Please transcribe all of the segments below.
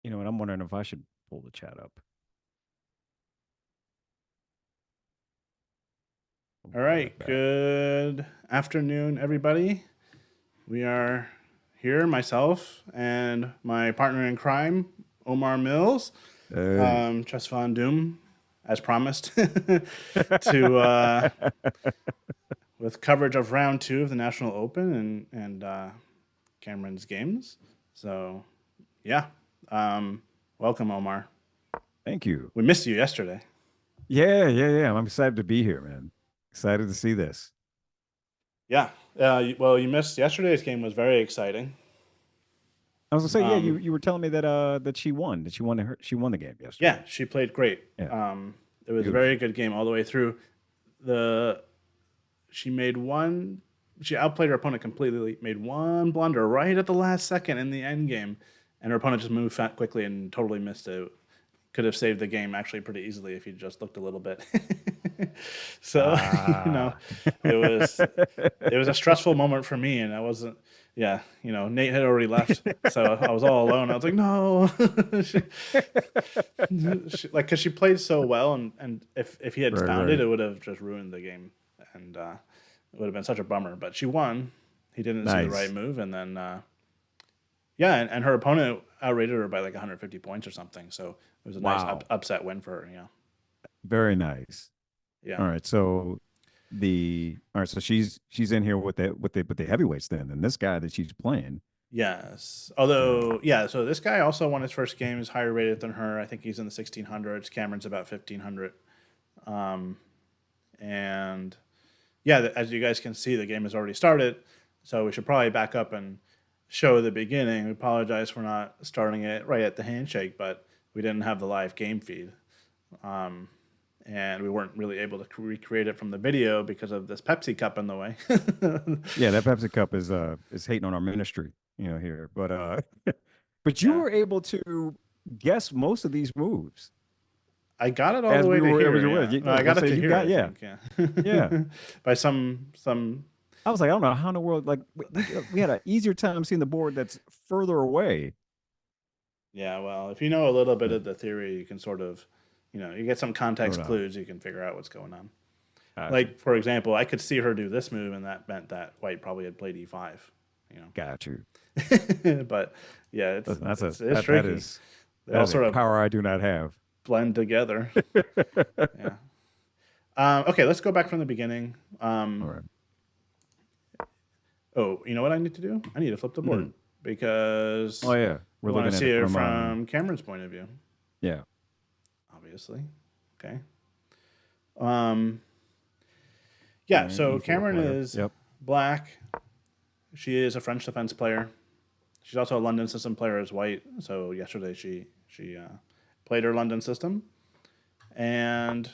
You know, and I'm wondering if I should pull the chat up. I'll All be right right, back. good afternoon, everybody. We are here, myself and my partner in crime, Omar Mills, Hey. Trust Von Doom, as promised, to with coverage of round two of the National Open and Kamryn's games. So, yeah, welcome, Omar. Thank you. We missed you yesterday. Yeah. I'm excited to be here, man. Excited to see this. Yeah, well, you missed yesterday's game. Was very exciting. I was gonna say, yeah, you Um, you were telling me that she won. That she won the game Yeah, yesterday. she played great. Yeah, It was a very beautiful. good game all the way through. The she made one. She outplayed her opponent completely. Made one blunder right at the last second in the end game, and her opponent just moved fat quickly and totally missed it. Could have saved the game actually pretty easily if he just looked a little bit. So you know, Ah. it was it was a stressful moment for me, and I wasn't. Yeah, Nate had already left, so I was all alone. I was like, no, like because she played so well, and if he had Right, found it, right. it would have just ruined the game, and it would have been such a bummer. But she won. He didn't see the right Nice. move, and then yeah, and her opponent outrated her by like 150 points or something. So it was a nice Wow. upset win for her. Yeah, Very nice. yeah. All right. So she's in here with the heavyweights then. And this guy that she's playing. Yes. Yeah. Although, yeah, so this guy also won his first game. He's higher rated than her. I think he's in the 1600s. Cameron's about 1500. Um, and yeah, as you guys can see, the game has already started. So we should probably back up and show the beginning. We apologize for not starting it right at the handshake, but we didn't have the live game feed. Um, and we weren't really able to recreate it from the video because of this Pepsi cup in the way. Yeah, that Pepsi Cup is hating on our ministry, here. But you Yeah. were able to guess most of these moves I got it all the as way we to were as here. you were. Yeah, You, no, I I was gonna got it say to you here. got I yeah, think. Yeah, yeah. by some. I was like, I don't know how in the world like we had an easier time seeing the board that's further away. Yeah, well, if you know a little bit Yeah, of the theory, you can sort of, you get some no context doubt. clues. You can figure out what's going on. Got you. Like for example, I could see her do this move, and that meant that White probably had played E5. You Got you. But yeah, it's Listen, that's a it's it's that that tricky. is They that all is a sort of power I do not have. blend together. Yeah. Okay, let's go back from the beginning. All right. Oh, you know what I need to do? I need to flip the board Mm. Oh because yeah, we're we want looking to at see it it from from Cameron's point of view, yeah. obviously. Okay. Um, yeah, All right, so E4 Cameron player. is Yep. black. She is a French defense player. She's also a London system player as white. So yesterday she played her London system, and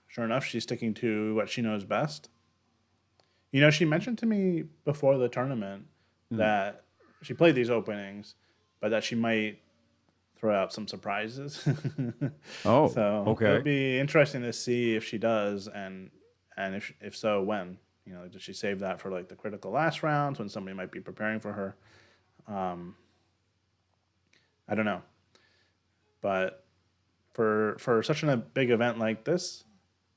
sure enough, she's sticking to what she knows best. She mentioned to me before the tournament Mm. that she played these openings, but that she might throw out some surprises. Oh, So it'll okay. be interesting to see if she does, and if so, when. Does she save that for like the critical last rounds when somebody might be preparing for her? Um, I don't know, but for such a big event like this,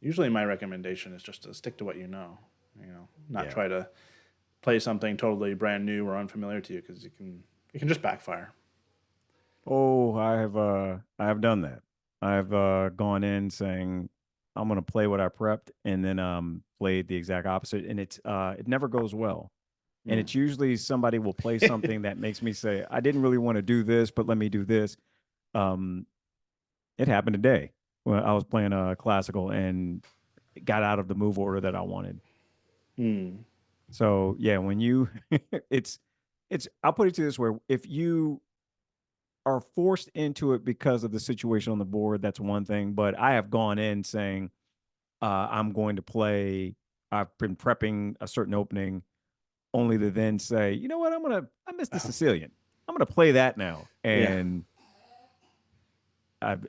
usually my recommendation is just to stick to what you know. Not Yeah. try to play something totally brand new or unfamiliar to you because it can just backfire. Oh, I have done that. I've gone in saying I'm gonna play what I prepped and then played the exact opposite and it never goes well. And Mm. it's usually somebody will play something that makes me say, I didn't really want to do this, but let me do this. Um, it happened today when I was playing classical and got out of the move order that I wanted. Mm. So yeah, when you it's I'll put it to this way, if you are forced into it because of the situation on the board, that's one thing. But I have gone in saying I'm going to play. I've been prepping a certain opening, only to then say, you know what, I miss the Sicilian. I'm gonna play that now, Yeah. and I've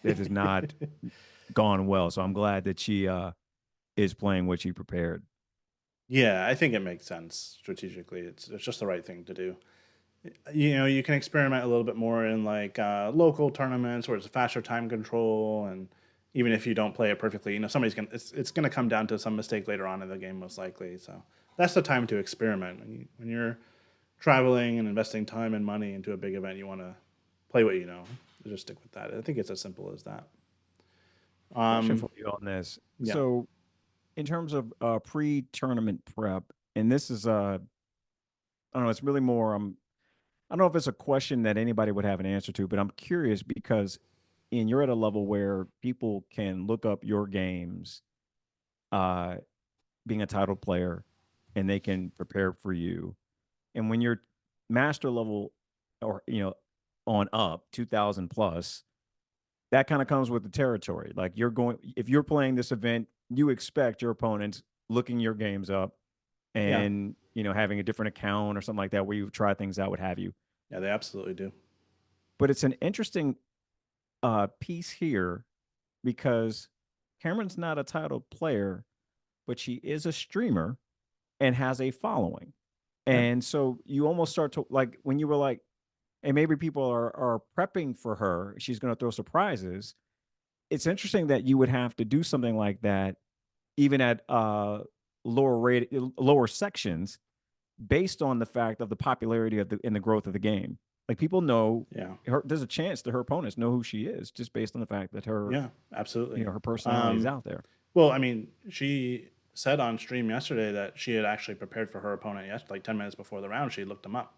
it has not gone well. So I'm glad that she is playing what she prepared. Yeah, I think it makes sense strategically. It's just the right thing to do. You can experiment a little bit more in like local tournaments where it's faster time control, and even if you don't play it perfectly, somebody's gonna it's gonna come down to some mistake later on in the game most likely. So that's the time to experiment. When you're traveling and investing time and money into a big event, you want to play what you know. Just stick with that. I think it's as simple as that. Question Um, for you on this. yeah, So, in terms of pre-tournament prep, and this is I don't know, it's really more I don't know if it's a question that anybody would have an answer to, but I'm curious because you're at a level where people can look up your games, uh, being a title player, and they can prepare for you. And when you're master level, or on up 2000 plus, that kind of comes with the territory. Like if you're playing this event, you expect your opponents looking your games up yeah, and having a different account or something like that where you try things out, what have you. yeah. They absolutely do. But it's an interesting piece here because Kamryn's not a title player, but she is a streamer and has a following. Right. And so you almost start to like when you were like, and maybe people are prepping for her, she's going to throw surprises. It's interesting that you would have to do something like that even at lower sections based on the fact of the popularity of the growth of the game. Like people know Yeah. there's a chance that her opponents know who she is just based on the fact that Yeah. Absolutely. her personality is Um, out there. well, I mean, she said on stream yesterday that she had actually prepared for her opponent yesterday, like 10 minutes before the round. She looked him up.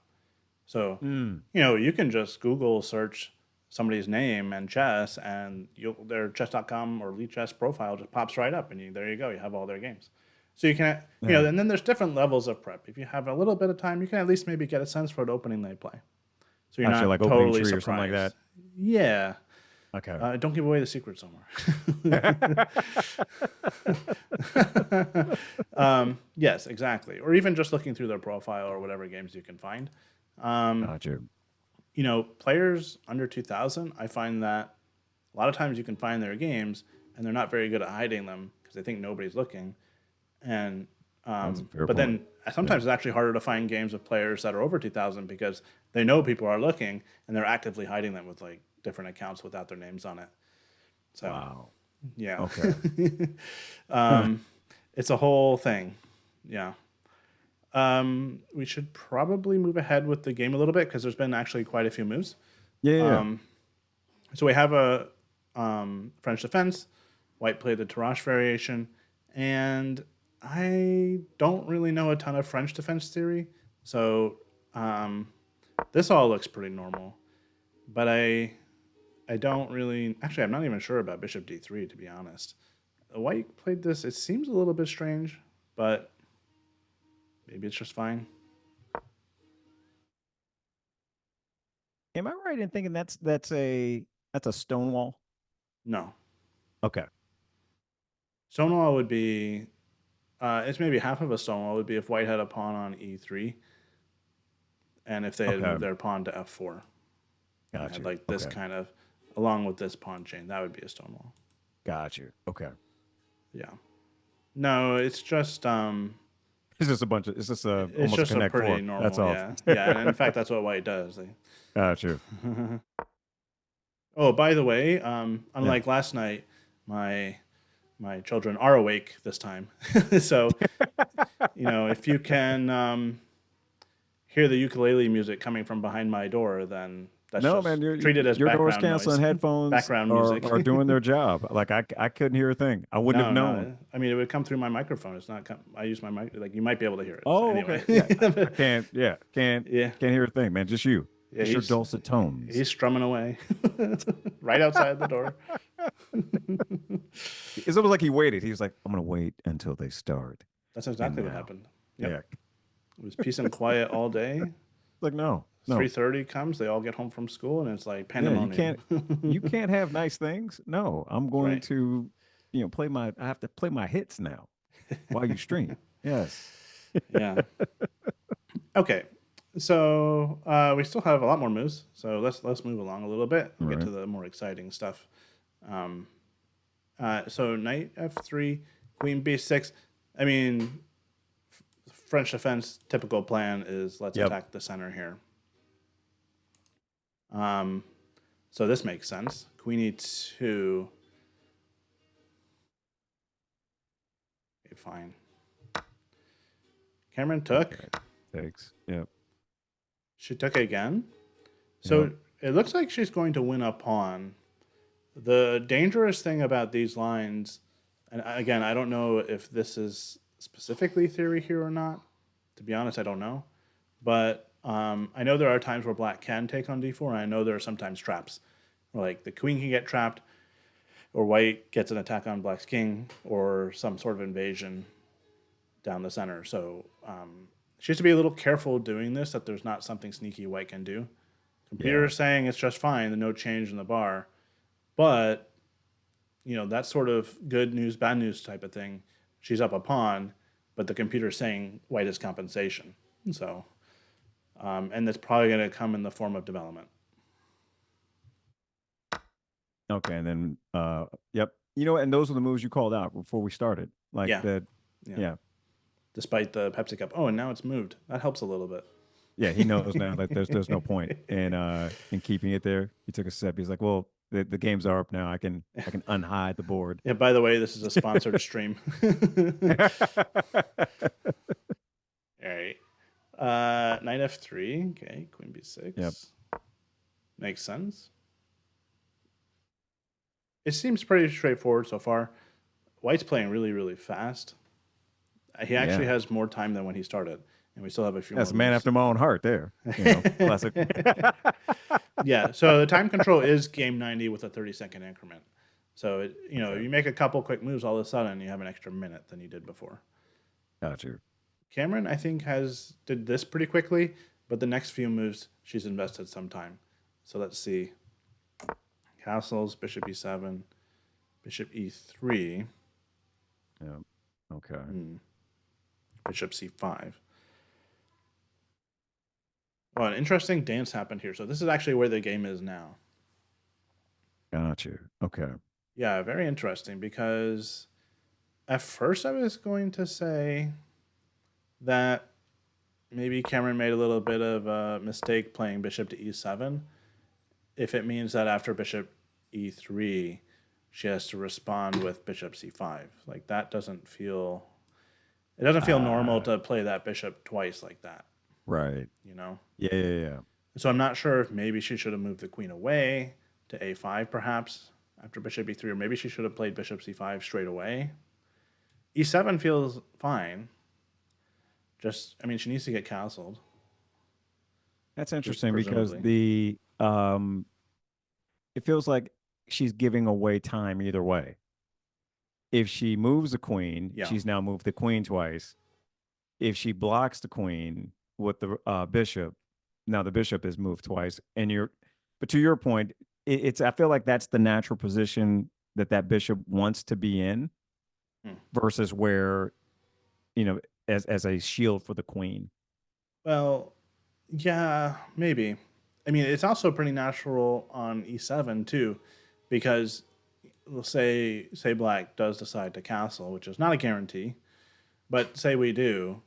So, Mm. you can just Google search somebody's name and chess, and their chess.com or Lead Chess profile just pops right up, and there you go. You have all their games. So you can, Yeah. and then there's different levels of prep. If you have a little bit of time, you can at least maybe get a sense for the opening they play. So you're Actually, not like opening totally tree or something like surprised. that. Yeah. Okay. Don't give away the secrets, Omar. Yes, exactly. Or even just looking through their profile or whatever games you can find. Gotcha. Players under 2000, I find that a lot of times you can find their games and they're not very good at hiding them because they think nobody's looking. And That's a fair but point. then Yeah. sometimes it's actually harder to find games of players that are over 2000 because they know people are looking and they're actively hiding them with like different accounts without their names on it. So Wow. yeah, Okay. it's a whole thing. Yeah. We should probably move ahead with the game a little bit because there's been actually quite a few moves. Yeah. Yeah. So we have a French defense. White played the Tarrasch variation, and I don't really know a ton of French defense theory, so um, this all looks pretty normal. But I don't really actually. I'm not even sure about Bishop D3 to be honest. White played this. It seems a little bit strange, but maybe it's just fine. Am I right in thinking that's a Stonewall? No, Okay. Stonewall would be. It's maybe half of a Stonewall would be if White had a pawn on E3, and if they had Okay. moved their pawn to F4 and Got had you. like this Okay. kind of along with this pawn chain, that would be a Stonewall. Got you. Okay. Yeah. No, It's just a it's almost a just a connect pretty four. That's normal, all. yeah. Yeah, and in fact that's what White does. Got you. Oh, by the way, Yeah. unlike last night, my my children are awake this time. So, if you can hear the ukulele music coming from behind my door, then that's No, just man, treat it as your noise background canceling noise, headphones background are music. doing their job. Like I couldn't hear a thing. I wouldn't have No, known. no. I mean, it would come through my microphone. It's not. I use my mic. Like you might be able to hear it. So Oh, anyway, okay. Yeah. I can't. Yeah. yeah, Can't hear a thing, man. Just you. yeah. Just your He's dulcet tones. he's strumming away right outside the door. It's almost like he waited. He was like, "I'm gonna wait until they start." That's And exactly what now, happened. Yep, yeah. it was peace and quiet all day. Like no, no. 3:30 comes. They all get home from school, and it's like Yeah, pandemonium. you can't have nice things. No, I'm going Right. to, play my. I have to play my hits now while you stream. Yes. Yeah. Okay. So we still have a lot more moves. So let's move along a little bit All and get right. to the more exciting stuff. Um, so knight f3, queen b6. I mean, French defense typical plan is let's Yep. attack the center here. Um, so this makes sense. Queen e2. Okay, fine. Kamryn took. Okay. Takes. Yep. She took again. Yep. So it looks like she's going to win a pawn. The dangerous thing about these lines, and again, I don't know if this is specifically theory here or not. To be honest, I don't know. But I know there are times where black can take on d4, and I know there are sometimes traps. Where, like the queen can get trapped, or white gets an attack on black's king, or some sort of invasion down the center. So she has to be a little careful doing this, that there's not something sneaky white can do. Computer Yeah. is saying it's just fine, the no change in the bar. But, that sort of good news, bad news type of thing. She's up a pawn, but the computer is saying white is compensation. So, and that's probably going to come in the form of development. Okay. And then, yep. And those are the moves you called out before we started. Like Yeah, that. yeah. Yeah. Despite the Pepsi Cup. Oh, and now it's moved. That helps a little bit. Yeah. He knows now that there's no point in keeping it there. He took a step. He's like, well, the games are up now. I can unhide the board. Yeah, by the way, this is a sponsored stream. All right. Knight f3. Okay, queen b6. Yep. Makes sense. It seems pretty straightforward so far. White's playing really, really fast. He actually Yeah. has more time than when he started, and we still have a few That's more a man moves. after my own heart there. Classic. Yeah, so the time control is game 90 with a 30-second increment. So, Okay. you make a couple quick moves, all of a sudden you have an extra minute than you did before. Got you. Kamryn, I think, did this pretty quickly, but the next few moves she's invested some time. So let's see. Castles, bishop e7, bishop e3, Yeah. Okay. bishop c5. Oh, an interesting dance happened here. So this is actually where the game is now. Got you. Okay. Yeah, very interesting, because at first I was going to say that maybe Kamryn made a little bit of a mistake playing bishop to e7, if it means that after bishop e3 she has to respond with bishop c5. Like, that doesn't feel normal Uh, to play that bishop twice like that, right. you know? Yeah, yeah, yeah. So I'm not sure if maybe she should have moved the queen away to a5 perhaps after bishop e3, or maybe she should have played bishop c5 straight away. E7 feels fine. Just, I mean, she needs to get castled, That's interesting because presumably. it feels like she's giving away time either way. If she moves the queen, Yeah. she's now moved the queen twice. If she blocks the queen with the bishop, now the bishop is moved twice. But to your point, I feel like that's the natural position that bishop wants to be in Hmm. versus where, you know, as a shield for the queen. Well, yeah, maybe. I mean, it's also pretty natural on e7 too, because let's say black does decide to castle, which is not a guarantee, but say we do,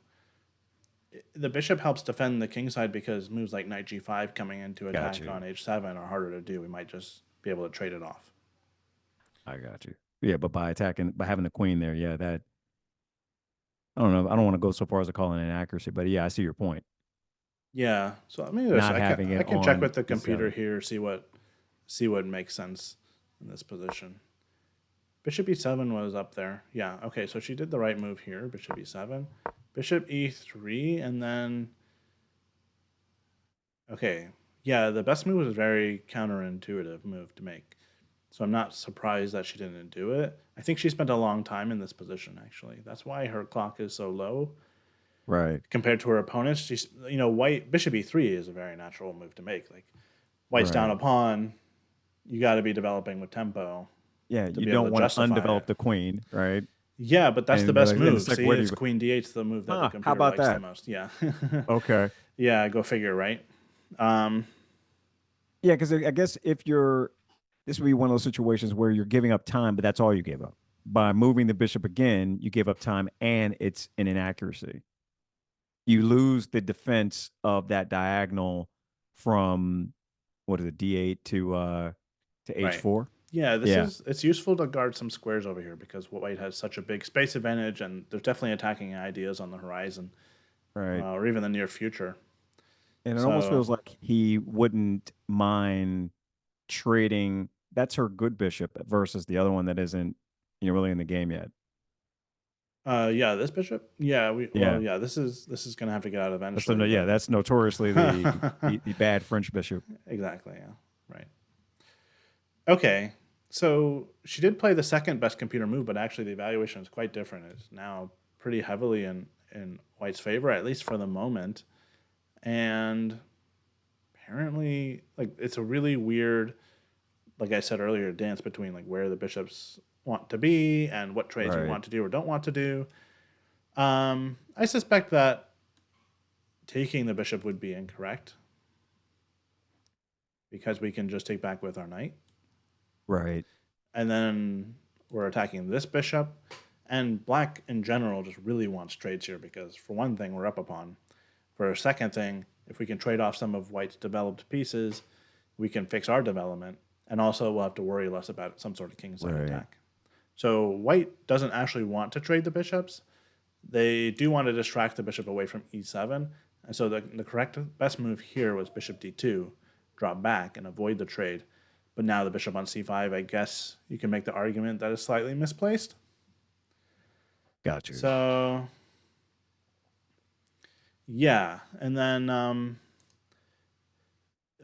the bishop helps defend the king side, because moves like knight g5 coming into Got attack you. on h7 are harder to do. We might just be able to trade it off. I got you. Yeah, but by having the queen there, yeah, that I don't know. I don't want to go so far as to call it an inaccuracy, but yeah, I see your point. Yeah. So let me just Not having I it can check on with the computer e7. here, see what makes sense in this position. Bishop e7 was up there. Yeah, okay, so she did the right move here. Bishop e7. Bishop e3, and then... Okay, yeah, the best move was a very counterintuitive move to make. So I'm not surprised that she didn't do it. I think she spent a long time in this position, actually. That's why her clock is so low Right. compared to her opponents. She's, white bishop e3 is a very natural move to make. Like, white's down a Right. pawn, you got to be developing with tempo Yeah, to you be able don't to want to justify it. undevelop the queen, right? Yeah, but that's the And best it's move. like, See, where do it's you? queen d8's the move that the How computer about likes the that? most. Yeah. Okay. Yeah, go figure, right? Um, Yeah, because I guess this would be one of those situations where you're giving up time, but that's all you gave up. By moving the bishop again, you give up time and it's an inaccuracy. You lose the defense of that diagonal from what is it, D8 to Right. H4? Yeah, Yeah, it's useful to guard some squares over here because white has such a big space advantage, and there's definitely attacking ideas on the horizon, right. or even the near future. And it almost So, feels like he wouldn't mind trading. That's her good bishop versus the other one that isn't, really in the game yet. yeah, this bishop. Yeah, Yeah. yeah, this is gonna have to get out That's eventually, yeah, but that's notoriously the bad French bishop. exactly, yeah, right. Okay, so she did play the second best computer move, but actually the evaluation is quite different. It's now pretty heavily in White's favor, at least for the moment, and apparently, like it's a really weird, like I said earlier, dance between like where the bishops want to be and what trades we Right. want to do or don't want to do. I suspect that taking the bishop would be incorrect because we can just take back with our knight. Right. And then we're attacking this bishop. And black in general just really wants trades here because, for one thing, we're up a pawn. For a second thing, if we can trade off some of white's developed pieces, we can fix our development. And also, we'll have to worry less about some sort of kingside Right. attack. So, white doesn't actually want to trade the bishops. They do want to distract the bishop away from e7. And so, the correct best move here was bishop d2, drop back, and avoid the trade. But now the bishop on c5, I guess you can make the argument that is slightly misplaced. Got you. So, yeah. And then,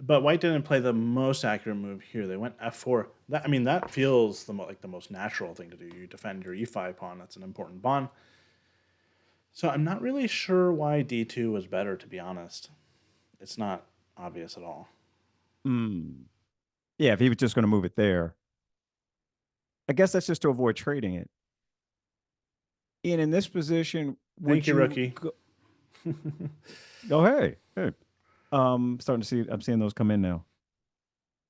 but white didn't play the most accurate move here. They went f4. That, I mean, that feels like the most natural thing to do. You defend your e5 pawn. That's an important pawn. So I'm not really sure why d2 was better, to be honest. It's not obvious at all. Mm. Yeah, if he was just going to move it there, I guess that's just to avoid trading it. And in this position, Thank would you, you rookie. go, hey, hey. Starting to see, I'm seeing those come in now.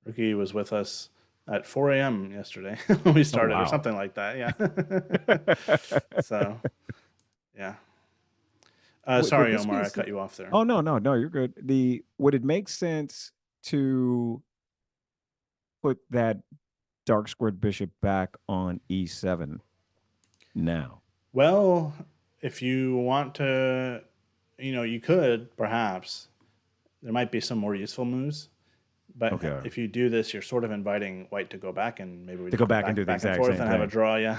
Rookie was with us at 4 a.m. yesterday when we Oh, started, or wow. something like that. Yeah. So, yeah. Would Sorry, this Omar, make I cut sense? you off there. Oh, no, no, no, you're good. Would it make sense to put that dark squared bishop back on e7 now? Well, if you want to, you could perhaps. There might be some more useful moves. But Okay. if you do this, you're sort of inviting white to go back, and maybe we To go just go back and do the back and exact forth same and have a thing. draw. Yeah,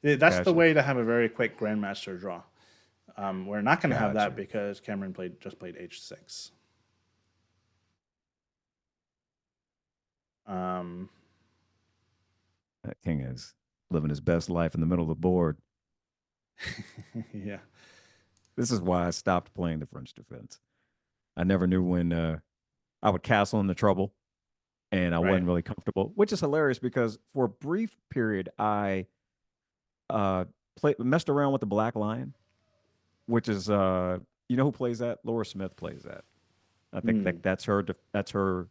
that's the Gotcha. way to have a very quick grandmaster draw. We're not going to have that Gotcha. because Kamryn just played h6. Um, That king is living his best life in the middle of the board. yeah, This is why I stopped playing the French defense. I never knew when I would castle into trouble and I right. wasn't really comfortable, which is hilarious because for a brief period I uh messed around with the Black Lion, which is who plays that? Laura Smith plays that. I think Mm. that's her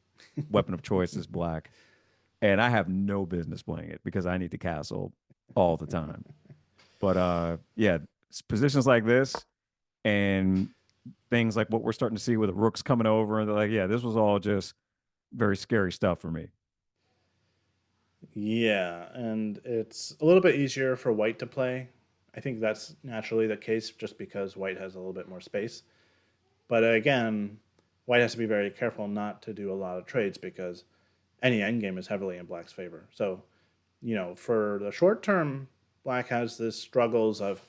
weapon of choice is black. And I have no business playing it because I need to castle all the time. But yeah, positions like this and things like what we're starting to see with the rooks coming over and they're like, yeah, this was all just very scary stuff for me. Yeah, and it's a little bit easier for white to play. I think that's naturally the case just because white has a little bit more space. But again, white has to be very careful not to do a lot of trades because any endgame is heavily in black's favor. So, for the short term, black has this struggles of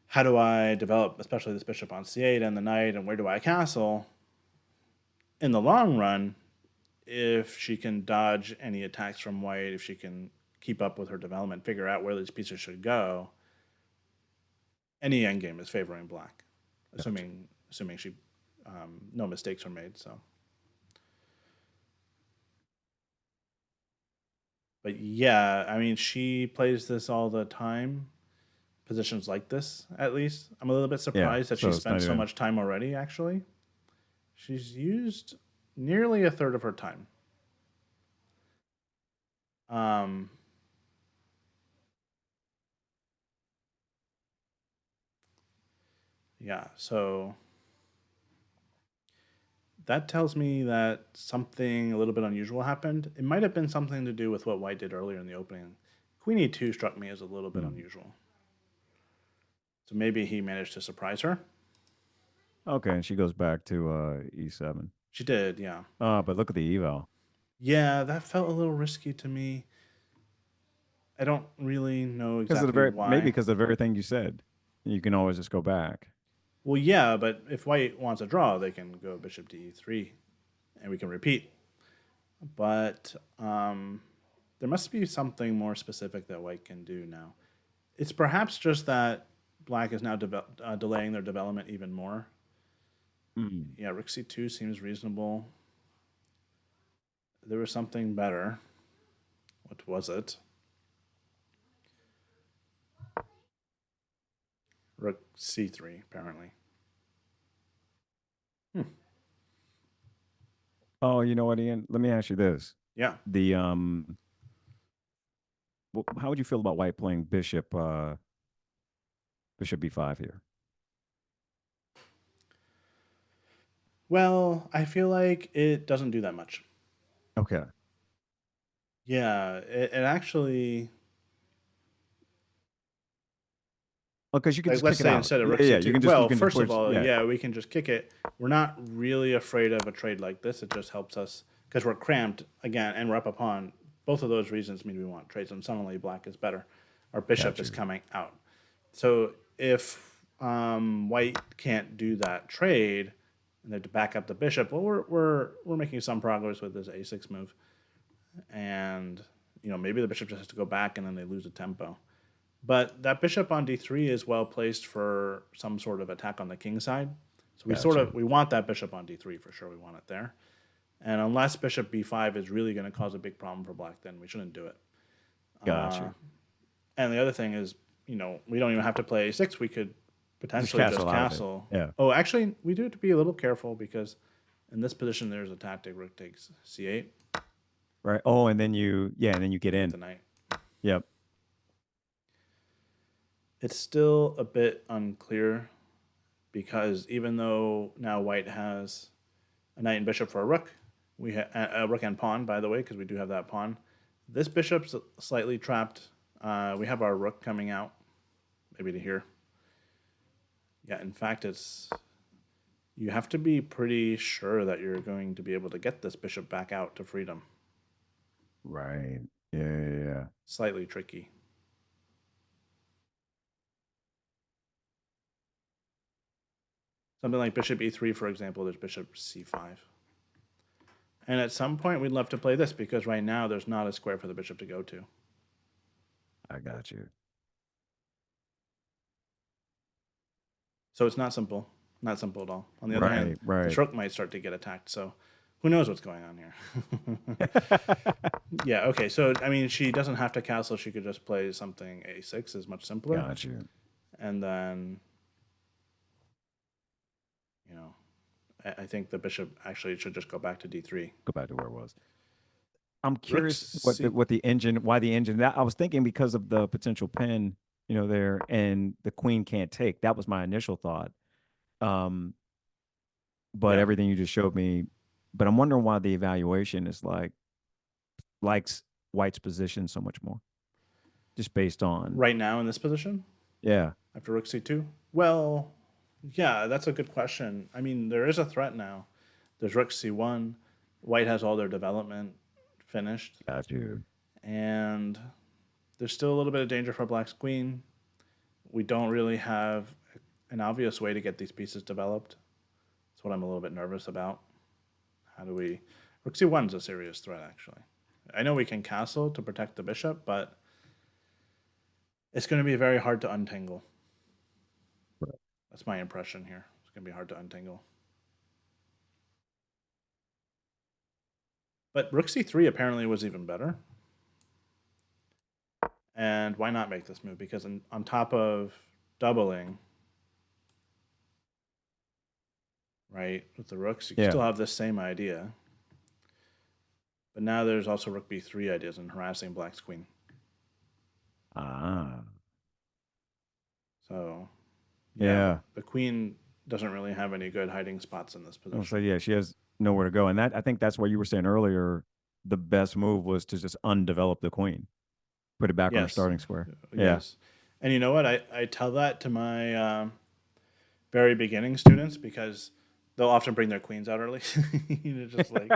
how do I develop, especially this bishop on c8 and the knight, and where do I castle? In the long run, if she can dodge any attacks from white, if she can keep up with her development, figure out where these pieces should go, any endgame is favoring black, Gotcha. assuming she no mistakes are made. So, but yeah, I mean, she plays this all the time. Positions like this, at least. I'm a little bit Yeah. surprised that she So it's spent not so even much time already. Actually, she's used nearly a third of her time. Um, yeah. So That tells me that something a little bit unusual happened. It might have been something to do with what white did earlier in the opening. Queen e2 struck me as a little bit Hmm. unusual. So maybe he managed to surprise her. Okay, and she goes back to e7. She did, yeah. But look at the eval. Yeah, that felt a little risky to me. I don't really know Because of the exactly very maybe why. because of the very thing you said. You can always just go back. Well, yeah, but if white wants a draw, they can go bishop to e3 and we can repeat. But there must be something more specific that white can do now. It's perhaps just that black is now delaying their development even more. Mm. Yeah, rook c2 seems reasonable. There was something better. What was it? Rook c3, apparently. Hmm. Oh, you know what, Ian? Let me ask you this. Yeah. The how would you feel about white playing bishop b5 here? Well, I feel like it doesn't do that much. Okay. Yeah, it actually, Well, because you could like, just let's kick it say out. instead of Yeah, rook yeah. c2, You well, can just first of push. all, Yeah, yeah, we can just kick it. We're not really afraid of a trade like this. It just helps us because we're cramped again and we're up a pawn. Both of those reasons mean we want trades, and suddenly black is better. Our bishop got is you. coming out. So if white can't do that trade and they have to back up the bishop, well, we're making some progress with this a6 move, and maybe the bishop just has to go back and then they lose a tempo. But that bishop on d3 is well placed for some sort of attack on the king side. So Got you. we want that bishop on d3 for sure. We want it there. And unless bishop b5 is really going to cause a big problem for black, then we shouldn't do it. Got you. And the other thing is, we don't even have to play a6. We could Just potentially just castle out of it. castle. Yeah. Oh, actually, we do have to be a little careful because in this position there's a tactic: rook takes c8. Right. Oh, and then and then you get You get in. the knight. Yep. It's still a bit unclear because even though now white has a knight and bishop for a rook, we have a rook and pawn, by the way, because we do have that pawn. This bishop's slightly trapped. We have our rook coming out, maybe to here. Yeah, in fact, you have to be pretty sure that you're going to be able to get this bishop back out to freedom. Right. Yeah. Slightly tricky. Something like bishop e3, for example, there's bishop c5. And at some point, we'd love to play this because right now there's not a square for the bishop to go to. I got you. So it's not simple. Not simple at all. On the other hand, Right. this Right. rook might start to get attacked. So who knows what's going on here? Yeah, okay. So, I mean, she doesn't have to castle. She could just play something a6 is much simpler. Got you. And then, you know, I think the bishop actually should just go back to d3. Go back to where it was. I'm Rook curious c. what the engine why the engine that I was thinking because of the potential pin, there and the queen can't take. That was my initial thought. Um, but Yeah. everything you just showed me, but I'm wondering why the evaluation is likes White's position so much more. Just based on Right now in this position yeah. after rook c2? Well, yeah, that's a good question. I mean, there is a threat now. There's rook c1. White has all their development finished. Got you. And there's still a little bit of danger for black's queen. We don't really have an obvious way to get these pieces developed. That's what I'm a little bit nervous about. How do we... Rook c1 is a serious threat, actually. I know we can castle to protect the bishop, but it's going to be very hard to untangle. That's my impression here. It's going to be hard to untangle. But rook c3 apparently was even better. And why not make this move? Because on top of doubling, right, with the rooks, you can Yeah. still have this same idea. But now there's also rook b3 ideas and harassing black's queen. Ah. So, yeah, Yeah. the queen doesn't really have any good hiding spots in this So position. yeah, she has nowhere to go. And that I think that's why you were saying earlier the best move was to just undevelop the queen, put it back on her Yes, starting square. Yeah. yes. And you know what? I tell that to my very beginning students because they'll often bring their queens out early. Just like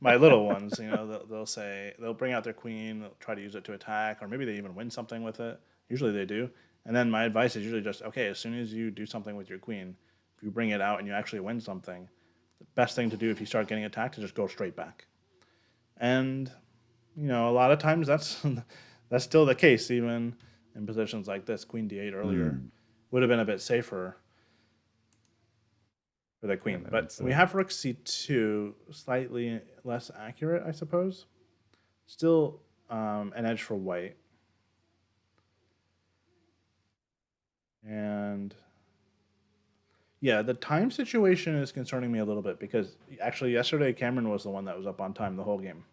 my little ones, they'll say they'll bring out their queen, they'll try to use it to attack, or maybe they even win something with it. Usually they do. And then my advice is usually just okay. As soon as you do something with your queen, if you bring it out and you actually win something, the best thing to do if you start getting attacked is just go straight back. And a lot of times that's still the case, even in positions like this. Queen d8 earlier Mm. would have been a bit safer for the Yeah, queen. man, But it's we have rook c2, slightly less accurate, I suppose. Still an edge for white. And yeah, the time situation is concerning me a little bit because actually yesterday Kamryn was the one that was up on time the whole game.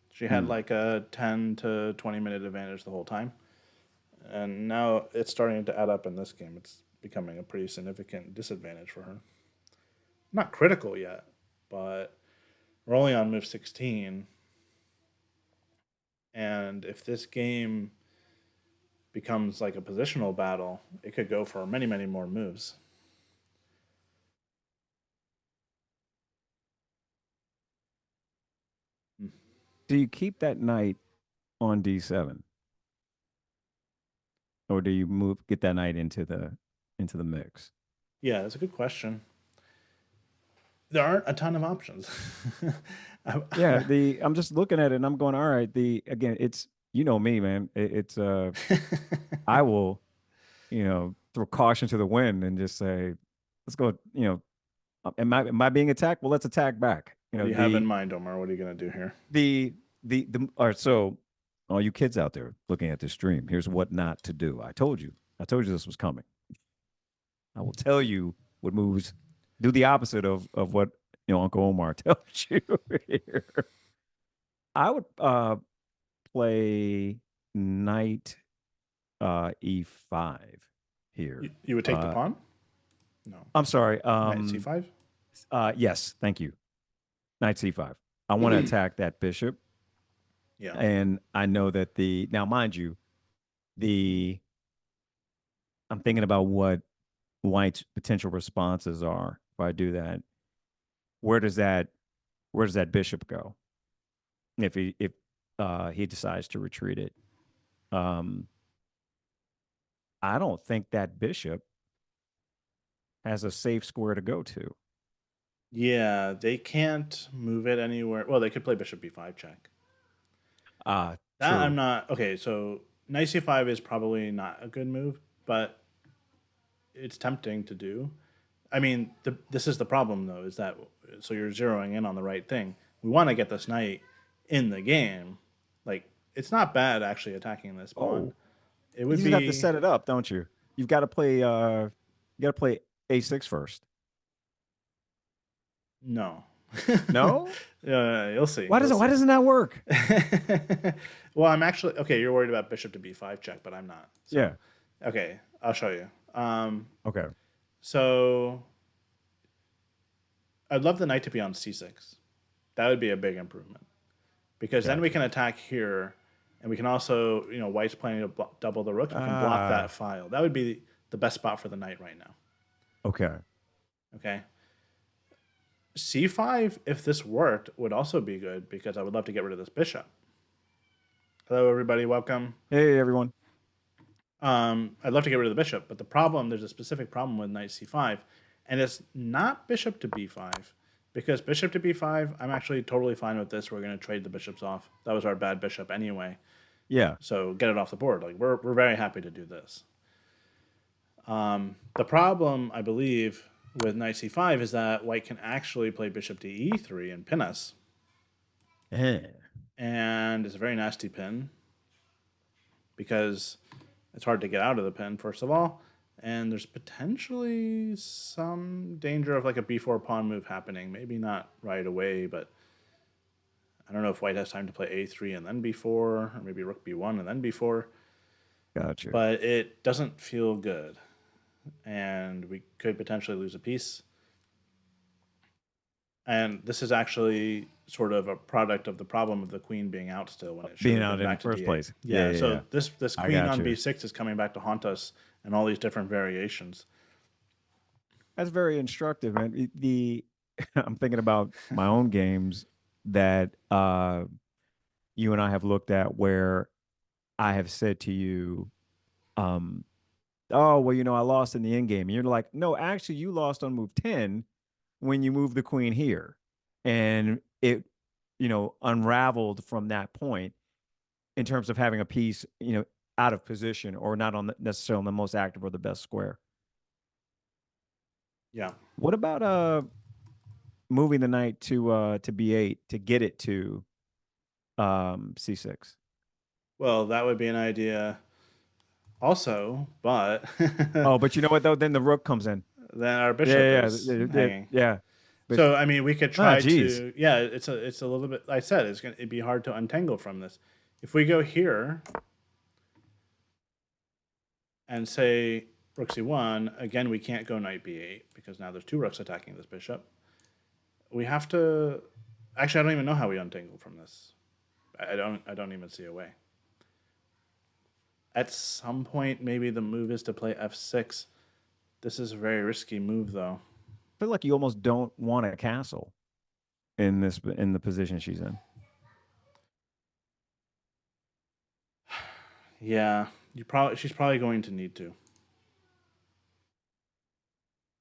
She had mm. like a 10 to 20-minute advantage the whole time. And now it's starting to add up in this game. It's becoming a pretty significant disadvantage for her. Not critical yet, but we're only on move 16. And if this game becomes like a positional battle, it could go for many, many more moves. Hmm. Do you keep that knight on D7? Or do you get that knight into the mix? Yeah, that's a good question. There aren't a ton of options. Yeah, I'm just looking at it and I'm going, all right, again, it's me, man. It's I will, throw caution to the wind and just say, let's go, am I being attacked? Well, let's attack back. What do you have in mind, Omar? What are you going to do here? All right, so all you kids out there looking at this stream, here's what not to do. I told you this was coming. I will tell you what moves. Do the opposite of what Uncle Omar tells you here. I would play knight e5 You, here. you would take the pawn? No. I'm sorry. Knight c5? Yes, thank you. Knight c5. I want to attack that bishop, Yeah. and I know that now, mind you, the I'm thinking about what White's potential responses are if I do that. Where does that where does that bishop go if he decides to retreat it? Um, I don't think that bishop has a safe square to go to. Yeah, they can't move it anywhere. Well, they could play bishop b5 check. That I'm True. not. Okay, so knight c5 is probably not a good move, but it's tempting to do. I mean, this is the problem though, is that so you're zeroing in on the right thing. We want to get this knight in the game. Like it's not bad actually attacking this pawn. Oh, It you would just have to be set it up, don't you? You've got to play. You got to play a6 first. no. No. Yeah, you'll see. Why You'll doesn't Why see. doesn't that work? Well, I'm actually okay. You're worried about bishop to b5 check, but I'm not. So, Yeah. okay, I'll show you. Okay. So I'd love the knight to be on c6. That would be a big improvement because then we Gotcha. can attack here, and we can also, White's planning to double the rook. You can block that Ah. file. That would be the best spot for the knight right now. Okay. Okay. c5, if this worked, would also be good because I would love to get rid of this bishop. Hello, everybody. Welcome. Hey, everyone. I'd love to get rid of the bishop, but there's a specific problem with knight c5, and it's not bishop to b5, because bishop to b5, I'm actually totally fine with this. We're going to trade the bishops off. That was our bad bishop anyway, Yeah. so get it off the board. Like we're very happy to do this. The problem, I believe, with knight c5 is that white can actually play bishop to e3 and pin us, Yeah. and it's a very nasty pin because it's hard to get out of the pin, first of all. And there's potentially some danger of like a b4 pawn move happening. Maybe not right away, but I don't know if white has time to play a3 and then b4, or maybe rook b1 and then b4. Gotcha. But it doesn't feel good. And we could potentially lose a piece. And this is actually sort of a product of the problem of the queen being out still when it should Being have out been in the back to first d8. place. Yeah, Yeah, yeah, so yeah. this I queen got on you. b6 is coming back to haunt us in all these different variations. That's very instructive, man. I'm thinking about my own games that you and I have looked at where I have said to you, um, oh, well, I lost in the end game. And you're like, no, actually, you lost on move 10 when you moved the queen here. And it, unraveled from that point in terms of having a piece, out of position or not on necessarily on the most active or the best square. Yeah. What about moving the knight to b8 to get it to c6? Well, that would be an idea also, but Oh, but you know what though? Then the rook comes in. then our bishop Yeah, yeah, is yeah, yeah. hanging. Yeah. But So I mean, we could try geez. to. Yeah, it's a little bit. I said it'd be hard to untangle from this. If we go here and say rook c1, again we can't go knight b8 because now there's two rooks attacking this bishop. We have to. Actually, I don't even know how we untangle from this. I don't even see a way. At some point, maybe the move is to play f6. This is a very risky move, though. I feel like you almost don't want a castle in the position she's in. Yeah, she's probably going to need to.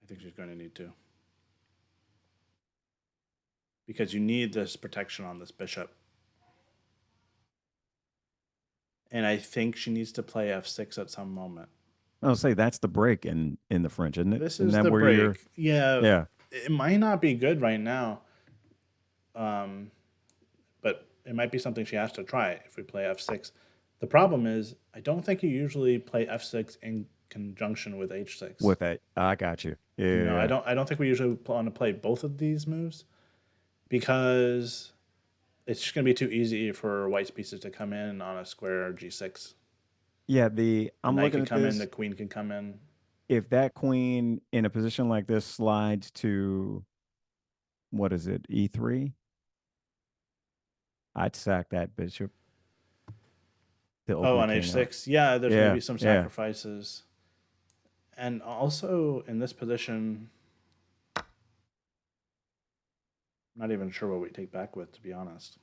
I think she's going to need to because you need this protection on this bishop. And I think she needs to play f6 at some moment. I'll say that's the break in the French, isn't it? This Isn't is that the where you're? break. Yeah, Yeah. it might not be good right now, but it might be something she has to try if we play f6. The problem is, I don't think you usually play f6 in conjunction with h6. With that, I got you. Yeah, You know, yeah, I don't think we usually want to play both of these moves because it's just going to be too easy for white's pieces to come in on a square g6. yeah. The I'm knight looking can at come in, the this. queen can come in. If that queen in a position like this slides to what is it, e3, I'd sack that bishop to Oh, open the on king up. h6, yeah, there's Yeah, maybe some yeah. sacrifices. And also in this position, I'm not even sure what we take back with, to be honest.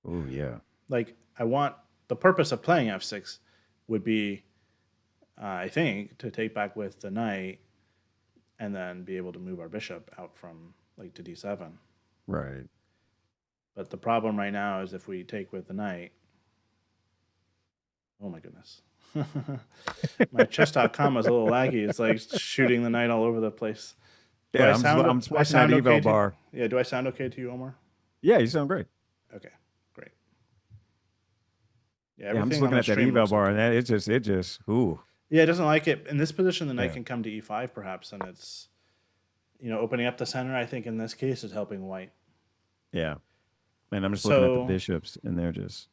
Oh, yeah. Like, I want the purpose of playing f6 would be, I think, to take back with the knight and then be able to move our bishop out from like to d7. Right. But the problem right now is if we take with the knight. Oh my goodness. My chess.com is a little laggy. It's like shooting the knight all over the place. Do Yeah, I sound I'm just I watching that sound okay eval to bar. Yeah, do I sound okay to you, Omar? Yeah, you sound great. Okay, great. Yeah, Yeah, I'm just everything on looking the at that stream eval looks bar, and okay. that it just ooh. Yeah, it doesn't like it. In this position, the knight Yeah, can come to e5 perhaps, and it's opening up the center, I think in this case is helping white. yeah. And I'm just looking at the So bishops, and they're just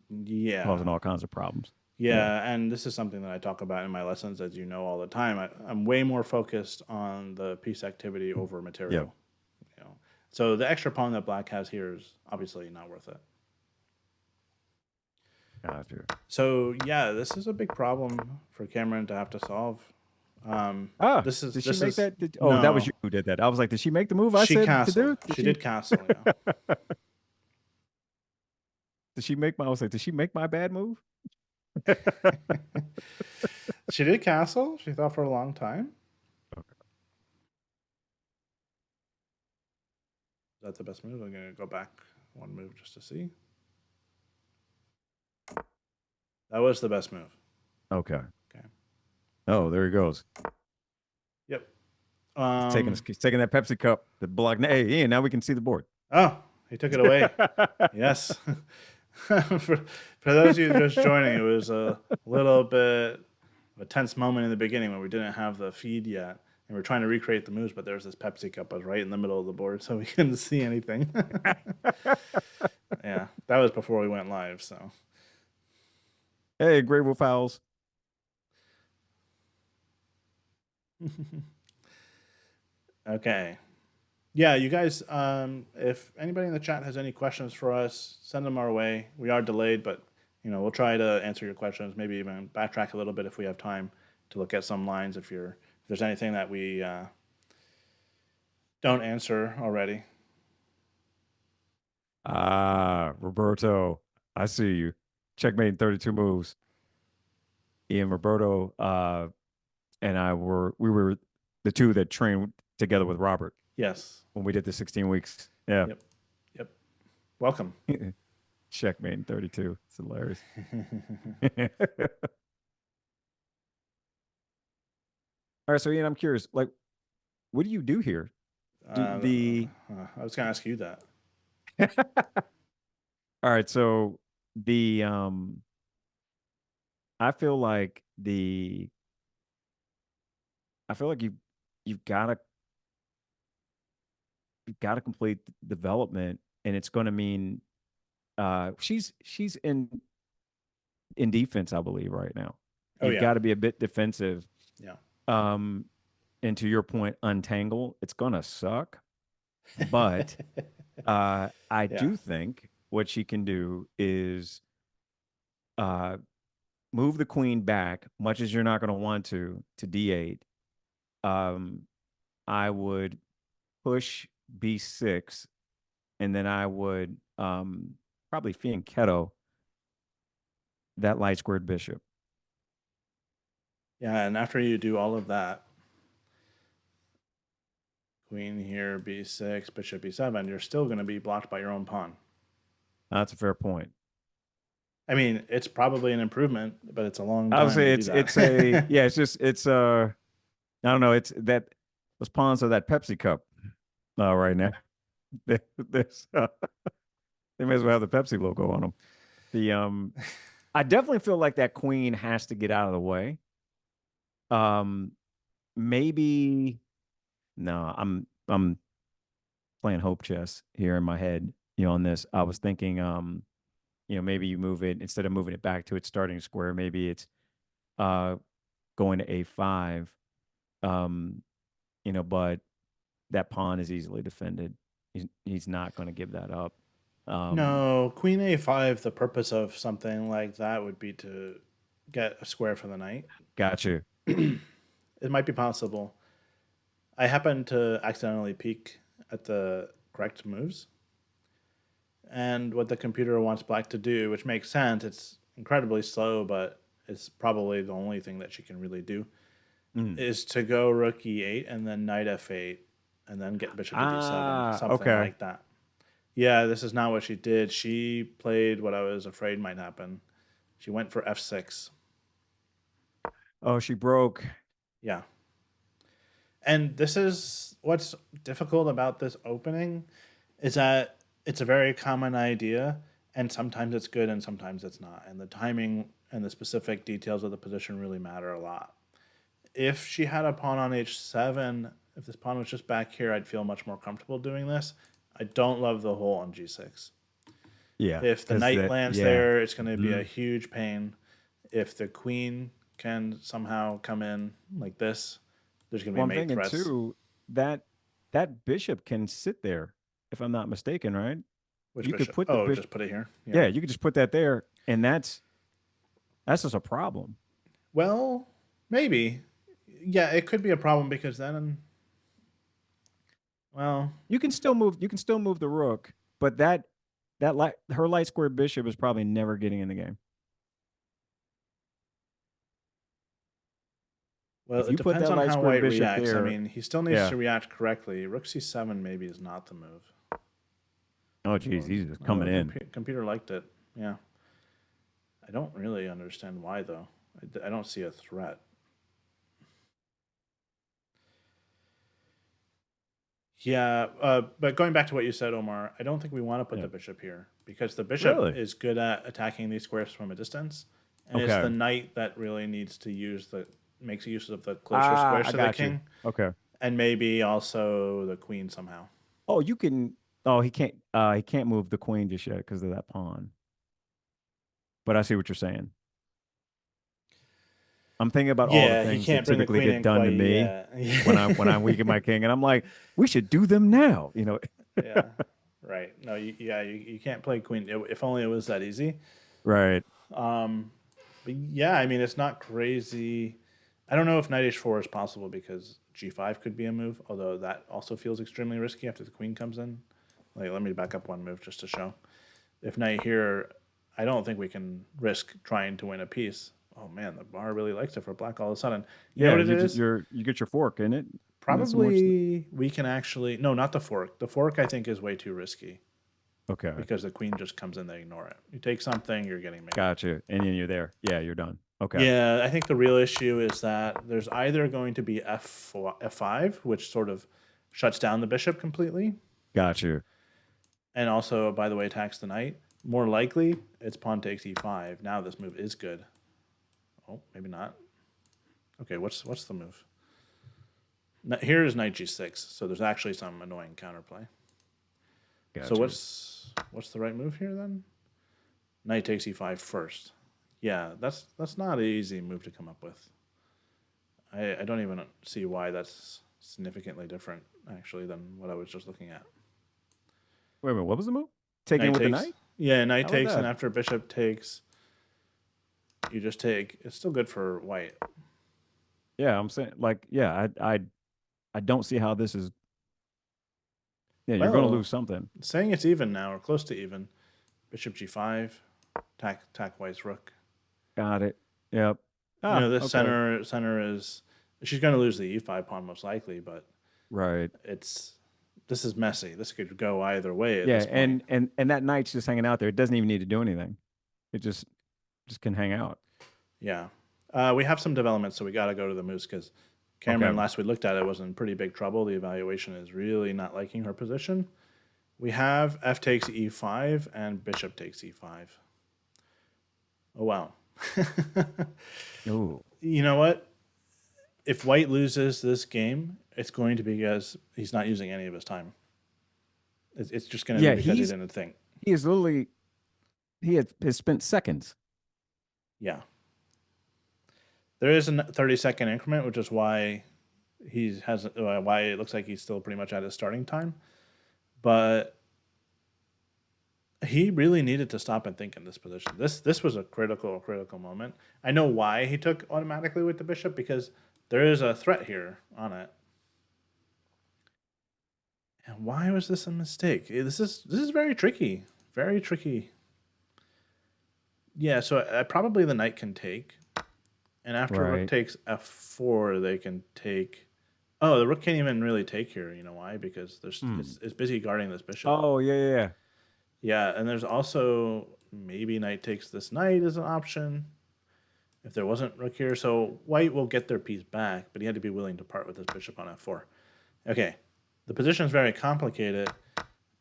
yeah. causing all kinds of problems. Yeah, Yeah, and this is something that I talk about in my lessons, as you know, all the time. I'm way more focused on the piece activity over yeah. material. You know, so the extra pawn that black has here is obviously not worth it. Gotcha. So yeah, this is a big problem for Kamryn to have to solve. Ah, This is did she make that? Oh, that was no. you who did that. I was like, did she make the move I She said to castled. do? Did She she? did castle. Yeah. Did she make my? I was like, did she make my bad move? She did castle. She thought for a long time. That's the best move. I'm gonna go back one move just to see. That was the best move. Okay. Okay. Oh, there he goes. Yep. He's taking that Pepsi cup. The block. Hey, Ian. Now we can see the board. Oh, he took it away. Yes. for those of you just joining, it was a little bit of a tense moment in the beginning when we didn't have the feed yet. And we're trying to recreate the moves, but there was this Pepsi cup was right in the middle of the board, so we couldn't see anything. Yeah, that was before we went live. So, Hey, Grable Fowls. Okay. Yeah, you guys, if anybody in the chat has any questions for us, send them our way. We are delayed, but we'll try to answer your questions. Maybe even backtrack a little bit if we have time to look at some lines. If there's anything that we don't answer already. Ah, Roberto, I see you. Checkmate in 32 moves. Ian Roberto and we were the two that trained together with Robert Yes. when we did the 16 weeks. Yeah. Yep. Yep. Welcome. Checkmate in 32. It's hilarious. All right, so Ian, I'm curious, like, what do you do here? Do Uh, the I was going to ask you that. All right, so the I feel like you've got to complete development, and it's going to mean she's in defense, I believe, right now. Oh, You've yeah. got to be a bit defensive. Yeah. Um, and to your point, untangle, it's gonna suck. But I Yeah. do think what she can do is uh move the queen back, much as you're not gonna want to D8. Um, I would push B6, and then I would probably fianchetto that light squared bishop. Yeah. And after you do all of that, queen here, b6, bishop b7, you're still going to be blocked by your own pawn. That's a fair point. I mean, it's probably an improvement, but it's a long I would time say to do it's a that. yeah, it's I don't know, it's that those pawns are that Pepsi cup right now. There's, they may as well have the Pepsi logo on them. The I definitely feel like that queen has to get out of the way. Um, maybe no, I'm playing hope chess here in my head. On this, I was thinking, maybe you move it instead of moving it back to its starting square. Maybe it's uh going to A5. Um, but that pawn is easily defended. He's not going to give that up. Um, No, queen a5, the purpose of something like that would be to get a square for the knight. Gotcha. It might be possible. I happened to accidentally peek at the correct moves and what the computer wants black to do, which makes sense. It's incredibly slow, but it's probably the only thing that she can really do, Mm. is to go rook e8 and then knight f8 and then get bishop to d7, something Okay. like that. Yeah, this is not what she did. She played what I was afraid might happen. She went for f6. Oh, she broke. Yeah. And this is what's difficult about this opening is that it's a very common idea and sometimes it's good and sometimes it's not. And the timing and the specific details of the position really matter a lot. If she had a pawn on h7, if this pawn was just back here, I'd feel much more comfortable doing this. I don't love the hole on g6. Yeah, If the because knight that. lands Yeah. there, it's going to be a Mhm. huge pain. If the queen can somehow come in like this, there's going to Well, be I'm mate thinking threats. too that that bishop can sit there, if I'm not mistaken, right? Which You could bishop? put the Oh, bishop. just put it here. Yeah. Yeah, you could just put that there, and that's just a problem. Well, maybe. Yeah, it could be a problem because then, well, You can still move. You can still move the rook, but her light square bishop is probably never getting in the game. well, If it you put depends that on light how square white bishop reacts. I there, mean, he still needs yeah. to react correctly. Rook c7 maybe is not the move. Oh, geez, he's just Oh, coming in. computer liked it. Yeah. I don't really understand why though. I don't see a threat. Yeah, but going back to what you said, Omar, I don't think we want to put Yeah. the bishop here because the bishop Really? is good at attacking these squares from a distance, and it's Okay. the knight that really needs to makes use of the closer squares I to the got you. king, Okay. and maybe also the queen somehow. Oh, you can. Oh, he can't. He can't move the queen just yet because of that pawn. But I see what you're saying. I'm thinking about all the Yeah, he things that can't bring the typically queen get in done to quite me yet. when I weaken my king, and I'm like, we should do them now. Yeah, right. No, you can't play queen. If only it was that easy. Right. Um, but yeah, I mean, it's not crazy. I don't know if knight h4 is possible because g5 could be a move, although that also feels extremely risky after the queen comes in. Like, let me back up one move just to show. If knight here, I don't think we can risk trying to win a piece. Oh man, the bar really likes it for black all of a sudden. You know Yeah, what it is? you get your fork in it. Not so much. Probably we can actually no, not the fork. The fork I think is way too risky Okay, because the queen just comes in, they ignore it. You take something, you're getting made. gotcha. And then you're there. Yeah, you're done. Okay, Yeah, I think the real issue is that there's either going to be f5, which sort of shuts down the bishop completely, gotcha. and also, by the way, attacks the knight. More likely, it's pawn takes e5. Now this move is good. Oh, maybe not. Okay, what's the move? Here is knight g6, so there's actually some annoying counterplay. So Gotcha. what's the right move here then? Knight takes e5 first. Yeah, that's not an easy move to come up with. I don't even see why that's significantly different actually than what I was just looking at. Wait a minute. What was the move? Taking Knight with the takes. knight? Yeah, knight How about takes, and that? after bishop takes, you just take. It's still good for white. Yeah, I'm saying like, yeah, I don't see how this is. Yeah, you're going to Well, lose something. saying it's even now or close to even. Bishop g5, attack white's rook. Got it. Yep. You Ah, know this okay. center is. She's going to lose the e5 pawn most likely, but Right. it's this is messy. This could go either way at Yeah, this point. and that knight's just hanging out there. It doesn't even need to do anything. It just can hang out. Yeah. We have some development, so we got to go to the moose because Okay. Kamryn, last we looked at it, was in pretty big trouble. The evaluation is really not liking her position. We have f takes e5 and bishop takes e5. Oh, wow. Ooh. You know what? If white loses this game, it's going to be because he's not using any of his time. It's just going to be Yeah, because he didn't think. he is literally has spent seconds. Yeah. There is a 30-second increment, which is why why it looks like he's still pretty much at his starting time. But he really needed to stop and think in this position. This was a critical moment. I know why he took automatically with the bishop because there is a threat here on it. And why was this a mistake? This is very tricky. Very tricky. Yeah, so probably the knight can take. And after rook Right. takes f4, they can take. Oh, the rook can't even really take here. You know why? Because Hmm. it's busy guarding this bishop. Oh, yeah, yeah, yeah. Yeah, and there's also maybe knight takes this knight as an option if there wasn't rook here. So white will get their piece back, but he had to be willing to part with his bishop on f4. Okay, the position is very complicated.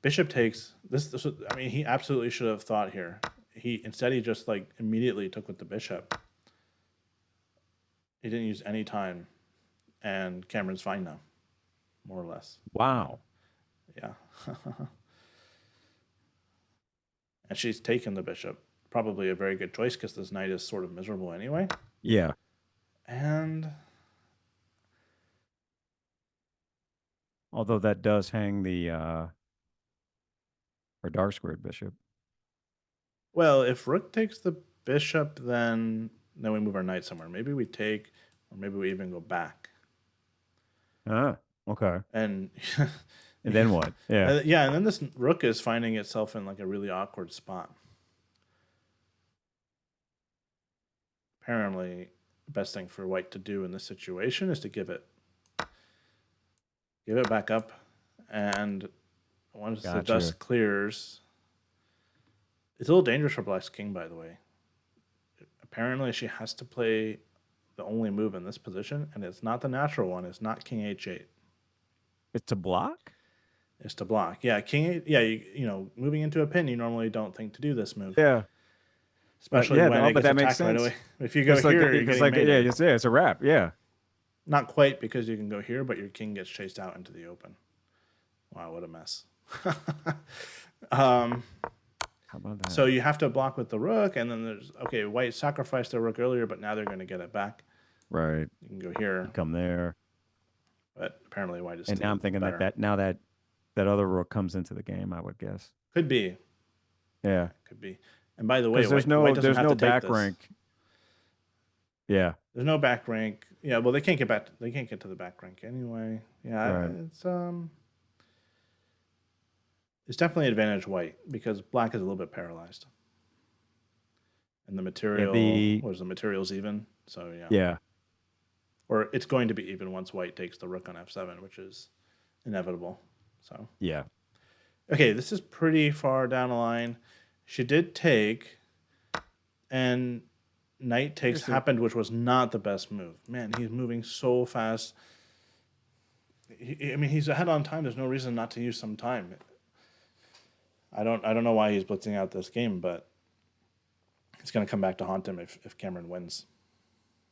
Bishop takes this. I mean, he absolutely should have thought here. Instead he just like immediately took with the bishop. He didn't use any time, and Kamryn's fine now, more or less. Wow. Yeah, and she's taken the bishop. Probably a very good choice because this knight is sort of miserable anyway. Yeah. And Although that does hang the or dark squared bishop. well, if rook takes the bishop, then we move our knight somewhere. Maybe we take, or maybe we even go back. Ah, okay. And And then what? Yeah. yeah, and then this rook is finding itself in like a really awkward spot. Apparently, the best thing for white to do in this situation is to give it back up, and once the Gotcha. dust clears, it's a little dangerous for black's king, by the way. Apparently, she has to play the only move in this position, and it's not the natural one. It's not king h8. It's to block? It's to block. Yeah, king eight. Yeah, moving into a pin, you normally don't think to do this move, Yeah. especially Yeah, when oh, it but gets that makes attacked right sense. away. If you go Because here, you're getting yeah, mated. it's a wrap. Yeah. Not quite because you can go here, but your king gets chased out into the open. Wow, what a mess. um, How about so that? you have to block with the rook, and then there's okay. White sacrificed their rook earlier, but now they're going to get it back. Right. You can go here, You come there. but apparently white is And now I'm still thinking better. that other rook comes into the game, I would guess. Could be. Yeah, Yeah. could be. And by the way, Because white doesn't there's have no to take back this. rank. Yeah. There's no back rank. Yeah, well, they can't get back. They can't get to the back rank anyway. Yeah, Right. it's definitely advantage white because black is a little bit paralyzed, and the Yeah. material was the materials even. So yeah, Yeah. or it's going to be even once white takes the rook on f7, which is inevitable. So Yeah. okay, this is pretty far down the line. She did take, and knight takes Interesting. happened, which was not the best move. Man, he's moving so fast. I mean, he's ahead on time. There's no reason not to use some time. I don't know why he's blitzing out this game, but it's going to come back to haunt him if Kamryn wins.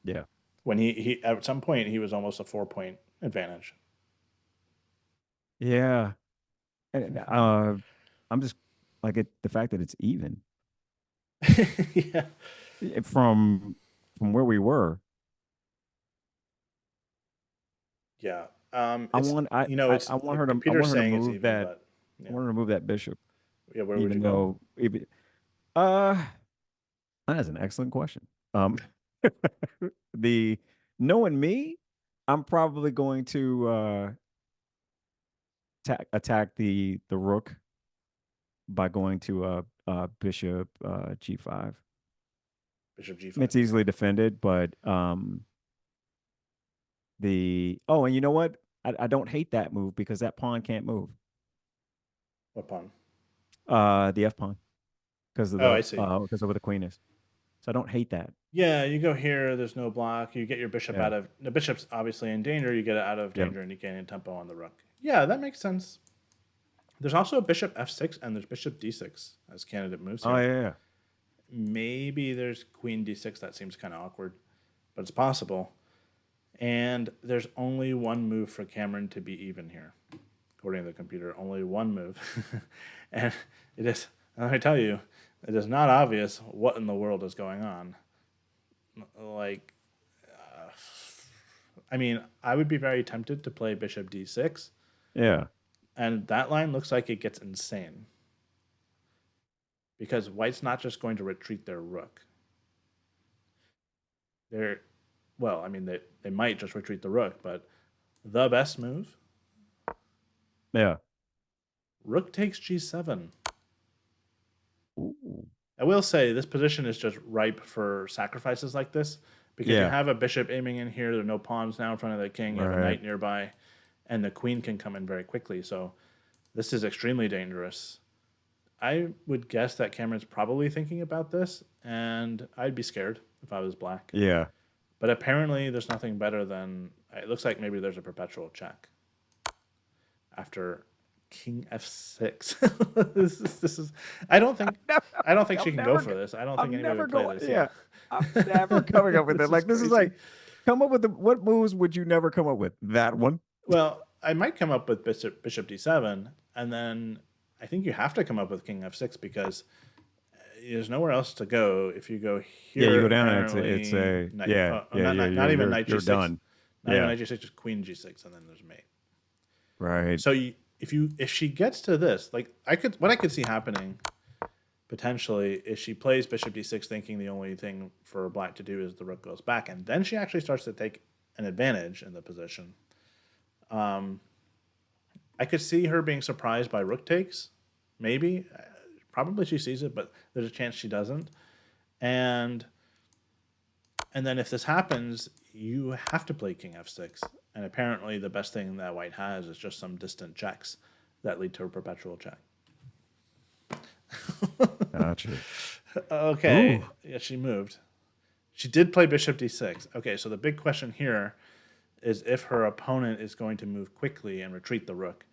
Yeah. When he at some point he was almost a 4 point advantage. Yeah. And I'm just like the fact that it's even Yeah, from where we were. yeah. I It's want it's I the want her to computer's saying it's move even, that but I yeah, want her to move that bishop, yeah. Where would you even go? though even uh that is an excellent question. The knowing me, I'm probably going to attack the rook by going to bishop g5. Bishop It's g5. easily defended, but and you know what? I don't hate that move because that pawn can't move. What pawn? The f pawn Oh, I see. because of where the queen is. So I don't hate that. Yeah, you go here. There's no block. You get your bishop Yeah. out of the bishop's obviously in danger. You get it out of Yep. danger, and you gain tempo on the rook. Yeah, that makes sense. There's also bishop f6 and there's bishop d6 as candidate moves Oh here. yeah, yeah. Maybe there's queen d6. That seems kind of awkward, but it's possible. And there's only one move for Kamryn to be even here, according to the computer. Only one move, and it is. Let me tell you, it is not obvious what in the world is going on. Like, I mean, I would be very tempted to play bishop d6, Yeah. and that line looks like it gets insane because white's not just going to retreat their rook. They're, well, I mean, they might just retreat the rook, but the best move, Yeah. rook takes g7. Ooh. I will say this position is just ripe for sacrifices like this because you Yeah. have a bishop aiming in here. There are no pawns now in front of the king. You have a Right. knight nearby, and the queen can come in very quickly. So this is extremely dangerous. I would guess that Kamryn's probably thinking about this, and I'd be scared if I was black. Yeah. But apparently, there's nothing better than it looks like maybe there's a perpetual check after King f6. This is. I don't think Never, I don't think she I'm can go never, for this. I don't think I'm anybody never would play going. this. Yeah, Yeah, I'm never coming up with it. this is Like this is like, crazy. come up with what moves would you never come up with? That one. Well, I might come up with bishop d7, and then I think you have to come up with king f6 because there's nowhere else to go. If you go Yeah, you here, go down and it's apparently, a yeah, yeah, yeah. not even knight You're g6, done. not even Yeah, knight g6, just queen g6, and then there's mate. right. So if she gets to this, like what I could see happening potentially is she plays bishop d6, thinking the only thing for black to do is the rook goes back, and then she actually starts to take an advantage in the position. I could see her being surprised by rook takes, maybe. Probably she sees it, but there's a chance she doesn't. And then if this happens, you have to play king f6. And apparently the best thing that white has is just some distant checks that lead to a perpetual check. Gotcha. Okay, Ooh. yeah, she moved. She did play bishop d6. Okay, so the big question here is if her opponent is going to move quickly and retreat the rook.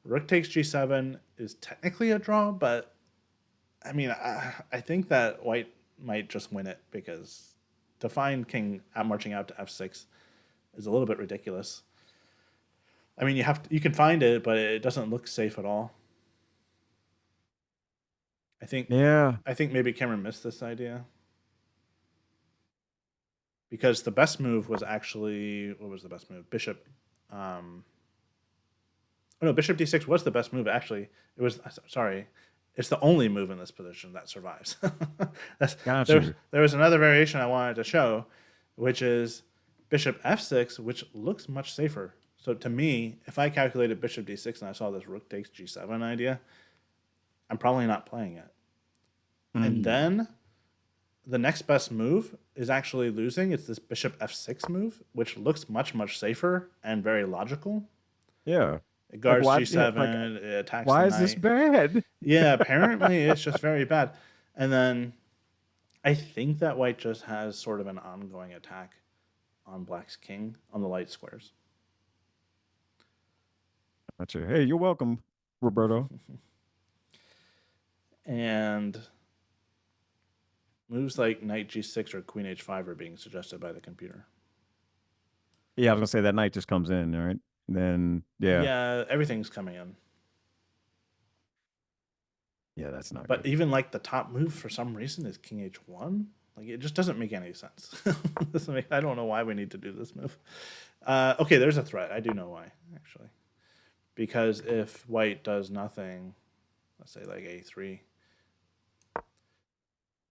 Rook takes g7 is technically a draw, but I mean, I think that white might just win it because to find king marching out to f6 is a little bit ridiculous. I mean, you can find it, but it doesn't look safe at all. I think Yeah. I think maybe Kamryn missed this idea because the best move was actually, what was the best move? Bishop. Oh no, Bishop D6 was the best move. Actually, it was. Sorry, it's the only move in this position that survives. That's, Got you. there was another variation I wanted to show, which is Bishop F6, which looks much safer. So to me, if I calculated Bishop D6 and I saw this Rook takes G7 idea, I'm probably not playing it. And Mm. then the next best move is actually losing. It's this Bishop F6 move, which looks much safer and very logical. Yeah. It Like guards why? Yeah. Like G7, it attacks the why is this knight. bad? Yeah, apparently it's just very bad. And then I think that white just has sort of an ongoing attack on black's king on the light squares. Gotcha. Hey, you're welcome, Roberto. And moves like knight g6 or queen h5 are being suggested by the computer. Yeah, I was gonna say that knight just comes in, all right? Then yeah, Yeah, everything's coming in. yeah, that's not But good. even like the top move for some reason is king h1. Like it just doesn't make any sense. I don't know why we need to do this move. Okay, there's a threat. I do know why, actually. Because if white does nothing, let's say like a3,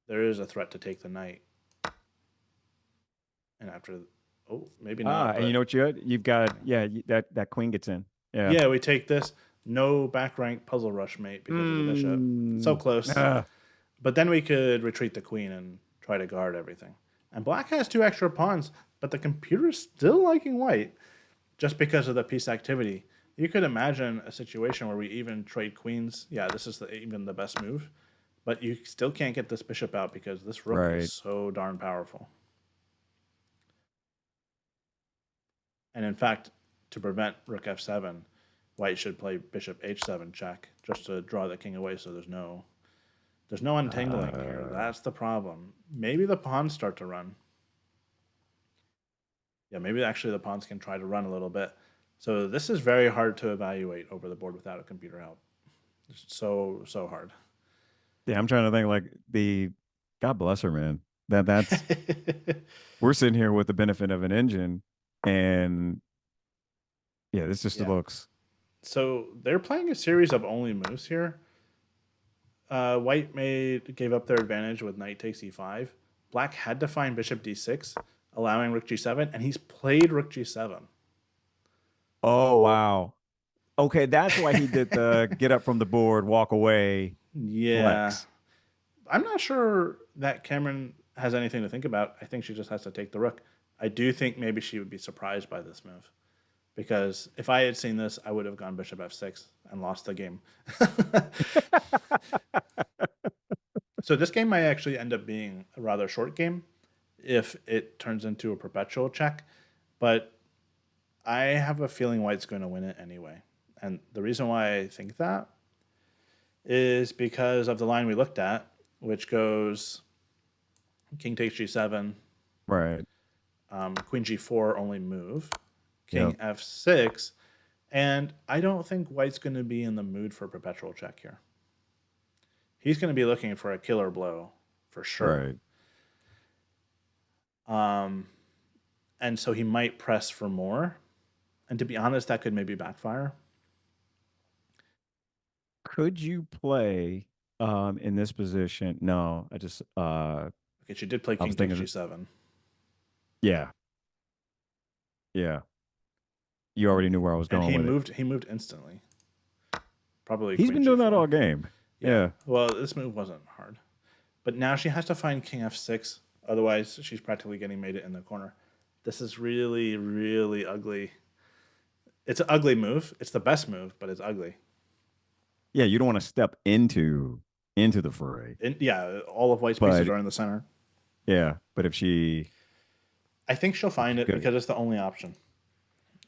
there is a threat to take the knight. And after, oh, maybe not, And you know but what you had? You've got that queen gets in. Yeah. yeah, we take this. No back rank puzzle rush mate because of the bishop. So close. Ah, But then we could retreat the queen and try to guard everything. And black has 2 extra pawns, but the computer is still liking white just because of the piece activity. You could imagine a situation where we even trade queens. Yeah, this is even the best move. But you still can't get this bishop out because this rook is right. so darn powerful. And in fact, to prevent rook f7, white should play bishop h7 check just to draw the king away so there's no untangling here. Uh, That's the problem. Maybe the pawns start to run. Yeah, maybe actually the pawns can try to run a little bit. So this is very hard to evaluate over the board without a computer help. It's so hard. yeah, I'm trying to think like the God bless her, man. That's we're sitting here with the benefit of an engine, and yeah, this just Yeah. looks So they're playing a series of only moves here. White gave up their advantage with knight takes e5. Black had to find bishop d6, allowing rook g7, and he's played rook g7. oh wow. Okay, that's why he did the get up from the board, walk away, Yeah. flex. I'm not sure that Kamryn has anything to think about. I think she just has to take the rook. I do think maybe she would be surprised by this move. Because if I had seen this, I would have gone bishop f6 and lost the game. So this game might actually end up being a rather short game if it turns into a perpetual check. But I have a feeling white's going to win it anyway. And the reason why I think that is because of the line we looked at, which goes king takes g7, Right. queen g4 only move, king Yep. f6, and I don't think white's going to be in the mood for a perpetual check here. He's going to be looking for a killer blow for sure. Right. Um, and so he might press for more. And to be honest, that could maybe backfire. Could you play in this position? No, I just Okay, she did play I was king takes thinking g7. yeah. Yeah. You already knew where I was And going with it. he moved instantly. Probably He's queen been doing that g4. all game. Yeah. Yeah. Well, this move wasn't hard. But now she has to find king f6. Otherwise, she's practically getting made it in the corner. This is really ugly. It's an ugly move. It's the best move, but it's ugly. Yeah, you don't want to step into the fray. And yeah, all of white's pieces But are in the center. yeah, but if she I think she'll if find she it go because it's the only option.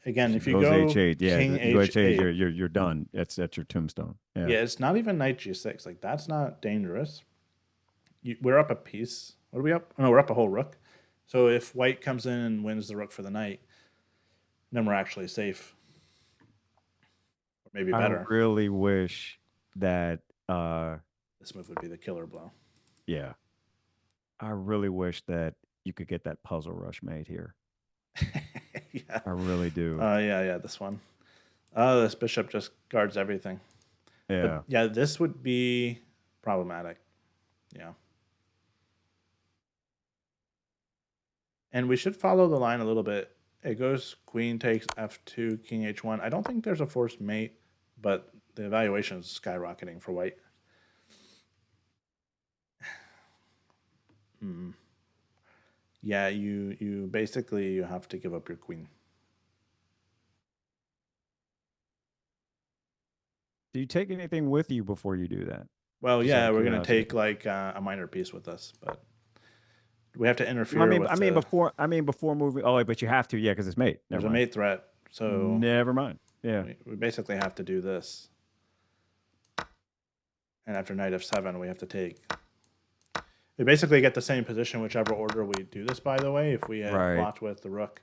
if Again, she if you goes go H8, yeah, king you go H8, h8, you're done. That's your tombstone. Yeah. yeah, it's not even knight g6. Like that's not dangerous. We're up a piece. What are we up? No, we're up a whole rook. So if white comes in and wins the rook for the knight, then we're actually safe, or maybe I better. really wish that This move would be the killer blow. yeah. I really wish that you could get that puzzle rush made here. Yeah. I really do. Yeah. This one. Oh, this bishop just guards everything. But Yeah. yeah, this would be problematic. Yeah. And we should follow the line a little bit. It goes queen takes f2, king h1. I don't think there's a forced mate, but the evaluation is skyrocketing for white. Hmm. Yeah, you basically you have to give up your queen. Do you take anything with you before you do that? Well, Just out yeah, of we're gonna curiosity. take like a minor piece with us, but we have to Well, interfere with the. I mean before moving. Oh, wait, but you have to, yeah, because it's mate. There's Never a mind. mate threat, so Never mind. Yeah. we basically have to do this. And after knight f7, we have to take. We basically get the same position whichever order we do this, by the way. If we had Right. blocked with the rook,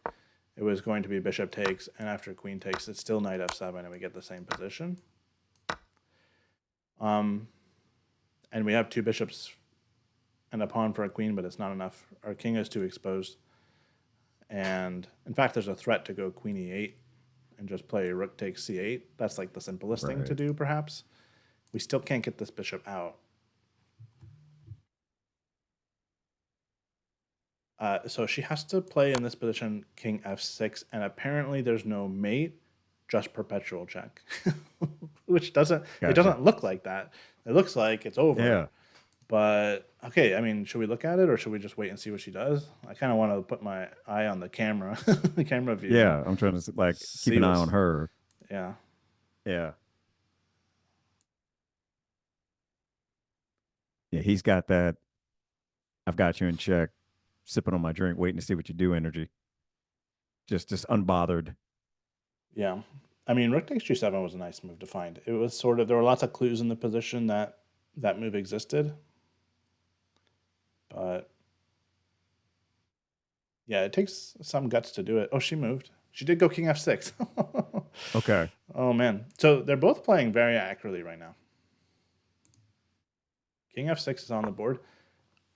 it was going to be bishop takes, and after queen takes, it's still knight f7, and we get the same position. And we have two bishops and a pawn for a queen, but it's not enough. Our king is too exposed. And in fact, there's a threat to go queen e8 and just play rook takes c8. That's like the simplest thing to Right. do, perhaps. We still can't get this bishop out. So she has to play in this position king f6, and apparently there's no mate, just perpetual check, which doesn't it Gotcha. doesn't look like that. It looks like it's over. Yeah. But okay, I mean, should we look at it or should we just wait and see what she does? I kind of want to put my eye on the camera, the camera view, and Yeah. I'm trying to like keep see an eye on what's. her. Yeah, Yeah. Yeah. He's got that. I've got you in check, sipping on my drink, waiting to see what you do energy. Just unbothered. yeah. I mean, rook takes g7 was a nice move to find. It was sort of there were lots of clues in the position that that move existed, but yeah, it takes some guts to do it. Oh, she moved. She did go king f6. Okay. Oh man. So they're both playing very accurately right now. King f6 is on the board.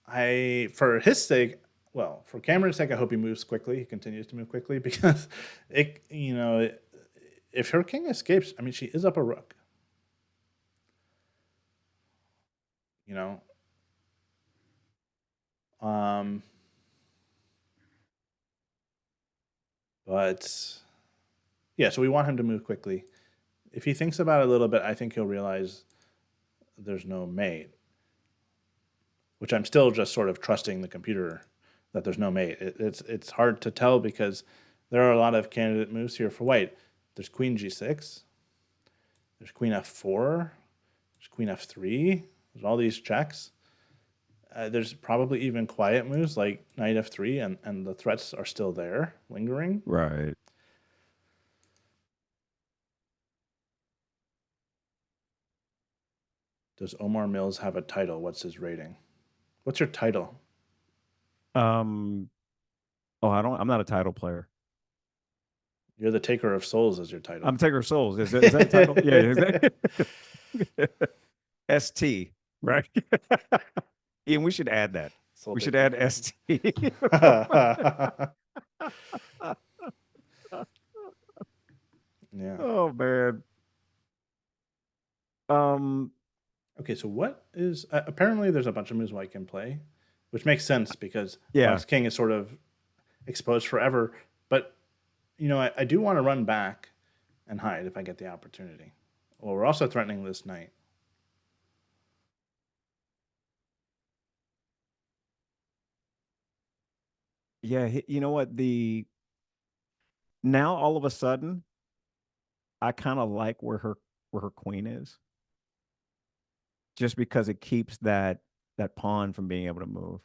For his sake, well, for Kamryn's sake, I hope he moves quickly. He continues to move quickly because if her king escapes, I mean, she is up a rook. You know, um, but yeah, so we want him to move quickly. If he thinks about it a little bit, I think he'll realize there's no mate, which I'm still just sort of trusting the computer that there's no mate. It's hard to tell because there are a lot of candidate moves here for white. There's queen g6. There's queen f4. There's queen f3. There's all these checks. There's probably even quiet moves like knight f3, and the threats are still there, lingering. Right. Does Omar Mills have a title? What's his rating? What's your title? Um. Oh, I'm not a title player. You're the Taker of Souls as your title. I'm Taker of Souls. Is that a title? Yeah. Is that ST? Right. Ian, we should add that. Soul We should Taker. add ST. Yeah. Oh man. Um. Okay, so what is apparently there's a bunch of moves white can play, which makes sense because Yeah. Black's king is sort of exposed forever. But I do want to run back and hide if I get the opportunity. Well, we're also threatening this knight. Yeah. You know what? Now all of a sudden, I kind of like where her queen is, just because it keeps that pawn from being able to move.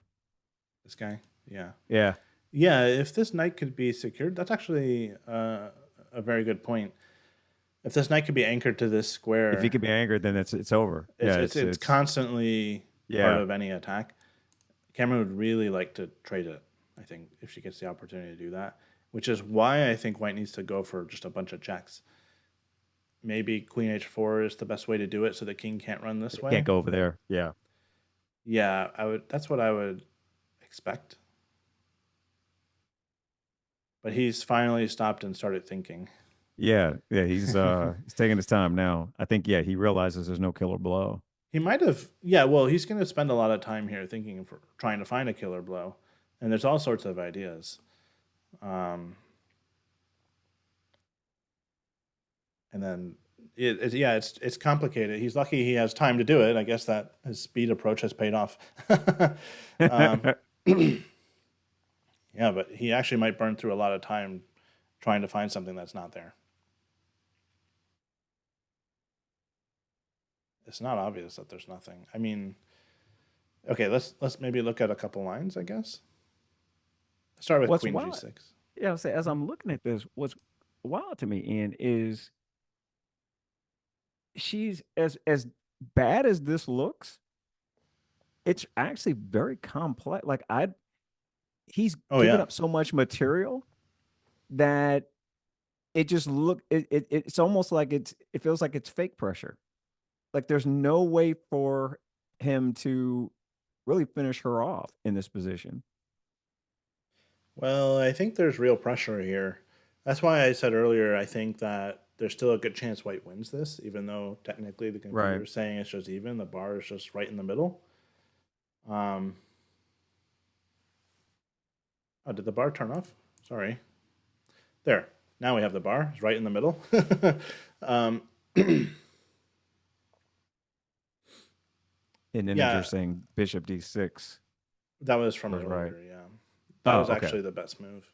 This guy, yeah, Yeah. yeah. If this knight could be secured, that's actually a very good point. If this knight could be anchored to this If he square, could be angered, then it's over. it's Yeah. it's it's It's constantly part yeah. of any attack. Kamryn would really like to trade it, I think, if she gets the opportunity to do that, which is why I think white needs to go for just a bunch of checks. Maybe queen h4 is the best way to do it so the king can't run this Can't way. go over there. Yeah. Yeah, that's what I would expect. but he's finally stopped and started thinking. Yeah, yeah, he's taking his time now. I think he realizes there's no killer blow. He might have, yeah. Well, he's going to spend a lot of time here thinking for trying to find a killer blow, and there's all sorts of ideas. Um, and then it's complicated. He's lucky he has time to do it. I guess that his speed approach has paid off. um, yeah, but he actually might burn through a lot of time trying to find something that's not there. It's not obvious that there's nothing. I mean, okay, let's maybe look at a couple lines. I guess start with What's Queen wild? G6. Yeah, say as I'm looking at this, what's wild to me, Ian, is she's as bad as this looks. It's actually very complex. Like he's Oh given yeah. up so much material that it just it's almost like it feels like it's fake pressure. Like there's no way for him to really finish her off in this position. Well, I think there's real pressure here. That's why I said earlier, I think that there's still a good chance White wins this, even though technically the computer Right. is saying it's just even. The bar is just right in the middle. Um, oh, did the bar turn off? Sorry. There. Now we have the bar. It's right in the middle. um, And then yeah, you're saying Bishop D6 that was from was right. earlier. Yeah. That Oh, was okay. actually the best move.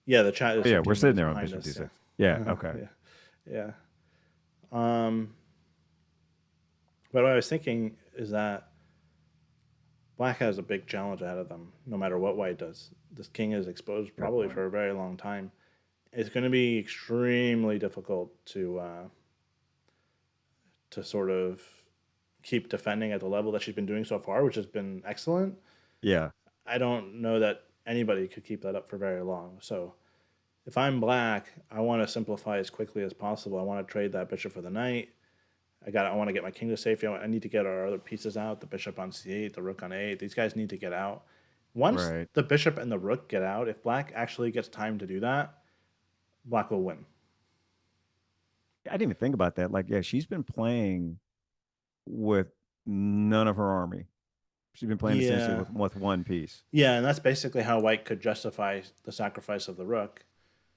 Yeah, the chat Oh, is yeah, we're 15 sitting minutes there on behind Bishop us. D6. Yeah. Yeah, okay. Yeah. Yeah. But what I was thinking is that Black has a big challenge ahead of them, no matter what White does. This king is exposed Good probably point. for a very long time. It's going to be extremely difficult to sort of keep defending at the level that she's been doing so far, which has been excellent. Yeah. I don't know that anybody could keep that up for very long. So if I'm Black, I want to simplify as quickly as possible. I want to trade that bishop for the knight. I want to get my king to safety. I need to get our other pieces out. The bishop on c8, the rook on a8. These guys need to get out. Once Right. the bishop and the rook get out, if Black actually gets time to do that, Black will win. I didn't even think about that. Like, yeah, she's been playing with none of her army. She's been playing essentially Yeah. with one piece. Yeah, and that's basically how White could justify the sacrifice of the rook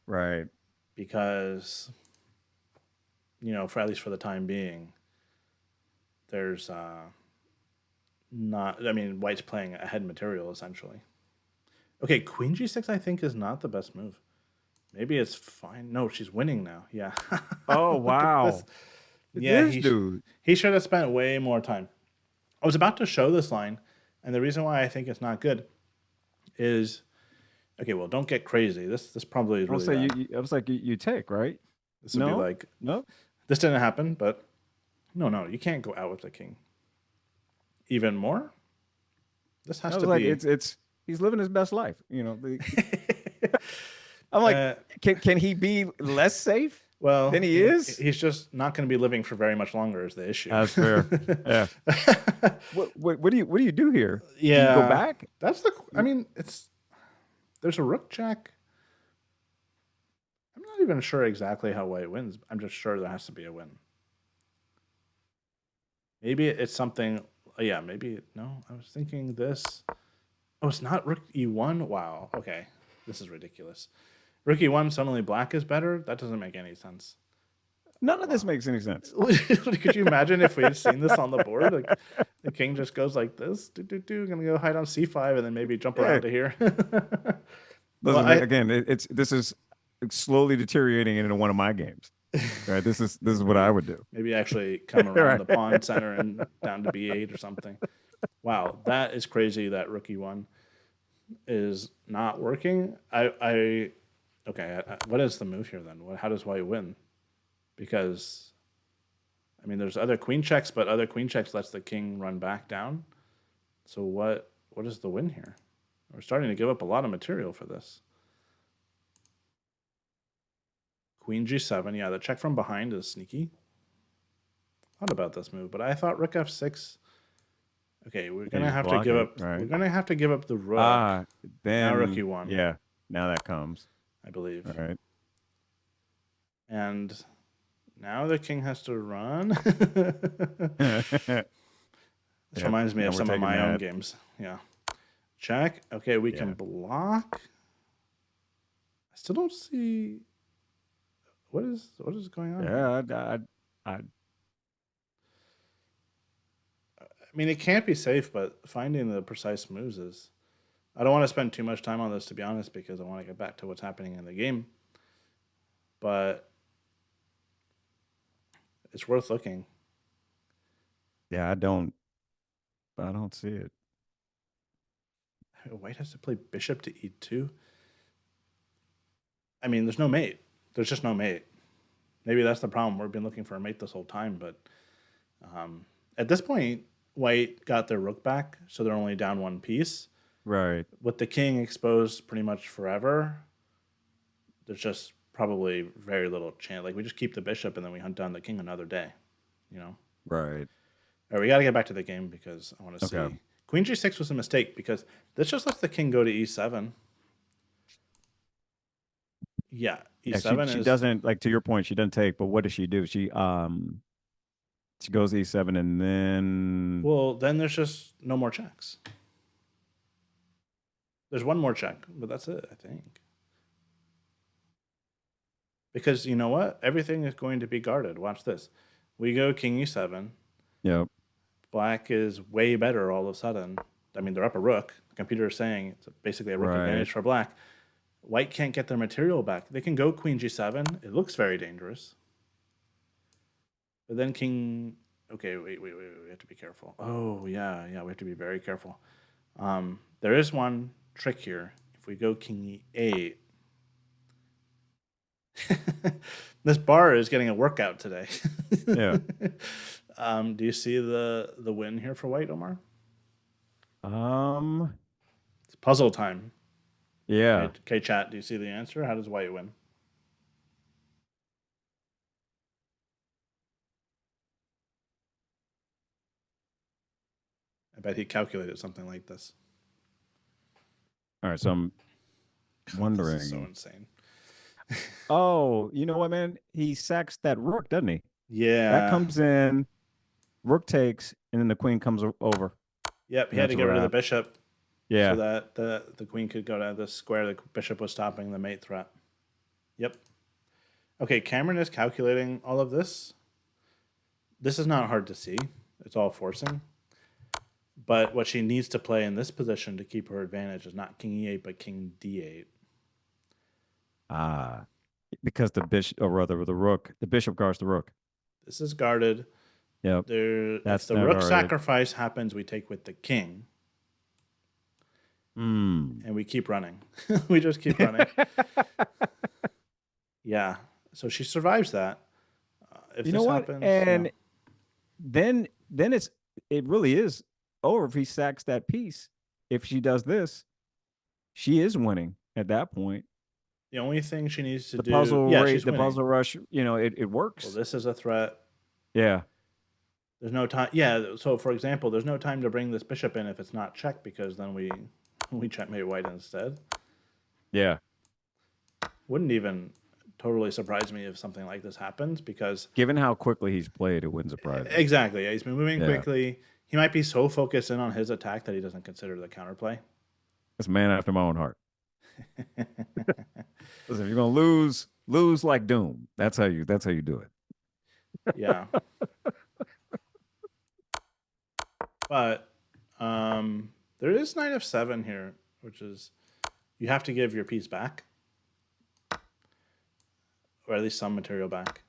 Right. because, for at least for the time being, there's not. I mean, White's playing ahead material essentially. Okay, Queen G6 I think is not the best move. Maybe it's fine. No, she's winning now. Yeah. Oh, Look at this. wow. Yeah, This dude. he should have spent way more time. I was about to show this line, and the reason why I think it's not good is okay. Well, don't get crazy. This probably is I was really say bad. I was like you take, right? This would be No? like No? this didn't happen, but no, you can't go out with the king. Even more. This I has was to like, be. it's he's living his best life. I'm like, uh, can he be less safe than well, he is? he's just not going to be living for very much longer. Is the issue? That's fair. Yeah. What do you do here? Do you go Yeah, back? that's the. I mean, there's a rook check. I'm not even sure exactly how White wins. I'm just sure there has to be a win. Maybe it's something. Yeah, maybe no. I was thinking this. Oh, it's not Rook E1. Wow. Okay, this is ridiculous. Rook E1 suddenly Black is better. That doesn't make any sense. None of this Wow. makes any sense. Could you imagine if we had seen this on the board? Like the king just goes like this. Gonna go hide on C5 and then maybe jump Yeah. around to here. Well, Doesn't make again, it's this is slowly deteriorating into one of my games. Right. This is what I would do. maybe actually come around Right. the pawn center and down to B8 or something. Wow, that is crazy. That Rook E1 is not working. Okay. What is the move here then? How does White win? Because I mean, there's other queen checks, but other queen checks lets the king run back down. So what is the win here? We're starting to give up a lot of material for this. Queen G7. Yeah, the check from behind is sneaky. Thought about this move, but I thought Rook F6 Okay, we're And you gonna just have to block give it, up. We're right? gonna have to give up the rook. Ah, Now rook then e1, yeah, now that comes. I believe. All right. And now the king has to run. This Yep. reminds me Now of we're some of taking my own that. games. Yeah. Check. Okay, we can Yeah. block. I still don't see what is going on here. Yeah. I I mean, it can't be safe, but finding the precise moves is. I don't want to spend too much time on this, to be honest, because I want to get back to what's happening in the game. But it's worth looking. yeah, I don't see it. White has to play bishop to e2. I mean, there's no mate. There's just no mate. Maybe that's the problem. We've been looking for a mate this whole time, but at this point, White got their rook back, so they're only down one piece. Right. With the king exposed pretty much forever, there's just probably very little chance. Like we just keep the bishop and then we hunt down the king another day. You know. Right. All right, we got to get back to the game because I want to Okay. see. Queen g6 was a mistake because this just lets the king go to e7. Yeah, Yeah, e7 she is. doesn't, like, to your point, she doesn't take, but what does she do? She goes E7 and then Well, then there's just no more checks. There's one more check, but that's it, I think. Because you know what? Everything is going to be guarded. Watch this. We go king e7. yep. Black is way better all of a sudden. I mean, they're up a rook. The computer is saying it's basically a rook Right. advantage for black. White can't get their material back. They can go queen g7. It looks very dangerous. But then king. Okay, wait. We have to be careful. Oh, yeah. We have to be very careful. There is one trick here. If we go king e8, this bar is getting a workout today. Yeah. Do you see the win here for White, Omar? Um It's puzzle time. yeah. Okay, chat. Do you see the answer? How does White win? I bet he calculated something like this. All right, so I'm God, this is so wondering. insane. Oh, you know what, man? He sacks that rook, doesn't he? That Yeah. comes in, rook takes, and then the queen comes over, Yep. He and had that's to a get rid of the wrap. bishop so Yeah. that the queen could go to the square. The bishop was stopping the mate threat. Yep. Okay, Kamryn is calculating all of this. This is not hard to see. It's all forcing. But what she needs to play in this position to keep her advantage is not king e8, but king d8. Ah, because the bishop, or rather the rook, the bishop guards the rook. This is guarded. Yep. If That's the now rook guarded. sacrifice happens, we take with the king, Hmm. and we keep running. We just keep running. Yeah. So she survives that. If You know this what? happens, yeah. And then it really is over if he sacks that piece. If she does this, she is winning at that point. The only thing she needs to The do, puzzle yeah, rate, she's the winning. puzzle rush, it Well, works. this is a threat. Yeah. There's no time. Yeah. So, for example, there's no time to bring this bishop in if it's not checked because then we checkmate white instead. Yeah. Wouldn't even totally surprise me if something like this happens because Given how quickly he's played, it wouldn't surprise me. exactly, yeah, he's been moving Yeah. quickly. He might be so focused in on his attack that he doesn't consider the counterplay. It's a man after my own heart. Listen, if you're gonna lose like Doom. That's how you do it. Yeah, but there is knight f7 here, which is you have to give your piece back, or at least some material back,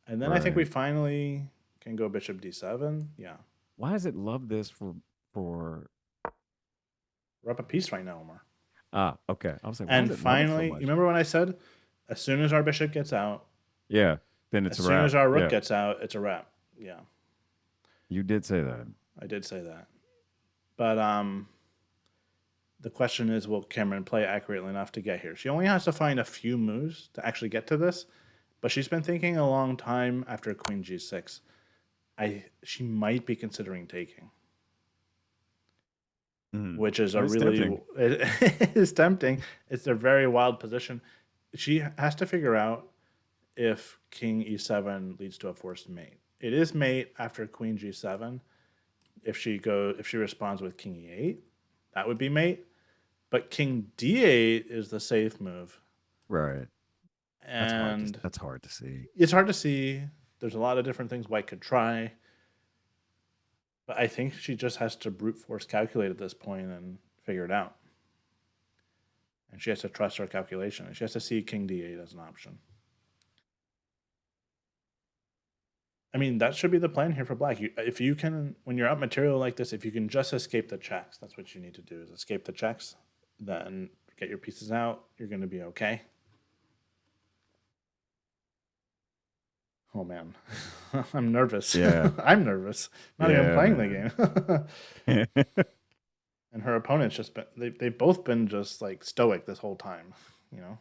and then I think we Right. finally can go bishop d7. Yeah, Why does it love this for we're up a piece right now, Omar. okay. I was like, why And does it love it so finally, you much? remember when I said, as soon as our bishop gets out, Yeah. Then it's as a soon wrap. as our rook Yeah. gets out, it's a wrap. Yeah, You did say that. I did say that. But the question is, will Kamryn play accurately enough to get here? She only has to find a few moves to actually get to this, but she's been thinking a long time after Queen G6. She might be considering taking. which is Oh, a it's really tempting. it is tempting. It's a very wild position. She has to figure out if King E7 leads to a forced mate. It is mate after Queen G7. If she responds with King E8, that would be mate. But King D8 is the safe move, Right. and That's hard to see. it's hard to see. There's a lot of different things White could try, but I think she just has to brute force calculate at this point and figure it out. And she has to trust her calculation. And she has to see King D8 as an option. I mean, that should be the plan here for Black. If you can, when you're up material like this, if you can just escape the checks, that's what you need to do: is escape the checks, then get your pieces out. You're going to be okay. Oh man, I'm nervous. Yeah. I'm nervous. I'm not even Yeah, playing the man. game. And her opponent's just been they've both been just like stoic this whole time, you know.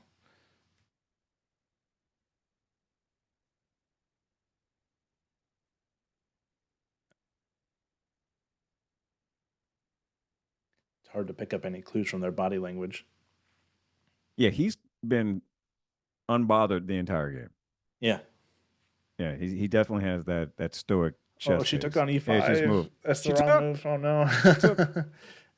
It's hard to pick up any clues from their body language. Yeah, he's been unbothered the entire game. Yeah. Yeah, he definitely has that stoic Oh, chess she took face. on Yeah, she's E5. moved. That's the She wrong took. move. Oh no. She took.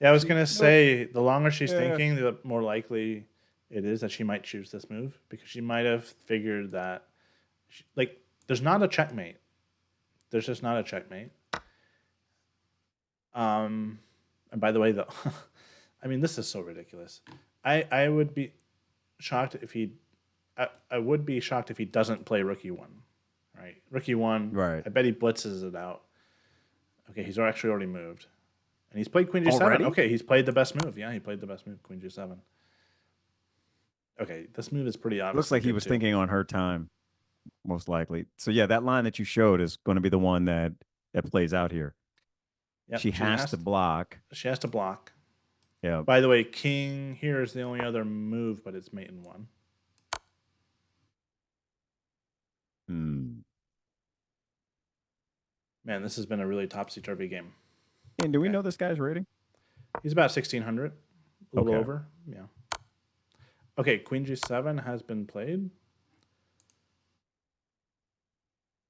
Yeah, I was She gonna took. say the longer she's Yeah. thinking, the more likely it is that she might choose this move because she might have figured that, like, there's not a checkmate. There's just not a checkmate. And by the way, though, I mean this is so ridiculous. I would be shocked if he. I would be shocked if he doesn't play Rook E1. Right, Rook E1. Right. I bet he blitzes it out. Okay, he's actually already moved. And he's played Queen G7. Already? Okay, he's played the best move. Yeah, he played the best move, Queen G7. Okay, this move is pretty Looks obviously like he good was too. thinking on her time, most likely. So yeah, that line that you showed is going to be the one that plays out here. Yep, She has to block. she has to block. Yeah. By the way, King here is the only other move, but it's mate in one. Hmm. Man, this has been a really topsy-turvy game. And do we Okay. know this guy's rating? He's about 1600, a little Okay. over. Yeah. Okay, Queen G7 has been played.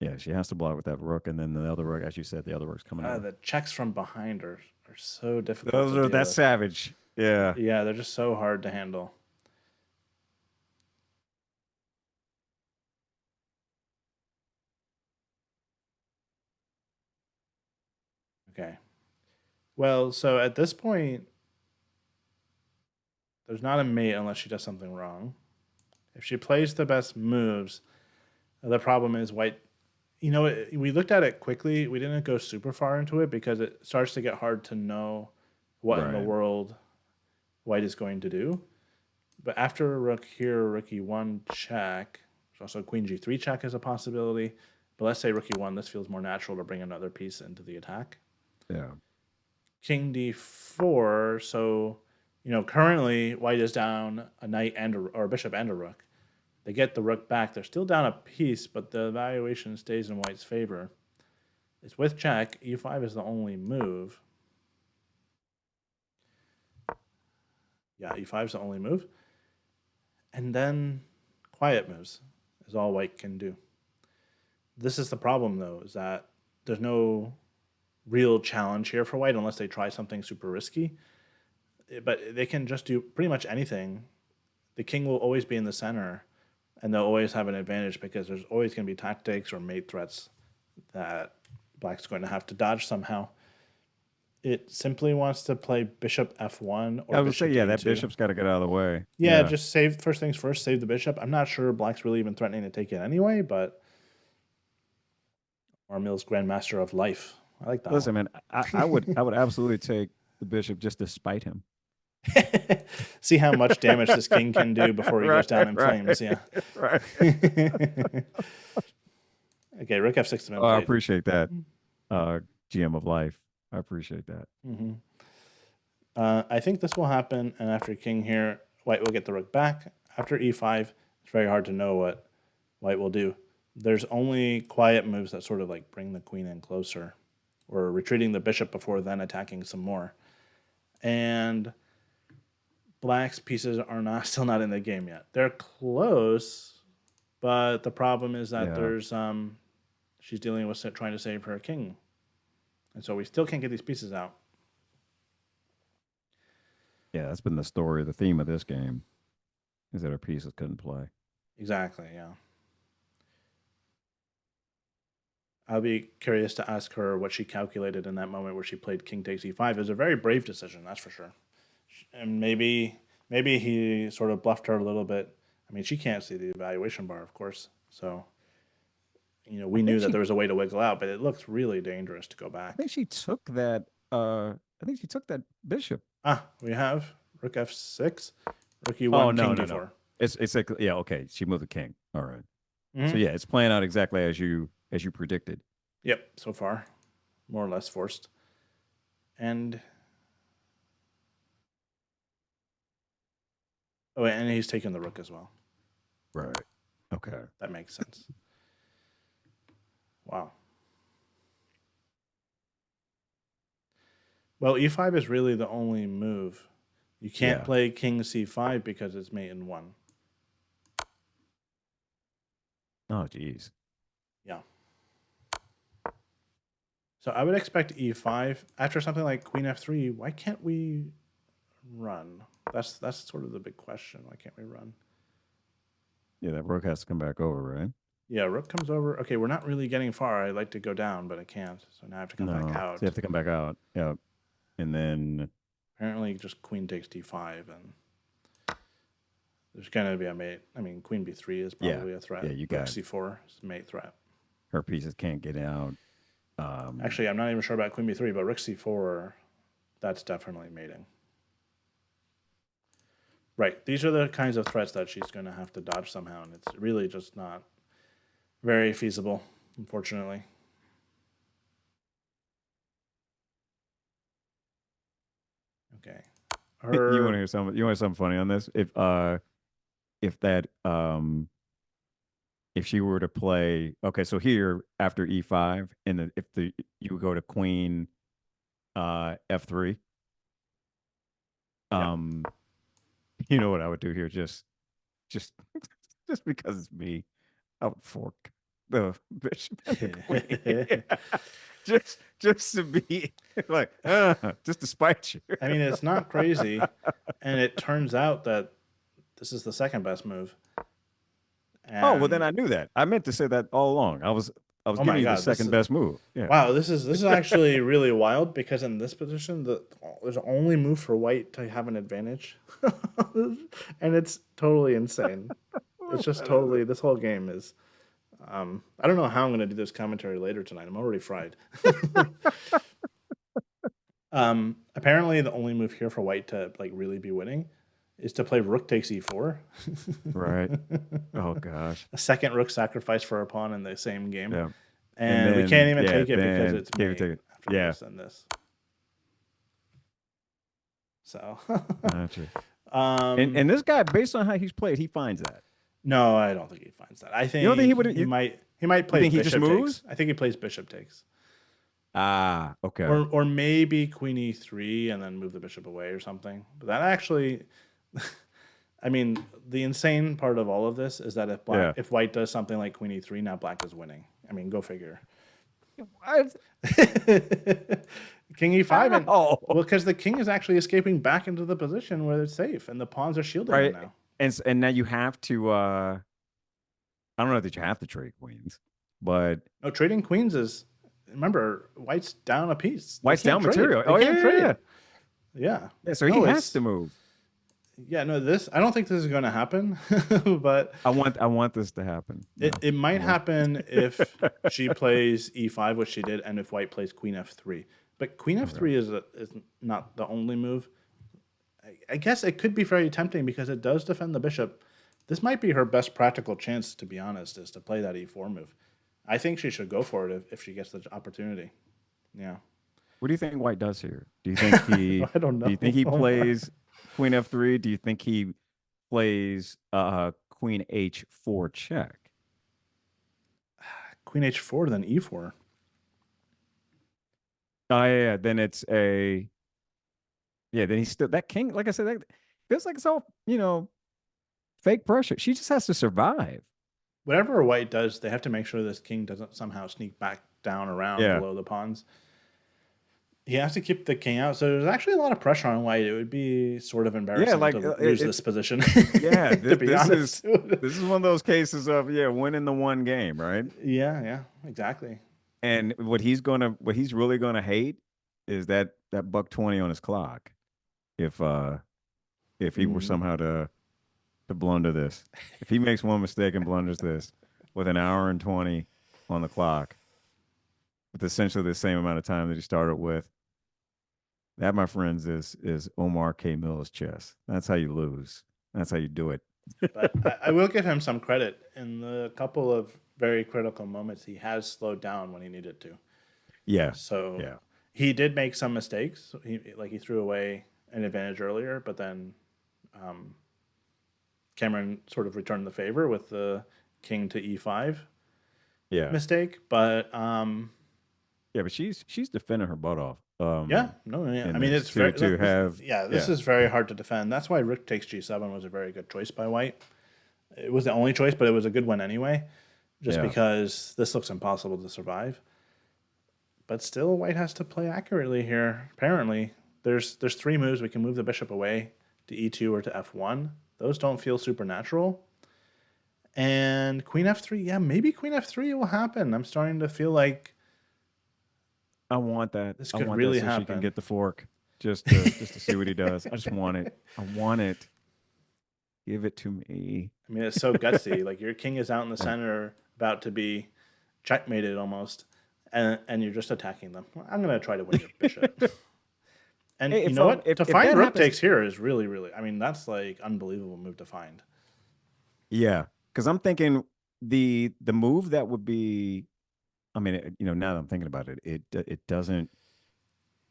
Yeah, she has to block with that rook, and then the other rook, as you said, the other rook's coming over. The checks from behind are so difficult to deal That's with. savage. Yeah. Yeah, they're just so hard to handle. Okay. Well, so at this point, there's not a mate unless she does something wrong. If she plays the best moves, the problem is White. You know, we looked at it quickly. We didn't go super far into it because it starts to get hard to know what in the Right. world White is going to do. But after a rook here, rook e1 check. There's also queen g3 check is a possibility. But let's say rook e1, this feels more natural to bring another piece into the attack. Yeah. King d4. So, you know, currently White is down a knight and or a bishop and a rook. They get the rook back. They're still down a piece, but the evaluation stays in White's favor. It's with check. E5 is the only move. Yeah, E5 is the only move. And then quiet moves is all White can do. This is the problem, though, is that there's no real challenge here for White unless they try something super risky. But they can just do pretty much anything. The king will always be in the center, and they'll always have an advantage because there's always going to be tactics or mate threats that Black's going to have to dodge somehow. It simply wants to play bishop f1 or I would bishop say, yeah, e2. that bishop's got to get out of the way. Yeah, just save first things first, save the bishop. I'm not sure Black's really even threatening to take it anyway, but Omar Mills, Grandmaster of Life. I like that Listen, one. man, I would absolutely take the bishop just to spite him. See how much damage this king can do before he goes down in right, flames. Yeah. Right. Okay, rook f6 has been Oh, I played. appreciate that, GM of life. I appreciate that. Mm-hmm. I think this will happen, and after king here, White will get the rook back. After e5, it's very hard to know what White will do. There's only quiet moves that sort of like bring the queen in closer, or retreating the bishop before then attacking some more. and black's pieces are not still not in the game yet. They're close, but the problem is that Yeah. there's she's dealing with trying to save her king, and so we still can't get these pieces out. Yeah, that's been the story, the theme of this game is that her pieces couldn't play. Exactly. Yeah. I'll be curious to ask her what she calculated in that moment where she played king takes e5. It was a very brave decision, that's for sure. And maybe he sort of bluffed her a little bit. I mean, she can't see the evaluation bar, of course. So, I we knew think that she there was a way to wiggle out, but it looks really dangerous to go I back. think she took that I think she took that bishop. We have rook f6, rook Oh e1, no, king no, no. d4. It's like yeah, okay. She moved the king. All right. So Mm-hmm. yeah, it's playing out exactly as you predicted. Yep, so far, more or less forced. And and he's taking the rook as well. Right. Okay. That makes sense. Wow. Well, e5 is really the only move. You can't Yeah. play king c5 because it's mate in one. Oh geez. Yeah. So I would expect e5 after something like queen f3. Why can't we run? That's sort of the big question. Why can't we run? Yeah, that rook has to come back over, right? Yeah, rook comes over. Okay, we're not really getting far. I'd like to go down, but I can't. So now I have to come back No. So you out. have to come back out. Yeah. And then Apparently, just queen takes d5, and there's going to be a mate. I mean, queen b3 is yeah. probably a threat. Yeah, you Rook got c4 is a mate threat. her pieces can't get out. Actually, I'm not even sure about queen b3, but rook c4, that's definitely mating. Right. These are the kinds of threats that she's going to have to dodge somehow, and it's really just not very feasible, unfortunately. Okay. You want to Her. hear something? You want something funny on this? If that if she were to play, okay, so here after e5 and if the you would go to queen f3, Yeah. um you know what I would do here, just just because it's me, I would fork the bishop and the queen. Just to be like just to spite you. I mean, it's not crazy, and it turns out that this is the second best move. Oh, well then And I knew that. I meant to say that all along. I was oh giving my you the god, this second is best move. Yeah. wow. This is actually really wild because in this position, there's only move for white to have an advantage, and it's totally insane. It's just totally this whole game is. I don't know how I'm going to do this commentary later tonight. I'm already fried. Apparently, the only move here for white to like really be winning is to play rook takes e4. Right. Oh gosh. A second rook sacrifice for a pawn in the same game, Yeah. And and we can't then even yeah, take it because then it's gave it mate to after yeah. this and this. So, Gotcha. And um, and this guy, based on how he's played, he finds that. no, I don't think he finds that. I You don't think he think would? he might You play think he just bishop takes. moves? I think he plays bishop takes. Ah, okay. Or maybe queen e3 and then move the bishop away or something. But that actually, I mean, the insane part of all of this is that Yeah. if white does something like queen e3, now black is winning. I mean, go figure. What? King e5 and How? well, because the king is actually escaping back into the position where it's safe, and the pawns are shielding him Right. now. And now you have to. I don't know that you have to trade queens, but No, trading queens is remember white's down a piece. They white's can't down trade. material. They Oh yeah, can't yeah, yeah. trade. Yeah. Yeah. So he No, has it's to move. yeah. No, this I don't think this is going to happen, but I want this to happen. it, No, it I might want. happen if she plays e5, which she did, and if white plays queen f3. But queen Okay. f3 is not the only move. I guess it could be very tempting because it does defend the bishop. This might be her best practical chance, to be honest, is to play that e4 move. I think she should go for it if she gets the opportunity. Yeah. What do you think White does here? Do you think he I don't do know. you think he Oh my. plays Queen F3? Do you think he plays Queen H4 check? Queen h4, then e4. Oh yeah, yeah, then it's a Yeah, then he's still that king. Like I said, that feels like it's all fake pressure. She just has to survive. Whatever white does, they have to make sure this king doesn't somehow sneak back down around Yeah, below the pawns. He has to keep the king out. So there's actually a lot of pressure on white. It would be sort of yeah. embarrassing Like to lose this position, yeah. to This be this honest. is this is one of those cases of winning the one game, right? Yeah, yeah, exactly. And what he's really gonna hate is that buck 20 on his clock. If if he were Mm. somehow to blunder this, if he makes one mistake and blunders this with an hour and 20 on the clock, with essentially the same amount of time that he started with, that, my friends, is Omar K. Mills chess. That's how you lose. That's how you do it. But I will give him some credit. In the couple of very critical moments, he has slowed down when he needed to. Yeah, So yeah, he did make some mistakes. He threw away an advantage earlier, but then um, Kamryn sort of returned the favor with the king to e5 yeah, mistake. But yeah. But she's defending her butt off. yeah, no, yeah. I In mean, this it's very to have yeah. This yeah, is very hard to defend. That's why rook takes g7 was a very good choice by white. It was the only choice, but it was a good one anyway. Just yeah. because this looks impossible to survive. But still, white has to play accurately here. Apparently, there's three moves. We can move the bishop away to e2 or to f1. Those don't feel supernatural. And queen f3, yeah, maybe queen f3 will happen. I'm starting to feel like I want that. this I could want that really so she can happen. get the fork just to see what he does. I just want it. I want it. Give it to me. I mean, it's so gutsy. Like your king is out in the Yeah. center, about to be checkmated almost, and you're just attacking them. I'm gonna try to win your bishop. And Hey, you know what? To if find that rook happens, takes here is really, really. I mean, that's like unbelievable move to find. yeah, because I'm thinking the move that would be. I mean, now that I'm thinking about it, it doesn't.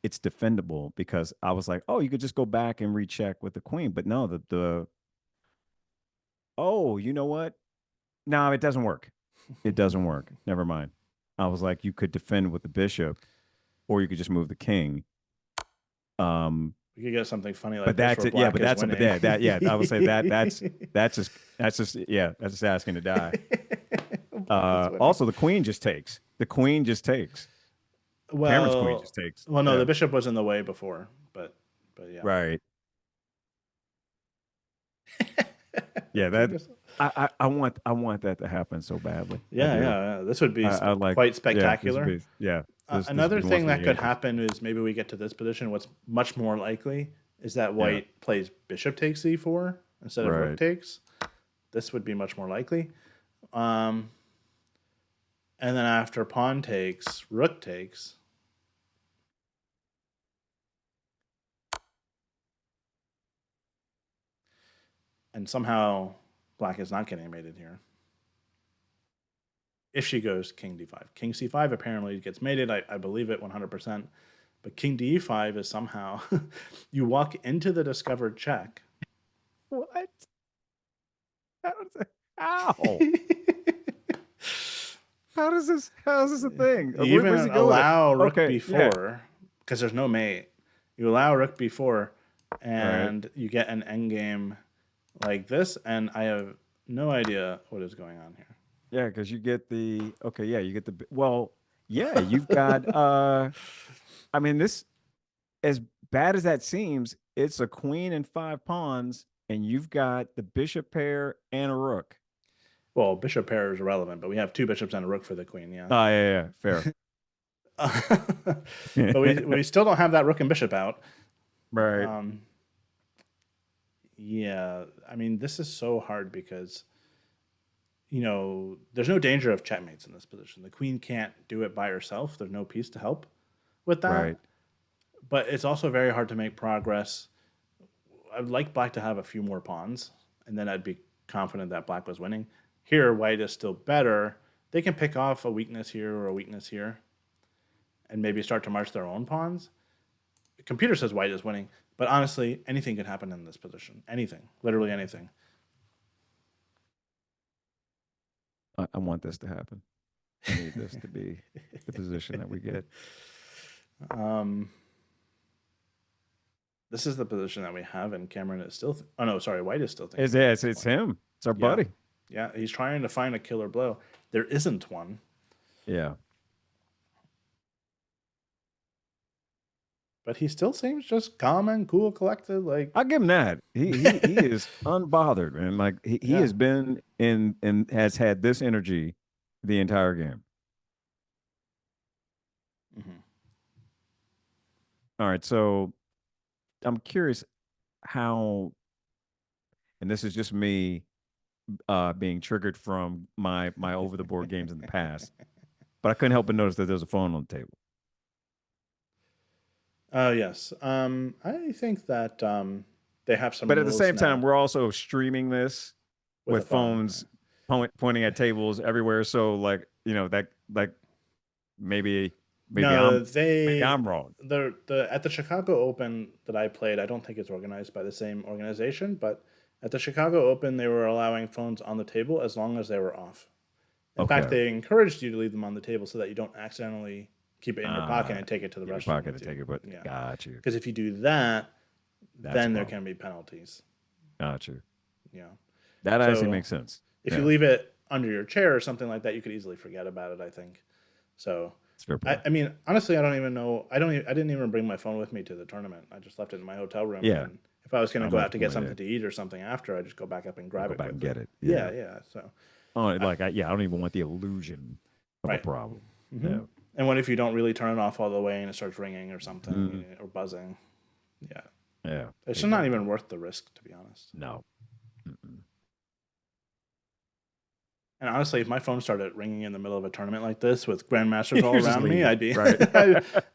It's defendable because I was like, oh, you could just go back and recheck with the queen, but no, the oh, you know what? No, it doesn't work. It doesn't work. Never mind. I was like, you could defend with the bishop, or you could just move the king. Um, We could get something funny like but this that's where it. Yeah, black but is but winning. that yeah, I would say that's just yeah, that's just asking to die. Black is winning. Also, the queen just takes. The queen just takes. Cameron's queen Well, just takes. well, no, Yeah. the bishop was in the way before, but yeah. Right. Yeah. King That is- I want that to happen so badly. I yeah, do. yeah, yeah. This would be I like. quite Yeah. This would spectacular. be. Yeah. This would Another be one thing for that the could ages. happen is maybe we get to this position. What's much more likely is that Yeah. white plays bishop takes e4 instead of rook Right. takes. This would be much more likely. Um, and then after pawn takes, rook takes. And somehow black is not getting mated here. If she goes king d5. King c5 apparently gets mated. I believe it 100%. But king d5 is somehow you walk into the discovered check. What? How? How? How does this? How is this a thing? You Where, even where's he go with it? allow rook Okay. Yeah. b4 because there's no mate. You allow rook b4 Right. and you get an endgame like this, and I have no idea what is going on Yeah, because you get the okay. Yeah, you get the well. Yeah, you've got. I mean, this as bad as that seems, it's a queen and five pawns, and you've got the bishop pair and a rook. Well, bishop pair is irrelevant, but we have two bishops and a rook for the queen, yeah. Oh yeah, yeah, fair. But we still don't have that rook and bishop out. Right. Um, yeah, I mean, this is so hard because, there's no danger of checkmates in this position. The queen can't do it by herself. There's no piece to help with that. Right. But it's also very hard to make progress. I'd like black to have a few more pawns, and then I'd be confident that black was winning. Here, white is still better. They can pick off a weakness here or a weakness here and maybe start to march their own pawns. The computer says white is winning, but honestly, anything could happen in this position. Anything. Literally anything. I want this to happen. I need this to be the position that we get. Um, This is the position that we have, and Kamryn is still. Oh no, sorry, White is still thinking It's about yeah, this it's point. him. It's our Yeah, buddy. yeah, he's trying to find a killer blow. There isn't one, Yeah. but he still seems just calm and cool, collected. Like, I'll give him that. He is unbothered, man. Like he yeah. has been in and has had this energy the entire game. Hmm. All right, so I'm curious how, and this is just me being triggered from my over the board games in the past, but I couldn't help but notice that there's a phone on the table. Oh yes. I think that they have some But at the rules same time, now we're also streaming this with a with phone. phones pointing at tables everywhere. So like that like maybe maybe No, I'm maybe they I'm wrong. the at the Chicago Open that I played, I don't think it's organized by the same organization, but at the Chicago Open they were allowing phones on the table as long as they were off. In fact, Okay. they encouraged you to leave them on the table so that you don't accidentally keep it in your pocket Uh and take it to the in your restroom pocket to with you. take it, but Yeah. got you. Because if you do that, That's a then there problem. can be penalties. Got you. Yeah. That actually So makes sense. if you Yeah, leave it under your chair or something like that, you could easily forget about it, I think. So it's a fair point. I mean, honestly, I don't even know. I didn't even bring my phone with me to the tournament. I just left it in my hotel room, and Yeah, then if I was going to I'm go gonna out have to to come get with something it. to eat or something after, I just go back up and I'll grab go it back and quickly. get it. Yeah, Yeah. yeah. So Oh, I, yeah, I don't even want the illusion of a right. problem. Hmm. No. And what if you don't really turn it off all the way and it starts ringing or something Mm, or buzzing? Yeah, yeah, it's just not exactly. even worth the risk, to be honest. No. Mm-mm. And honestly, if my phone started ringing in the middle of a tournament like this with grandmasters all You just around me, leave, I'd be, right?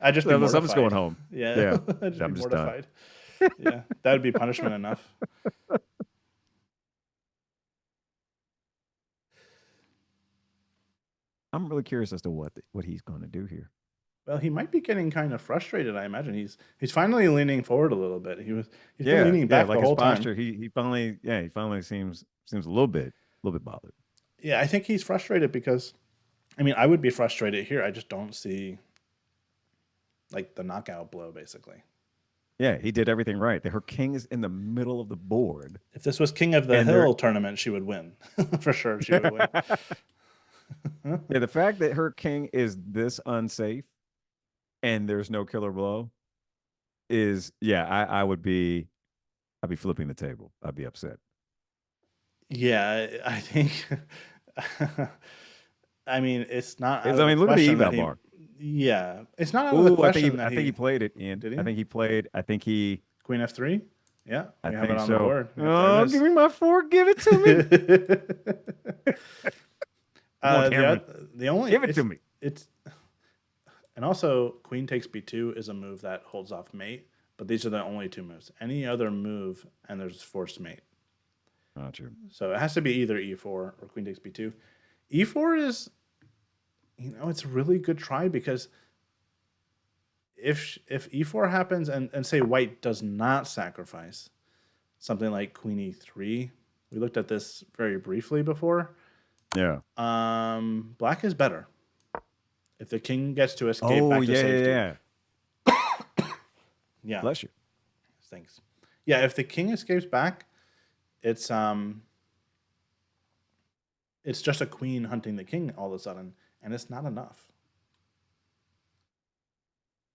I'd just be So I'm just going mortified. home. Yeah, Yeah, I'd just be I'm just done. mortified. Yeah, that would be punishment enough. I'm really curious as to what he's going to do here. Well, he might be getting kind of frustrated. I imagine he's finally leaning forward a little bit. He's been Yeah, leaning yeah, back the like his whole time. posture. He finally seems a little bit bothered. Yeah, I think he's frustrated because I mean I would be frustrated here. I just don't see like the knockout blow basically. Yeah, he did everything right. Her king is in the middle of the board, If this was King of the and they're Hill tournament, she would win for sure. She would win. yeah. The fact that her king is this unsafe and there's no killer blow is yeah. I'd be flipping the table. I'd be upset. Yeah, I think. I mean, it's not out Because of I the mean, look at the question that eval he. bar. Yeah, it's not out of the Ooh, question that I think he he played it, Ian. did I he think he played. Queen F3. Yeah, I we have it think on the so. board. Yep, there it Oh, give is. me my four. Give it to me. Come on, The Cameron. the only Give it to me. it's and also queen takes b2 is a move that holds off mate, but these are the only two moves. Any other move and there's forced mate. Oh, true. So it has to be either e4 or queen takes b2. E4 is it's a really good try because if e4 happens and say white does not sacrifice something like queen e3, we looked at this very briefly before. Yeah. Black is better if the king gets to escape Oh, back to yeah, yeah, safety. yeah. Yeah, Bless you. thanks. Yeah, if the king escapes back, it's it's just a queen hunting the king all of a sudden, and it's not enough.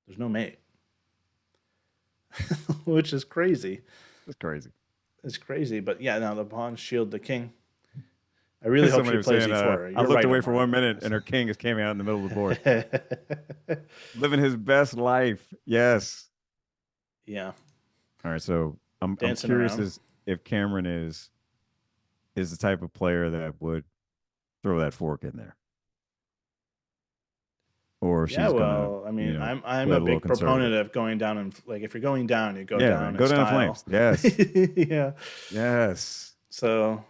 There's no mate, which is crazy. That's crazy. It's crazy, but yeah, now the pawns shield the king. I really hope Somebody she was plays saying, e4. I You're looked right, away for Omar. 1 minute and her king is came out in the middle of the board, living his best life. Yes. Yeah, All right. So I'm dancing curious around. as if Cameron is the type of player that would throw that fork in there, or if Yeah, she's gonna, well, I mean, I'm play a a little big conservative. proponent of going down and like if you're going down, you go Yeah, man. down in Go down in style. flames. Yes. Yeah. Yes. So,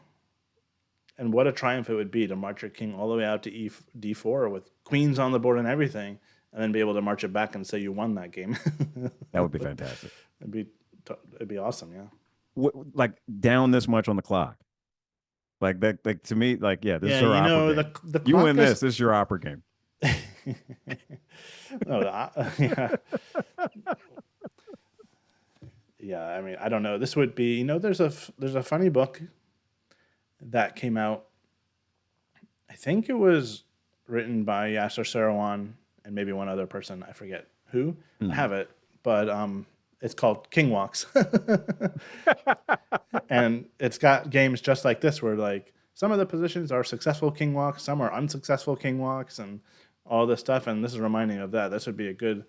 and what a triumph it would be to march your king all the way out to d4 with queens on the board and everything, and then be able to march it back and say you won that game. That would be fantastic. it'd be it'd be awesome. Yeah. Like down this much on the clock. Like that, like to me, like, yeah, this is Yeah, her opera game. the You clock win is. this is your opera game. No, yeah, I mean, I don't know. This would be, there's a funny book that came out. I think it was written by Yasser Seirawan and maybe one other person. I forget who. I Hmm. have it, but it's called King Walks, and it's got games just like this where like some of the positions are successful king walks, some are unsuccessful king walks, and all this stuff. And this is reminding of that. This would be a good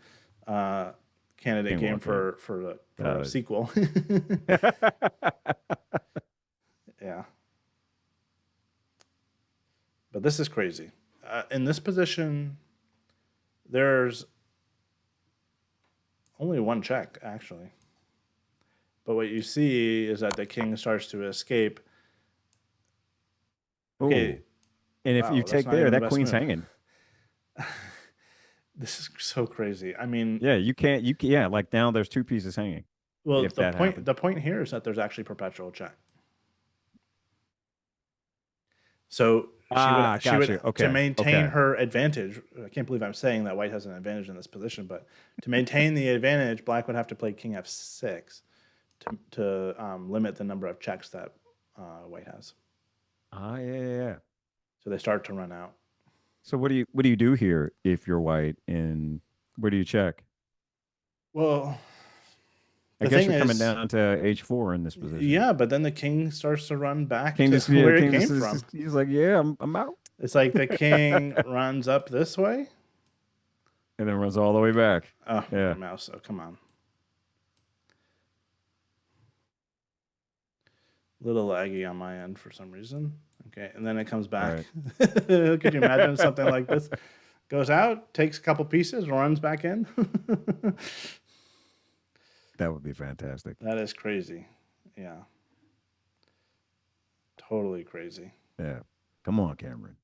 uh, candidate King game Walk game. for Got a it. sequel. Yeah, but this is crazy. In this position, there's only one check actually, but what you see is that the king starts to escape. Okay, Oh, and if you wow, that's take not there, even the that best queen's move. hanging. This is so crazy. I mean, Yeah, you can't. Yeah, like now there's two pieces hanging. well, If that happens. the point here is that there's actually perpetual check. So Ah, she got would you. to Okay, maintain okay. her advantage. I can't believe I'm saying that White has an advantage in this position, but to maintain the advantage, Black would have to play King F6 to limit the number of checks that White has. Ah, yeah, yeah, yeah. So they start to run out. So what do you do here if you're white, and where do you check? Well, I the guess thing you're coming is, down to H4 in this position. yeah, but then the king starts to run back King to just yeah, where he King came just, from. he's like, yeah, I'm out. It's like the king runs up this way. And then runs all the way back. Oh, my Yeah. mouse. Oh, come on. Little laggy on my end for some reason. Okay, and then it comes All back. right. Could you imagine something like this? Goes out, takes a couple pieces, runs back in. That would be fantastic. That is crazy. Yeah, totally crazy. Yeah. Come on, Kamryn.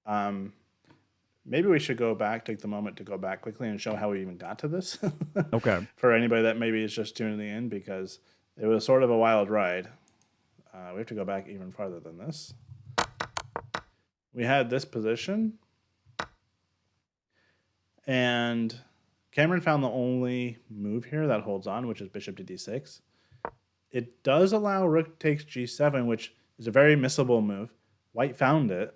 Um, maybe we should go back, take the moment to go back quickly and show how we even got to this Okay. for anybody that maybe is just tuning in because it was sort of a wild ride. We have to go back even farther than this. We had this position, and Kamryn found the only move here that holds on, which is bishop to d6. It does allow rook takes g7, which is a very missable move. White found it,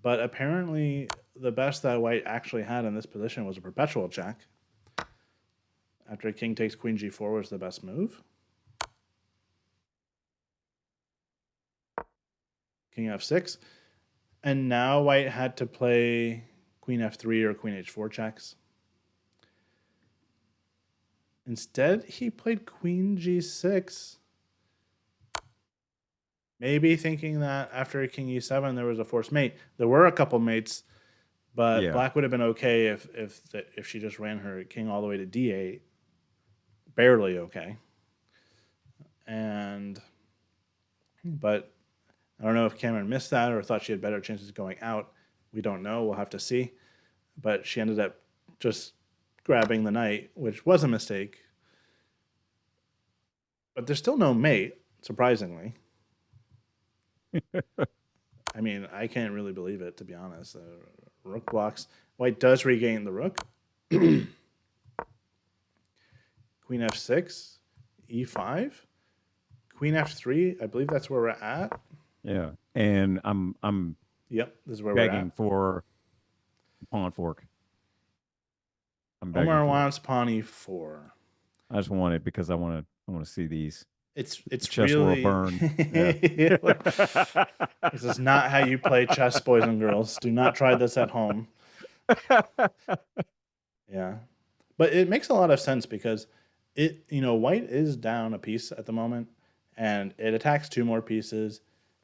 but apparently the best that White actually had in this position was a perpetual check. After king takes queen g4 was the best move. King f6. And now White had to play queen f3 or queen h4 checks. Instead, he played queen g6. Maybe thinking that after king e7 there was a forced mate. There were a couple mates, but Yeah. Black would have been okay if she just ran her king all the way to d8. Barely okay. But I don't know if Kamryn missed that or thought she had better chances going out. We don't know. We'll have to see. But she ended up just grabbing the knight, which was a mistake. But there's still no mate, surprisingly. I mean, I can't really believe it, to be honest. Rook blocks. White does regain the rook. Queen f6, e5, queen f3. I believe that's where we're at. Yeah. And I'm Yep, this is where we're begging at. for pawn fork. I'm begging Omar for it. wants pawn e4. I just want it because I want to see these the It's chess world really burn. Yeah. this is not how you play chess, boys and girls. Do not try this at home. Yeah. But it makes a lot of sense because White is down a piece at the moment and it attacks two more pieces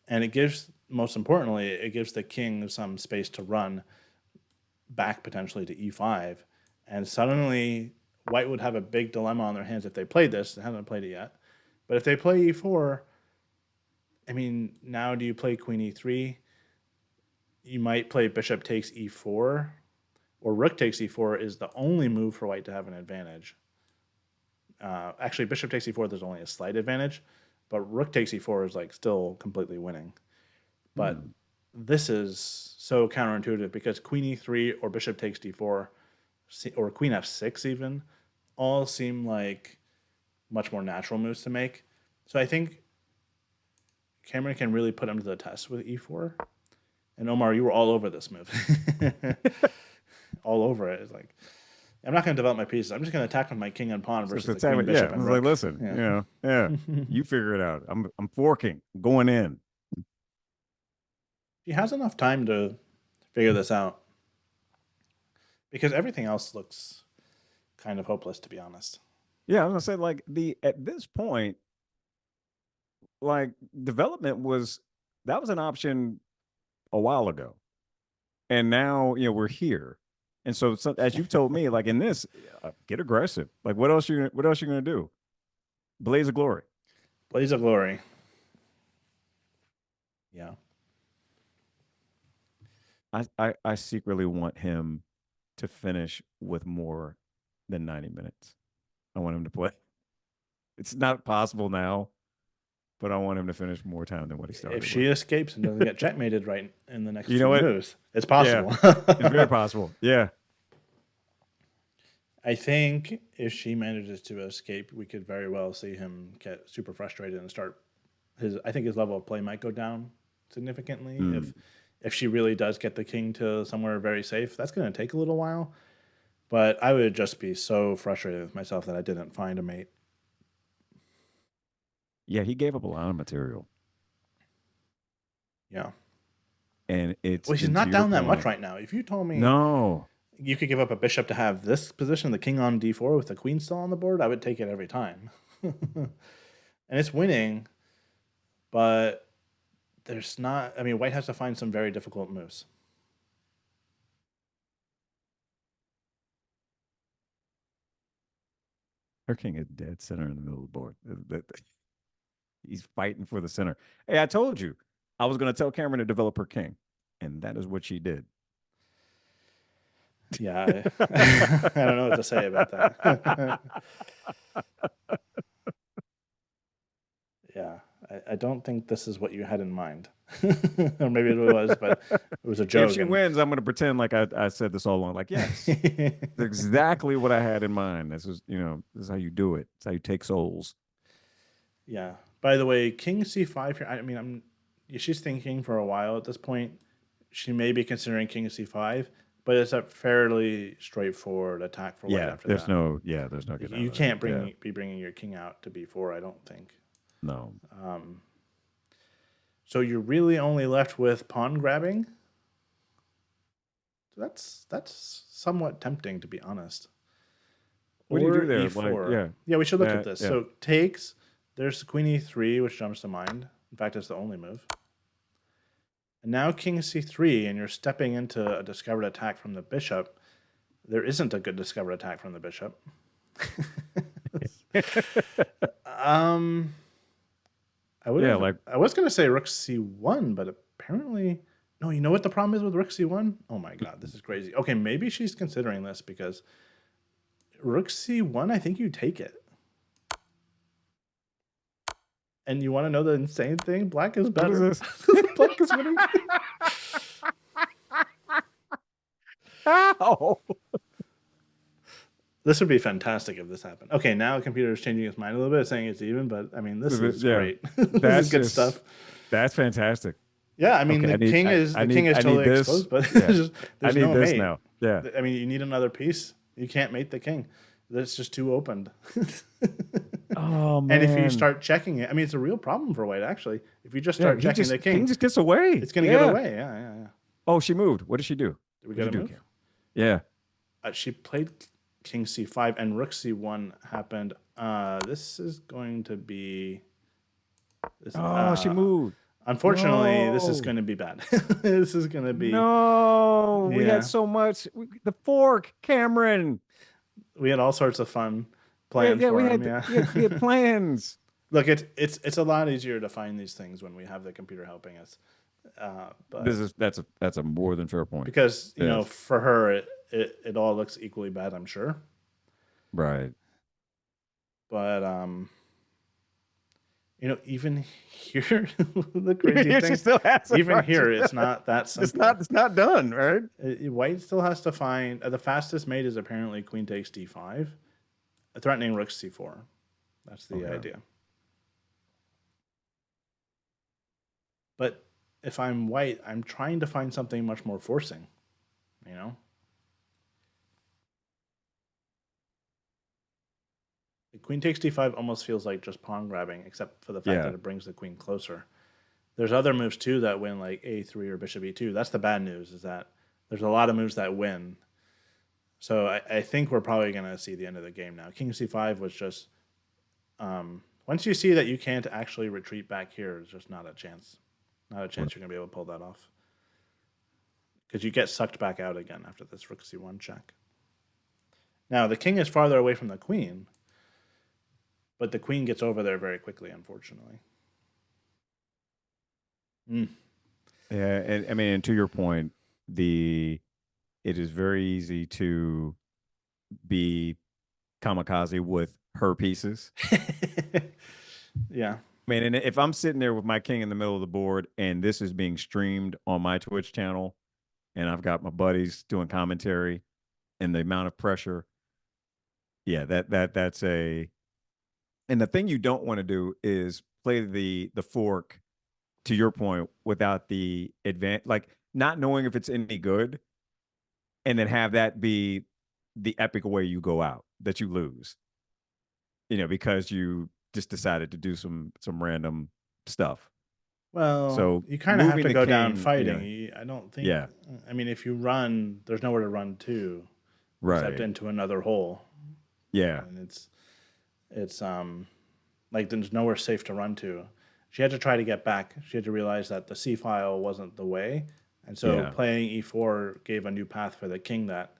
and it gives, most importantly, it gives the king some space to run back potentially to e5. And suddenly White would have a big dilemma on their hands if they played this. They haven't played it yet. But if they play e4, I mean, now do you play queen e3? You might play bishop takes e4 or rook takes e4 is the only move for White to have an advantage. Actually, bishop takes e4, there's only a slight advantage, but rook takes e4 is like still completely winning. But Hmm. this is so counterintuitive because queen e3 or bishop takes d4 or queen f6 even all seem like much more natural moves to make. So I think Kamryn can really put him to the test with e4. And Omar, you were all over this move. All over it. It's like, I'm not going to develop my pieces. I'm just going to attack with my king and pawn versus the queen, bishop, I and was like, rook. listen, you figure it out. I'm forking, going in. He has enough time to figure this out because everything else looks kind of hopeless, to be honest. Yeah, I was gonna say like at this point, like development was an option a while ago, and now we're here, and so as you've told me, like in this, get aggressive. Like what else you gonna do? Blaze of glory. Blaze of glory. Yeah. I secretly want him to finish with more than 90 minutes. I want him to play. It's not possible now, but I want him to finish more time than what he started. If she escapes and doesn't get checkmated right in the next You two know what? moves, it's possible. Yeah, it's very possible. Yeah. I think if she manages to escape, we could very well see him get super frustrated and start I think his level of play might go down significantly if she really does get the king to somewhere very safe. That's going to take a little while, but I would just be so frustrated with myself that I didn't find a mate. Yeah, he gave up a lot of material. Yeah. And it's she's not down that much right now. If you told me you could give up a bishop to have this position, the king on d4 with the queen still on the board, I would take it every time. And it's winning, but there's not, I mean, white has to find some very difficult moves. Her king is dead center in the middle of the board. He's fighting for the center. Hey, I told you I was going to tell Kamryn to develop her king, and that is what she did. Yeah, I don't know what to say about that. Yeah, I don't think this is what you had in mind. Or maybe it was, but it was a joke. If she wins, I'm going to pretend like I said this all along. Like, yes, that's exactly what I had in mind. This is how you do it. It's how you take souls. Yeah. By the way, king c5 here. I mean, she's thinking for a while at this point. She may be considering king c5, but it's a fairly straightforward attack for white after there's that. There's no getting You can't be bringing your king out to b4, I don't think. No. So you're really only left with pawn grabbing. So that's somewhat tempting, to be honest. What do you do there? e4. Yeah, we should look at this. Yeah. So takes. There's queen e3, which jumps to mind. In fact, it's the only move. And now king c3, and you're stepping into a discovered attack from the bishop. There isn't a good discovered attack from the bishop. I was going to say rook c1, but apparently... No, you know what the problem is with rook c1? Oh my god, this is crazy. Okay, maybe she's considering this because rook c1, I think you take it. And you want to know the insane thing? Black is better. What is this? Black is winning. How? This would be fantastic if this happened. Okay, now the computer is changing its mind a little bit, saying it's even, but I mean, this is great. This is good stuff. That's fantastic. Yeah, I mean, the king is totally exposed, but there's no mate now. Yeah. I mean, you need another piece. You can't mate the king. That's just too opened. Oh, man. And if you start checking it, I mean, it's a real problem for white, actually. If you just start checking the king just gets away. It's going to get away. Yeah. Oh, she moved. What did she do? Did we get a move? Yeah. She played king c5 and rook c1 happened. This is going to be... she moved. Unfortunately, this is going to be bad. This is going to be... No, we had so much. The fork, Kamryn. We had all sorts of fun plans for him. We had plans. Look, it's a lot easier to find these things when we have the computer helping us. But that's a more than fair point. Because for her, it all looks equally bad, I'm sure. Right. But even here, the crazy thing. Still has even here, it's not that simple. It's not done, right? White still has to find the fastest mate is apparently queen takes d5, threatening rook c4. That's the Okay. idea. But if I'm white, I'm trying to find something much more forcing, you know? The queen takes d5 almost feels like just pawn grabbing, except for the fact Yeah. that it brings the queen closer. There's other moves too that win, like a3 or bishop e2. That's the bad news, is that there's a lot of moves that win. So I think we're probably going to see the end of the game now. King c5 was just, once you see that you can't actually retreat back here, it's just not a chance. Not a chance you're going to be able to pull that off. Because you get sucked back out again after this rook c1 check. Now, the king is farther away from the queen, but the queen gets over there very quickly, unfortunately. Mm. Yeah, and I mean, and to your point, it is very easy to be kamikaze with her pieces. Yeah. I mean, and if I'm sitting there with my king in the middle of the board and this is being streamed on my Twitch channel and I've got my buddies doing commentary and the amount of pressure, yeah, that's a and the thing you don't want to do is play the fork to your point without the advance like not knowing if it's any good and then have that be the epic way you go out that you lose. Because you just decided to do some random stuff. Well, So you kind of have moving to the go down king, fighting. I don't think. yeah, I mean, if you run, there's nowhere to run to, except right, into another hole, yeah, and it's like there's nowhere safe to run to. She had to try to get back. She had to realize that the c file wasn't the way, and so yeah, playing e4 gave a new path for the king that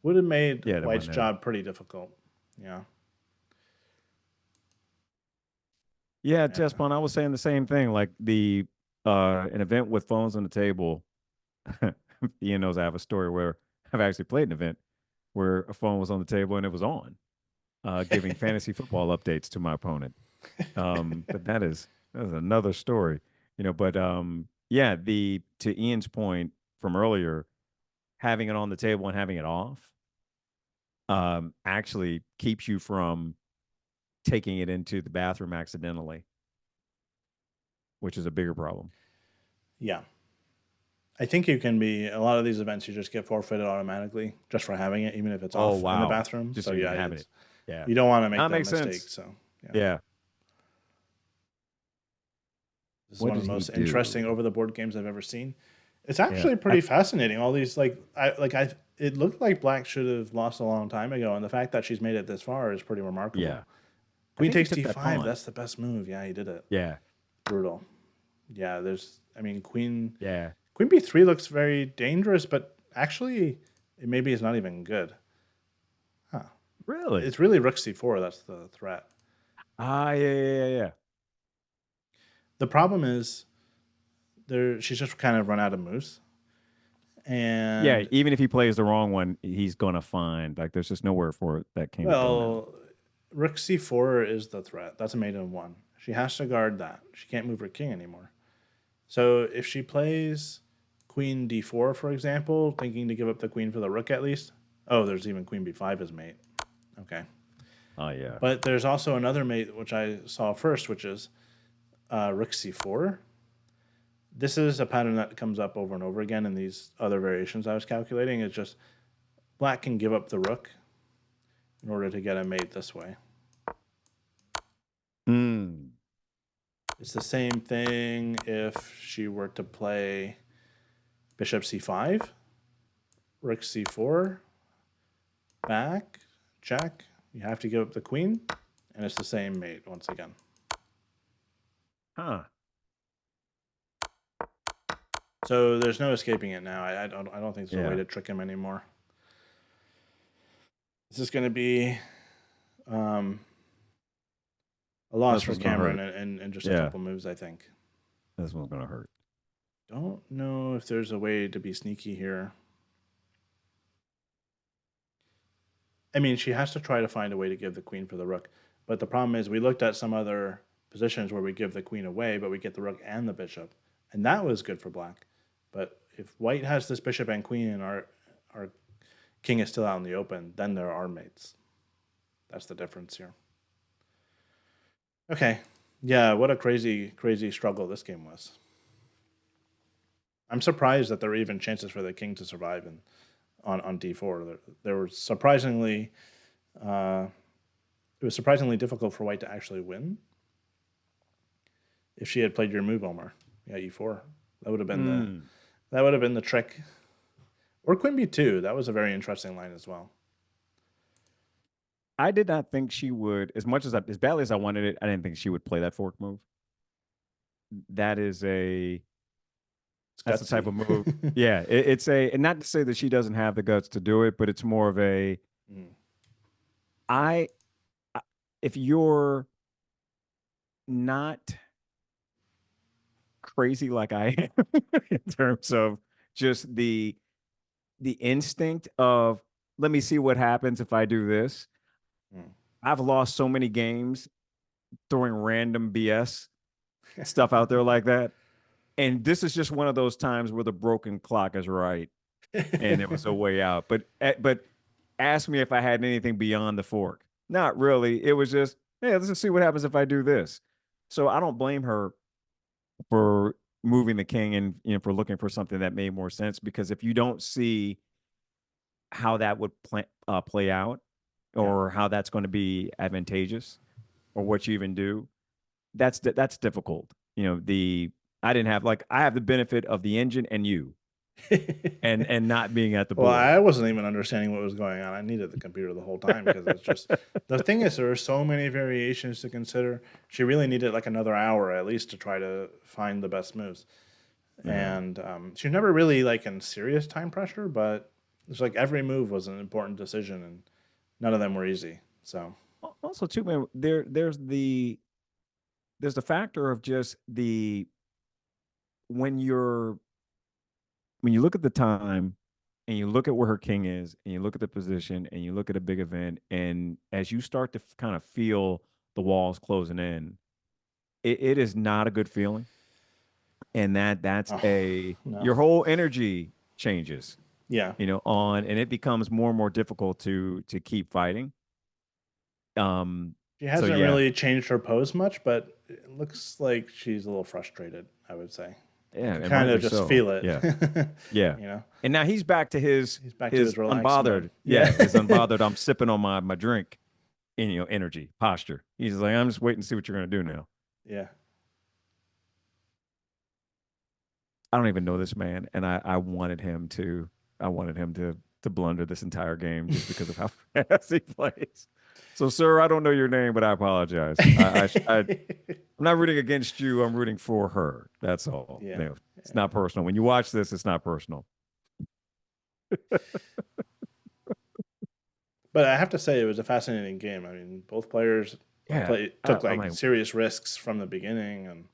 would have made yeah. That White's wouldn't have. job pretty difficult. Yeah. Yeah, Yeah. Chess I was saying the same thing. Like an event with phones on the table. Ian knows I have a story where I've actually played an event where a phone was on the table and it was on, giving fantasy football updates to my opponent. But that is another story, But yeah, the to Ian's point from earlier, having it on the table and having it off, actually keeps you from taking it into the bathroom accidentally, which is a bigger problem. Yeah. I think you can be a lot of these events you just get forfeited automatically just for having it, even if it's Oh off in the wow, bathroom. just So for yeah, even having it's it. Yeah, you don't want to make that that makes mistake. sense. So yeah, Yeah. this is What one of did the he most interesting do? over the board games I've ever seen. It's Yeah, actually pretty fascinating. All these I it looked like Black should have lost a long time ago, and the fact that she's made it this far is pretty yeah. remarkable. I Queen think he takes took that d5. pawn. That's the best move. Yeah, he did it. Yeah, Brutal. Yeah, there's. I mean, yeah. Queen b3 looks very dangerous, but actually, it maybe is not even good. Huh. Really? It's really rook c4 that's the threat. Ah, yeah, yeah, yeah, The problem is there she's just kind of run out of moves. yeah. And Even if he plays the wrong one, he's gonna find like there's just nowhere for that king to go now. well, rook c4 is the threat. That's a mate in one. She has to guard that. She can't move her king anymore. So if she plays queen d4, for example, thinking to give up the queen for the rook at least. Oh, there's even queen b5 as mate. Okay. Oh yeah. But there's also another mate which I saw first, which is rook c4. This is a pattern that comes up over and over again in these other variations I was calculating. It's just black can give up the rook in order to get a mate this way. Hmm. It's the same thing if she were to play bishop c5, rook c4, back, check. You have to give up the queen, and it's the same mate once again. Huh. So there's no escaping it now. I don't think there's a way Yeah. to trick him anymore. This is going to be um, a loss This for one's gonna Kamryn hurt. in just a Yeah. couple moves, I think. This one's gonna hurt. Don't know if there's a way to be sneaky here. I mean, she has to try to find a way to give the queen for the rook. But the problem is we looked at some other positions where we give the queen away, but we get the rook and the bishop. And that was good for black. But if white has this bishop and queen and our king is still out in the open, then there are mates. That's the difference here. Okay. Yeah, what a crazy, crazy struggle this game was. I'm surprised that there were even chances for the king to survive on d4. There were surprisingly, uh, it was surprisingly difficult for white to actually win. If she had played your move, Omar, yeah, e4, that would have been the Mm. that would have been the trick. Or queen b2. That was a very interesting line as well. I did not think she would, as much as badly as I wanted it, I didn't think she would play that fork move. That is a It's that's the type gutsy. of move. Yeah, it's a, and not to say that she doesn't have the guts to do it, but it's more of a Mm. I if you're not crazy like I am in terms of just the instinct of let me see what happens if I do this. Mm. I've lost so many games throwing random BS stuff out there like that. And this is just one of those times where the broken clock is right and it was a way out. But ask me if I had anything beyond the fork. Not really. It was just, hey, let's just see what happens if I do this. So I don't blame her for moving the king and for looking for something that made more sense because if you don't see how that would play out Yeah. or how that's going to be advantageous or what you even do, that's difficult. The I didn't have like I have the benefit of the engine and you and not being at the Well, board. I wasn't even understanding what was going on. I needed the computer the whole time because it's just the thing is there are so many variations to consider. She really needed like another hour at least to try to find the best moves. Yeah. And she's never really like in serious time pressure, but it's like every move was an important decision, and none of them were easy. So Also, too, man, there's the factor of just the when you're when you look at the time and you look at where her king is and you look at the position and you look at a big event and as you start to kind of feel the walls closing in, it is not a good feeling. And that's oh, a no, your whole energy changes, yeah, on and it becomes more and more difficult to keep fighting. she So hasn't yeah, really changed her pose much, but it looks like she's a little frustrated. I would say you yeah, can and kind rightly of just so. feel it. Yeah. Yeah. You know, And now he's back to his he's back to his his relaxed mode. unbothered, Yeah, yeah, his unbothered. I'm sipping on my drink, energy posture. He's like, I'm just waiting to see what you're gonna do now. yeah. I don't even know this man, and I wanted him to blunder this entire game just because of how fast he plays. So, sir, I don't know your name, but I apologize. I'm not rooting against you. I'm rooting for her. That's all. Yeah. No, it's Yeah. not personal. When you watch this, it's not personal. But I have to say, it was a fascinating game. I mean, both players Yeah, took I'm like like, serious risks from the beginning, and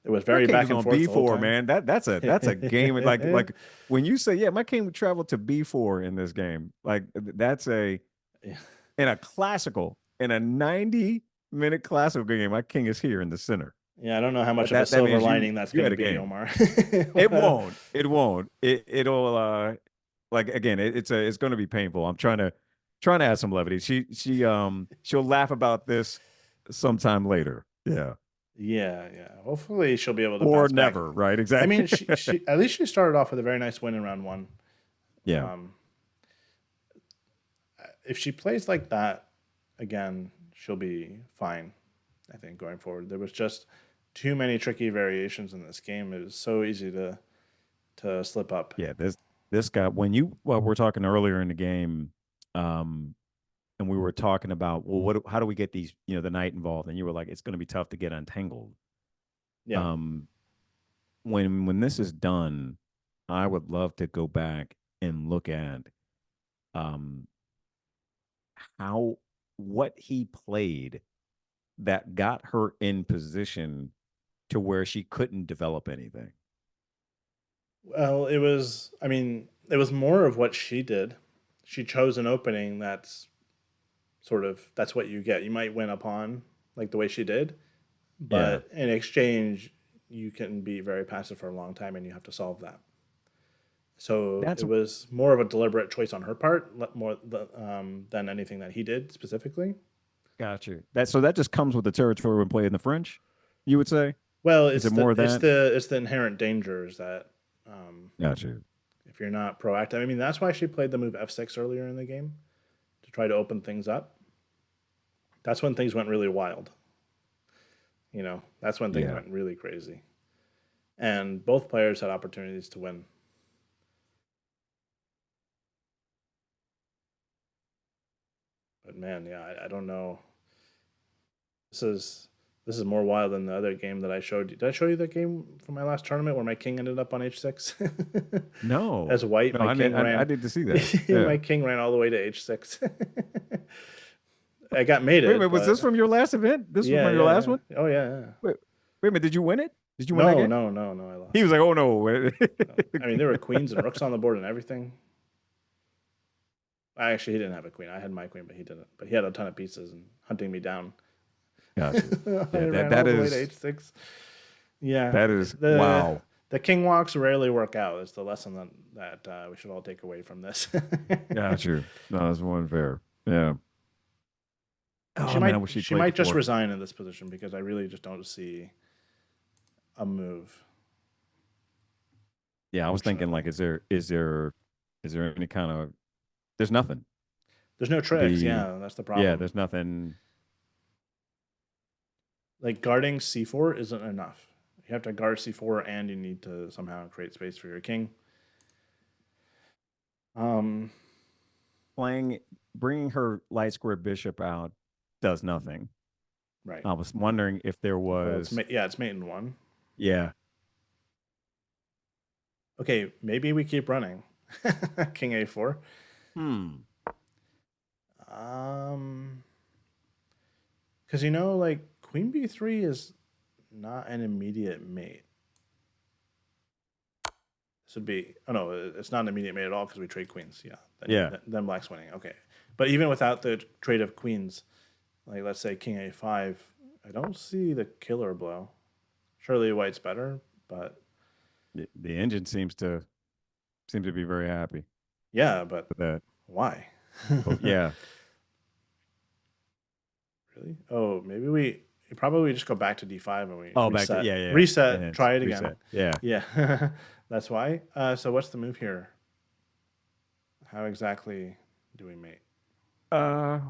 it was my very king back is and on forth the whole B4, time. man. That's a game. Like when you say, yeah, my king traveled to B4 in this game. Like that's a Yeah. in a classical in a 90-minute classical game. My king is here in the center. Yeah, I don't know how much of a That silver means you lining that's you going had to a be, game. Omar. It won't. It won't. It'll like again. It's going to be painful. I'm trying to add some levity. She'll laugh about this sometime later. Yeah. Yeah, yeah. Hopefully, she'll be able to Or bounce back. never, right? I mean, Exactly. she at least she started off with a very nice win in round one. Yeah. Um, if she plays like that again, she'll be fine. I think going forward, there was just too many tricky variations in this game. It was so easy to slip up. Yeah, this guy when you well, we're talking earlier in the game, um, and we were talking about well, what how do we get these the knight involved, and you were like, it's going to be tough to get untangled. Yeah. Um, when this is done, I would love to go back and look at um how what he played that got her in position to where she couldn't develop anything. Well, it was. I mean, it was more of what she did. She chose an opening that's sort of that's what you get. You might win a pawn like the way she did, Yeah, but in exchange, you can be very passive for a long time, and you have to solve that. So it that's was more of a deliberate choice on her part, more than anything that he did specifically. Gotcha. That just comes with the territory when playing the French, you would say? Well, Is it's it more the of it's that? the it's the inherent dangers that Gotcha. if you're not proactive. I mean, that's why she played the move f6 earlier in the game to try to open things up. That's when things went really wild. That's when things Yeah. went really crazy. And both players had opportunities to win. But man, yeah, I don't know. This is this is more wild than the other game that I showed you. Did I show you that game from my last tournament where my king ended up on h6? As No. white, No, my king I ran. need to see that. Yeah. My king ran all the way to h6. I got Wait a mated, minute, was this but from your last event? This was yeah, from your yeah, last yeah. one? Oh yeah, yeah. Wait, wait a minute, did you win it? Did you win that No, game? no, no, no. I He lost. was like, "Oh no." I mean, there were queens and rooks on the board and everything. He didn't have a queen. I had my queen, but he didn't. But he had a ton of pieces and hunting me down. Gotcha. I Yeah, ran all that the way to is h6. Yeah, that is the wow. the king walks rarely work out. Is the lesson that we should all take away from this. Gotcha. No, that's one fair. Yeah. she Oh man, I might wish he she played the might just four. resign in this position because I really just don't see a move. Yeah, I was thinking Unfortunately, like, is there any kind of there's nothing. there's no tricks. The Yeah, that's the yeah, problem. there's nothing. Like guarding c4 isn't enough. You have to guard c4, and you need to somehow create space for your king. Um, Playing bringing her light square bishop out does nothing. right. I was wondering if there Well, was it's mate in one. yeah. Okay, maybe we keep running. King a4. Hmm. Um, because like queen b3 is not an immediate mate. This would be no, it's not an immediate mate at all because we trade queens. Yeah, Yeah. then black's winning. Okay, but even without the trade of queens, like let's say king a5, I don't see the killer blow. Surely white's better, but The engine seems to be very happy yeah, but with that. why? But yeah. Really? Oh, maybe we probably just go back to d5 and we Oh, back to reset. yeah, yeah. And Reset. it's Try it again. reset. Yeah. Yeah, that's why. So what's the move here? How exactly do we mate? Uh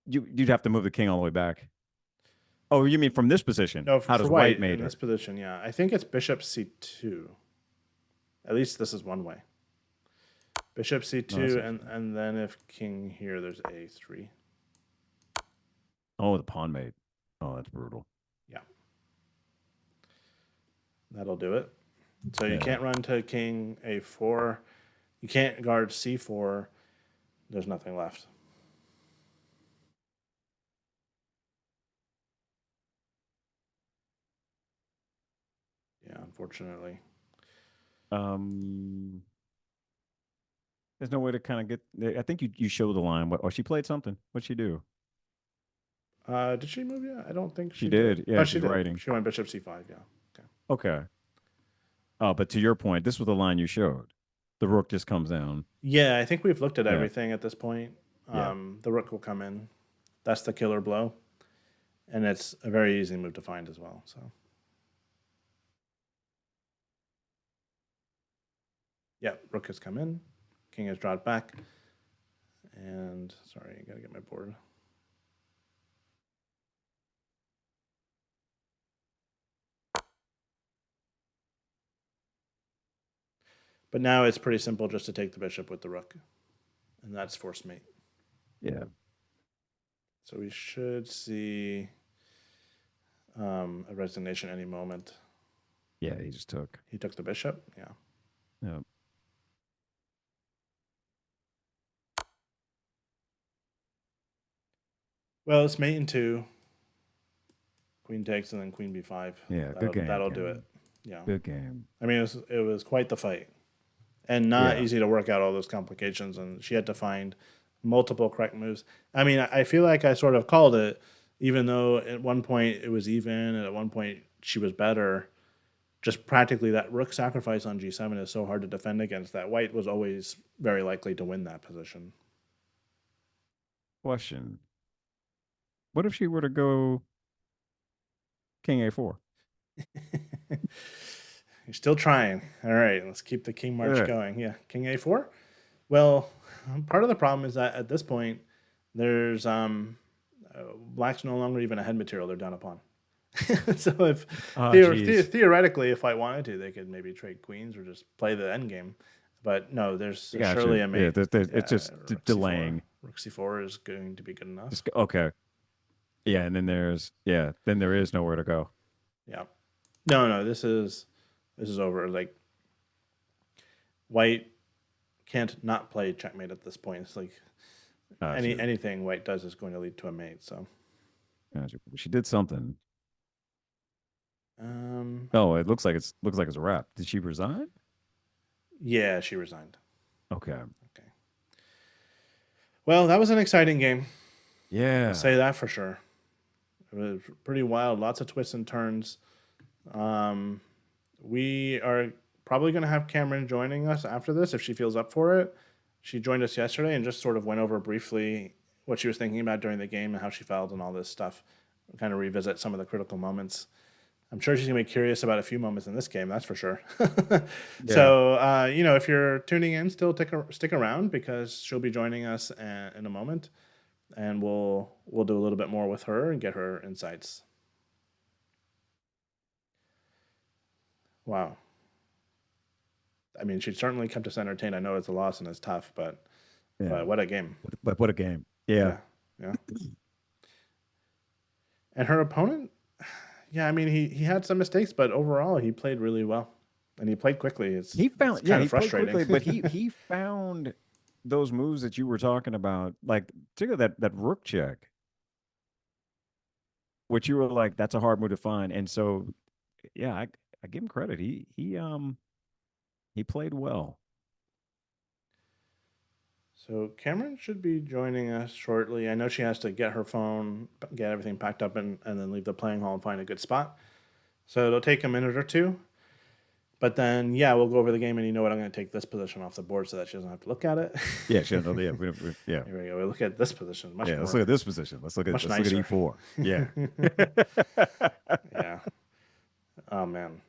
you'd have to move the king all the way back. Oh, you mean from this position? No, How for does white white mate in her? this position, yeah. I think it's bishop c2. At least this is one way. Bishop No, that's c2, and interesting. and then if king here, there's a3. Oh, the pawn mate. Oh, that's brutal. Yeah, that'll do it. So you Yeah. can't run to king a4. You can't guard c4. There's nothing left. Yeah, unfortunately. Um there's no way to kind of get I think you show the line. What, oh, she played something. What'd she do? Did she move yet? I don't think She she did. did. Oh, Yeah, she she's did. writing. She went bishop c5. Yeah. Okay. Okay. Oh, but to your point, this was the line you showed. The rook just comes down. Yeah, I think we've looked at Yeah. everything at this point. Yeah. The rook will come in. That's the killer blow, and it's a very easy move to find as well. So, yeah, rook has come in, king has dropped back, and sorry, I gotta get my board. But now it's pretty simple just to take the bishop with the rook, and that's forced mate. Yeah. So we should see a resignation any moment. Yeah, he just took. He took the bishop. Yeah. Yeah. Well, it's mate in two. Queen takes and then queen b5. Yeah. Good game, That'll do it. Kamryn. Yeah. Good game. I mean, it was quite the fight, and not Yeah. easy to work out all those complications. And she had to find multiple correct moves. I mean, I feel like I sort of called it, even though at one point it was even, and at one point she was better. Just practically, that rook sacrifice on g7 is so hard to defend against that white was always very likely to win that position. Question: what if she were to go King A4? You're still trying. All right, let's keep the King March Yeah. going. Yeah, King A4. Well, part of the problem is that at this point, there's black's no longer even a head material; they're down a pawn. So if Oh, geez. theoretically, if I wanted to, they could maybe trade queens or just play the end game. But no, there's I got surely you. a Yeah, mate. it's Yeah, just rook c4. delaying. Rook c4 is going to be good enough. Just okay. Yeah, and then there is nowhere to go. Yeah. No, no, this is over. Like white can't not play checkmate at this point. It's like Got you. anything white does is going to lead to a mate. So, Got you. She did something. um, Oh, it looks like it's a wrap. Did she resign? yeah, she resigned. Okay. Okay. Well, that was an exciting game. I'll Yeah. say that for sure. It was pretty wild. Lots of twists and turns. Um, we are probably going to have Kamryn joining us after this if she feels up for it. She joined us yesterday and just sort of went over briefly what she was thinking about during the game and how she felt and all this stuff. Kind of revisit some of the critical moments. I'm sure she's gonna be curious about a few moments in this game. That's for sure. Yeah. So if you're tuning in, still stick around because she'll be joining us in a moment, and we'll do a little bit more with her and get her insights. Wow. I mean, she certainly kept us entertained. I know it's a loss and it's tough, Yeah. but what a game. But what a game. Yeah. Yeah, yeah. And her opponent, yeah. I mean, he had some mistakes, but overall he played really well, and he played quickly. It's kind He of played frustrating. quickly, but he found those moves that you were talking about, like particularly that rook check, which you were like, that's a hard move to find. And so yeah, I give him credit. He played well. So Kamryn should be joining us shortly. I know she has to get her phone, get everything packed up, and then leave the playing hall and find a good spot. So it'll take a minute or two. But then, yeah, we'll go over the game, and you know what? I'm going to take this position off the board so that she doesn't have to look at it. Yeah, sure. No, yeah, yeah. Here we go. We look at this position, Yeah, let's look at this position. much Let's look at nicer. E4. Yeah. Yeah. Oh man.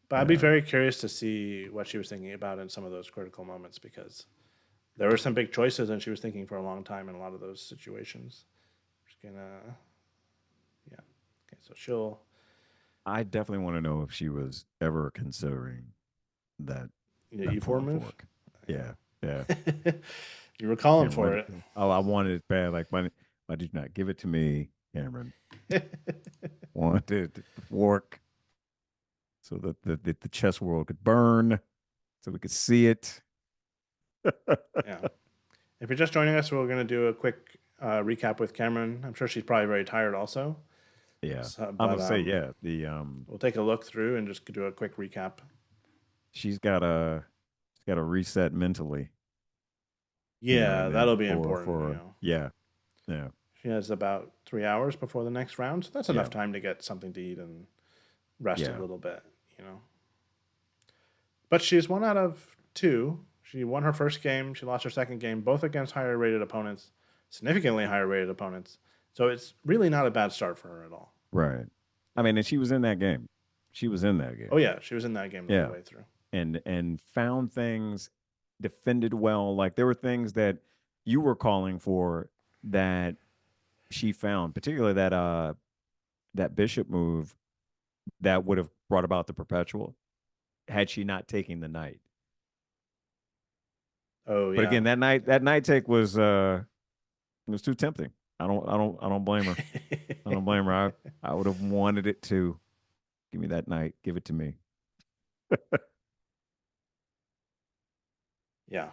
But I'd be Yeah. very curious to see what she was thinking about in some of those critical moments because there were some big choices, and she was thinking for a long time in a lot of those situations. Just gonna, yeah. Okay, so she'll. I definitely want to know if she was ever considering that The that E4 pawn move. fork. Yeah. Yeah. You were calling And for what it. oh, I wanted it bad. Like why did you not give it to me, Kamryn? Wanted the fork so that the chess world could burn, so we could see it. Yeah. If you're just joining us, we're going to do a quick recap with Kamryn. I'm sure she's probably very tired also. Yeah. So, I'm but gonna say, yeah, the we'll take a look through and just do a quick recap. she's got to reset mentally, Yeah, and then that'll be important. yeah, yeah, She has about 3 hours before the next round, so that's enough yeah, time to get something to eat and rest a yeah, little bit, you know. But she's 1 out of 2. She won her first game. She lost her second game, both against higher rated opponents, significantly higher rated opponents. So it's really not a bad start for her at all. right. I Yeah. mean, and she was in that game. She was in that Oh game. yeah, she was in that game the whole Yeah, way through. and found things, defended well. Like there were things that you were calling for that she found, particularly that bishop move that would have brought about the perpetual had she not taken the knight. Oh But yeah. again, that knight take was it was too tempting. I don't blame her. I don't blame her. I would have wanted it to. Give me that knight. Give it to me. Yeah.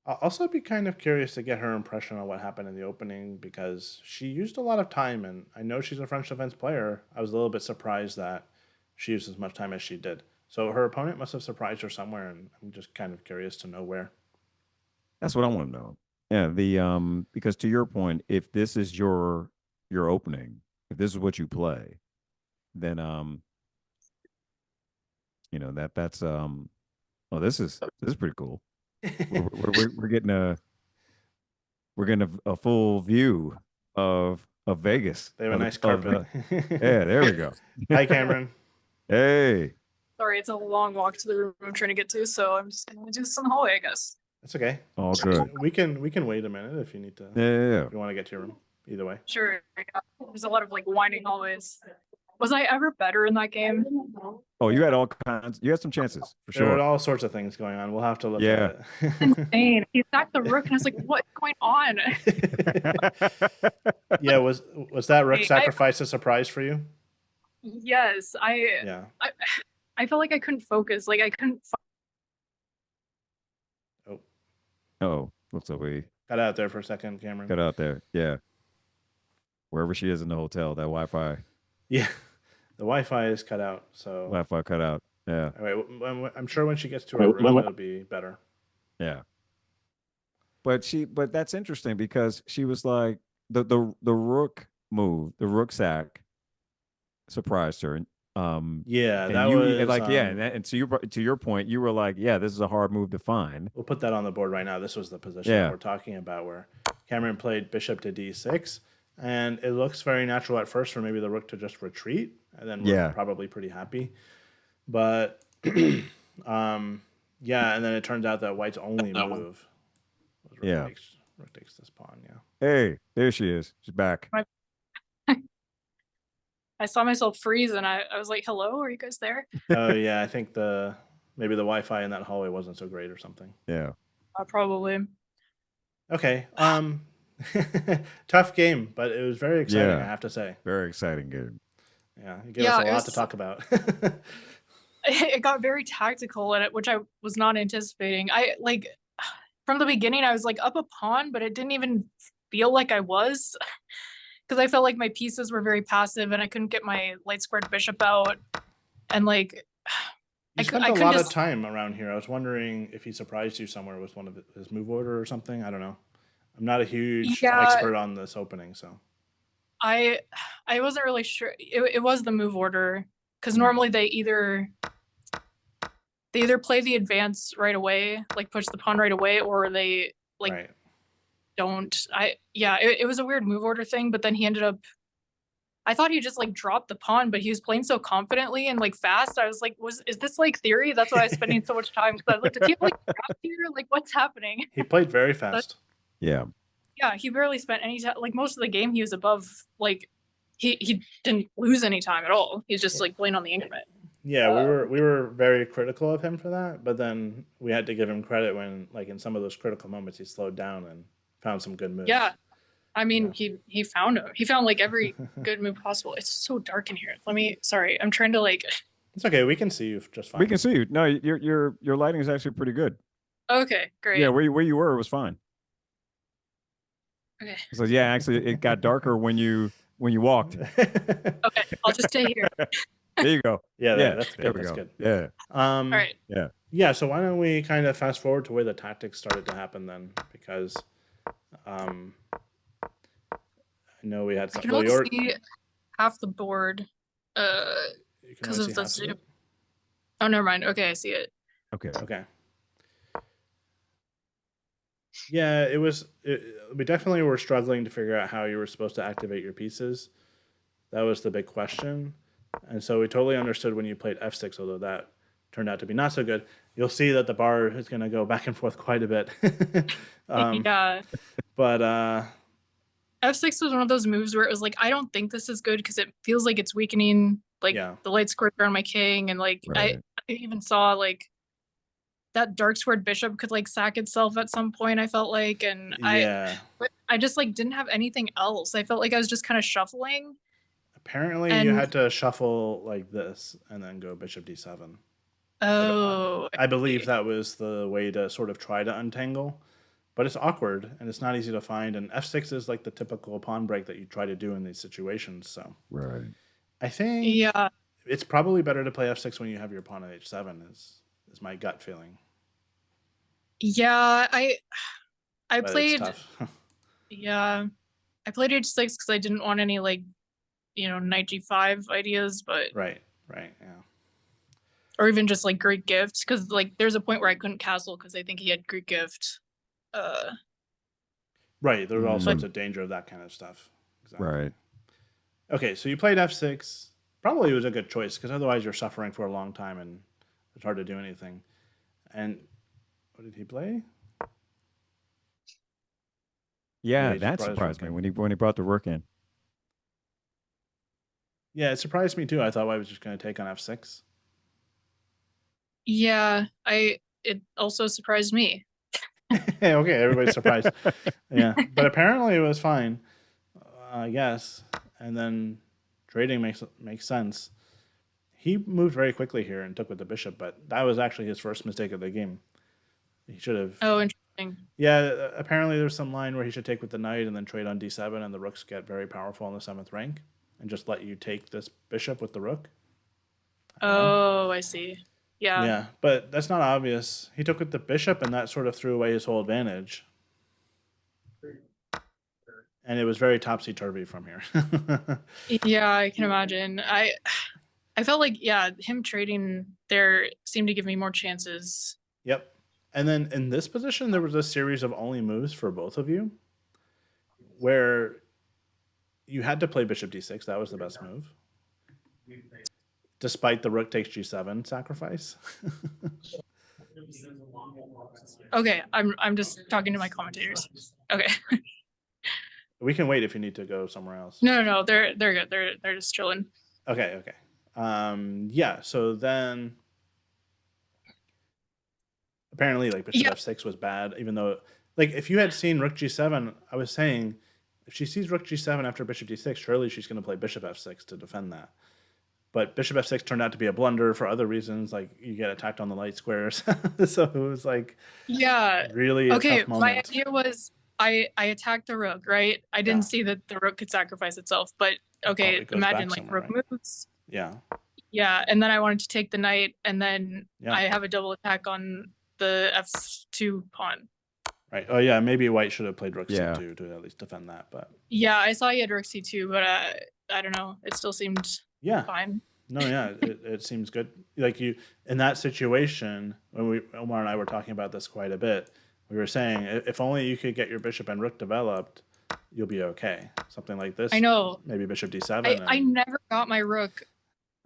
I'll also be kind of curious to get her impression on what happened in the opening because she used a lot of time, and I know she's a French defense player. I was a little bit surprised that she used as much time as she did. So her opponent must have surprised her somewhere, and I'm just kind of curious to know where. That's what I want to know. Yeah, the because to your point, if this is your opening, if this is what you play, then that's oh, this is pretty cool. We're getting a we're getting a full view of Vegas. They have a Of nice of carpet. yeah, there we go. Hi, Kamryn. Hey, Sorry, it's a long walk to the room I'm trying to get to, so I'm just gonna do this in the hallway, I guess. That's okay. all good. We can wait a minute if you need to. Yeah. If you want to get to your room. Either way. Sure. There's a lot of like winding hallways. Was I ever better in that game? Oh, you had all kinds. You had some chances for There are sure. all sorts of things going on. We'll have to look Yeah. at it. Insane. He attacked the rook, and I was like, "What's going on?" Yeah, was that rook Hey, sacrifice a surprise for you? Yes, Yeah. I felt like I couldn't focus. Like I couldn't. Oh, Oh, looks like we got out there for a second, Kamryn. got out there. Yeah. Wherever she is in the hotel, that Wi-Fi Yeah, the Wi-Fi is cut out. So Wi-Fi cut out. Yeah. all right, I'm sure when she gets to her room, it'll be better. Yeah. But that's interesting because she was like the rook move, the rook sack surprised her. Yeah, And that you was like yeah, and to your point, you were like, yeah, this is a hard move to find. We'll put that on the board right now. This was the position Yeah. that we're talking about where Kamryn played bishop to d6, and it looks very natural at first for maybe the rook to just retreat, and then we're Yeah. probably pretty happy. But yeah, and then it turns out that White's only move was Yeah. rook takes this pawn. Yeah. Hey, there she is. She's back. I saw myself freeze, and I was like, "Hello, are you guys there?" Oh yeah, I think maybe the Wi-Fi in that hallway wasn't so great or something. Yeah. Probably. Okay. Tough game, but it was very exciting, Yeah. I have to say. Very exciting game. Yeah, it gave Yeah, us a it lot was- to talk about. It got very tactical in it, which I was not anticipating. I like from the beginning, I was like up a pawn, but it didn't even feel like I was because I felt like my pieces were very passive and I couldn't get my light squared bishop out. And like, You I spent I a couldn't lot of just- time around here. I was wondering if he surprised you somewhere with one of his move order or something. I don't know. I'm not a huge Yeah. expert on this opening, so I wasn't really sure. It was the move order because Hmm. normally they either play the advance right away, like push the pawn right away, or they like right. don't. It was a weird move order thing, but then he ended up. I thought he just like dropped the pawn, but he was playing so confidently and like fast. I was like, is this like theory? That's why I was spending so much time because I looked at you like crap here, like what's happening? He played very fast. Yeah. Yeah, he barely spent any time. Like most of the game, he was above. Like he didn't lose any time at all. He's just like playing on the increment. Yeah, we were very critical of him for that, but then we had to give him credit when, like, in some of those critical moments, he slowed down and found some good moves. Yeah, I mean he found him. He found like every good move possible. It's so dark in here. Sorry, I'm trying to like. It's okay. We can see you just fine. We can see you. No, your lighting is actually pretty good. Okay, great. Yeah, where you were was fine. Okay. So yeah, actually it got darker when you walked. Okay, I'll just stay here. There you go. Yeah, Yeah, that's there good. we That's go. good. Yeah. All right. Yeah, so why don't we kind of fast forward to where the tactics started to happen then? Because I know we had I some. can Well, only see half the board. you can because only of see the half zoom. it? Oh, never mind. Okay, I see it. Okay. Okay. Yeah, we definitely were struggling to figure out how you were supposed to activate your pieces. That was the big question. And so we totally understood when you played f6, although that turned out to be not so good. You'll see that the bar is going to go back and forth quite a bit. Yeah. But F6 was one of those moves where it was like, I don't think this is good because it feels like it's weakening like Yeah. the light squared around my king, and like Right. I even saw like that dark squared bishop could like sack itself at some point, I felt like, and yeah. I just like didn't have anything else. I felt like I was just kind of shuffling. Apparently you And- had to shuffle like this and then go bishop d7. Oh, I believe that was the way to sort of try to untangle. But it's awkward and it's not easy to find. And f6 is like the typical pawn break that you try to do in these situations. So Right. I think yeah. it's probably better to play f6 when you have your pawn at h7 is my gut feeling. Yeah, I But played it's tough. yeah. I played h6 because I didn't want any like, knight g5 ideas, but right, yeah. or even just like Greek gift, because like there's a point where I couldn't castle because I think he had Greek gift. Right. There's all sorts Mm, of danger of that kind of stuff. Exactly. right. Okay, so you played f6. Probably was a good choice because otherwise you're suffering for a long time and it's hard to do anything. And what did he play? Oh, Yeah, he just that brought his surprised rook me in. when he brought the rook in. Yeah, it surprised me too. I thought I was just going to take on f6. Yeah, it also surprised me. Okay, everybody's surprised. Yeah, but apparently it was fine, I guess. And then trading makes sense. He moved very quickly here and took with the bishop, but that was actually his first mistake of the game. He should have. Oh, interesting. Yeah, apparently there's some line where he should take with the knight and then trade on d7, and the rooks get very powerful on the 7th rank, and just let you take this bishop with the rook. I don't know. Oh, I see. Yeah. Yeah, but that's not obvious. He took with the bishop, and that sort of threw away his whole advantage. And it was very topsy turvy from here. Yeah, I can imagine. I felt like, yeah, him trading there seemed to give me more chances. Yep. And then in this position, there was a series of only moves for both of you, where you had to play bishop d6. That was the best move, despite the rook takes g7 sacrifice. Okay, I'm just talking to my commentators. Okay. We can wait if you need to go somewhere else. No, they're good. They're just chilling. Okay. Yeah. So then, apparently, like bishop f6 was bad, even though, like, if you had seen rook g7, I was saying, if she sees rook g7 after bishop d6, surely she's going to play bishop f6 to defend that. But bishop f6 turned out to be a blunder for other reasons, like you get attacked on the light squares. So it was like, yeah, really a tough moment. My idea was I attacked the rook, right? I didn't see that the rook could sacrifice itself, but okay, imagine like rook moves. Yeah. Yeah, and then I wanted to take the knight, and then I have a double attack on the f2 pawn. Right. Oh yeah, maybe white should have played rook c2 to at least defend that. But yeah, I saw he had rook c2, but I don't know. It still seemed fine. No, yeah, it seems good. Like you in that situation, when Omar and I were talking about this quite a bit, we were saying if only you could get your bishop and rook developed, you'll be okay. Something like this. I know. Maybe bishop d7. I never got my rook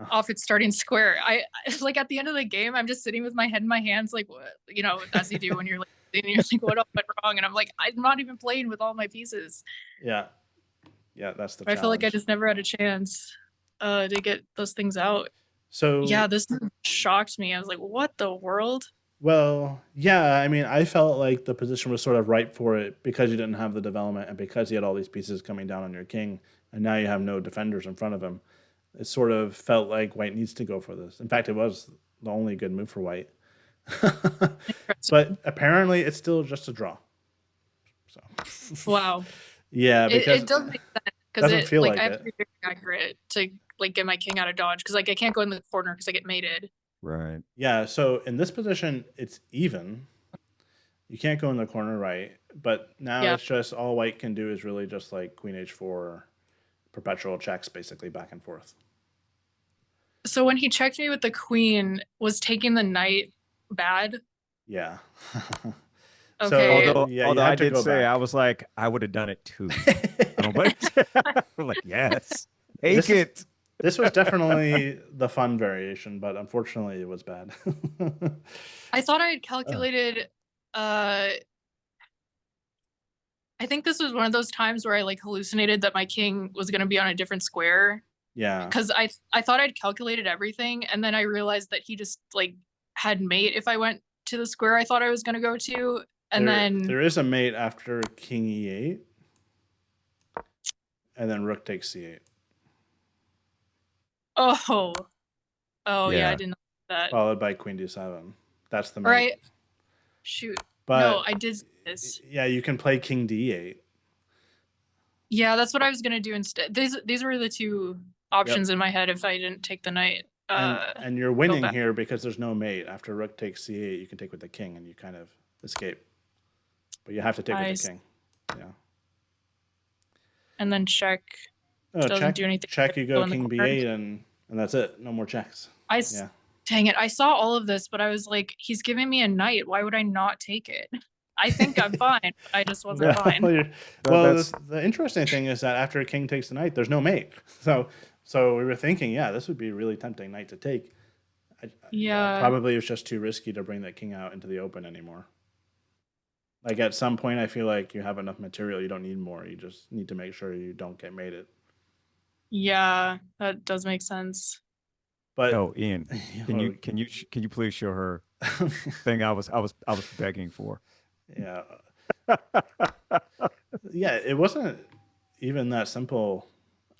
off its starting square. I like at the end of the game, I'm just sitting with my head in my hands, like what, you know, as you do when you're like, what went wrong? And I'm like, I'm not even playing with all my pieces. Yeah, that's the. I feel like I just never had a chance to get those things out. So yeah, this shocked me. I was like, what the world? Well, yeah, I mean, I felt like the position was sort of ripe for it because you didn't have the development and because you had all these pieces coming down on your king, and now you have no defenders in front of him. It sort of felt like white needs to go for this. In fact, it was the only good move for white. But apparently, it's still just a draw. So. Wow. Yeah, because it doesn't make sense because it feel like I have to be very accurate to like get my king out of dodge because like I can't go in the corner because I get mated. Right. Yeah. So in this position, it's even. You can't go in the corner, right? But now it's just all white can do is really just like queen h4, perpetual checks, basically back and forth. So when he checked me with the queen, was taking the knight bad? Yeah. Okay. So, although I did say back. I was like, I would have done it too. But I'm like, yes, take it. This was definitely the fun variation, but unfortunately it was bad. I thought I had calculated I think this was one of those times where I like hallucinated that my king was going to be on a different square. Yeah. Because I thought I'd calculated everything, and then I realized that he just like had mate if I went to the square I thought I was going to go to, and then there is a mate after king e8, and then rook takes c8. Oh, yeah, I didn't know that. Followed by queen d7. That's the mate. Right. Shoot. But no, I did this. Yeah, you can play king d8. Yeah, that's what I was gonna do instead. These were the two options in my head if I didn't take the knight. And you're winning here because there's no mate. After rook takes c8, you can take with the king and you kind of escape. But you have to take with the king. Yeah. And then check. Doesn't do anything. Check, you go king b8 and that's it. No more checks. Dang it. I saw all of this, but I was like, he's giving me a knight. Why would I not take it? I think I'm fine, but I just wasn't fine. The interesting thing is that after king takes the knight, there's no mate. So we were thinking, yeah, this would be a really tempting knight to take. Yeah. Probably it was just too risky to bring that king out into the open anymore. Like at some point, I feel like you have enough material, you don't need more. You just need to make sure you don't get mated. Yeah, that does make sense. But Oh, Ian, can you please show her thing I was begging for? yeah, yeah, it wasn't even that simple.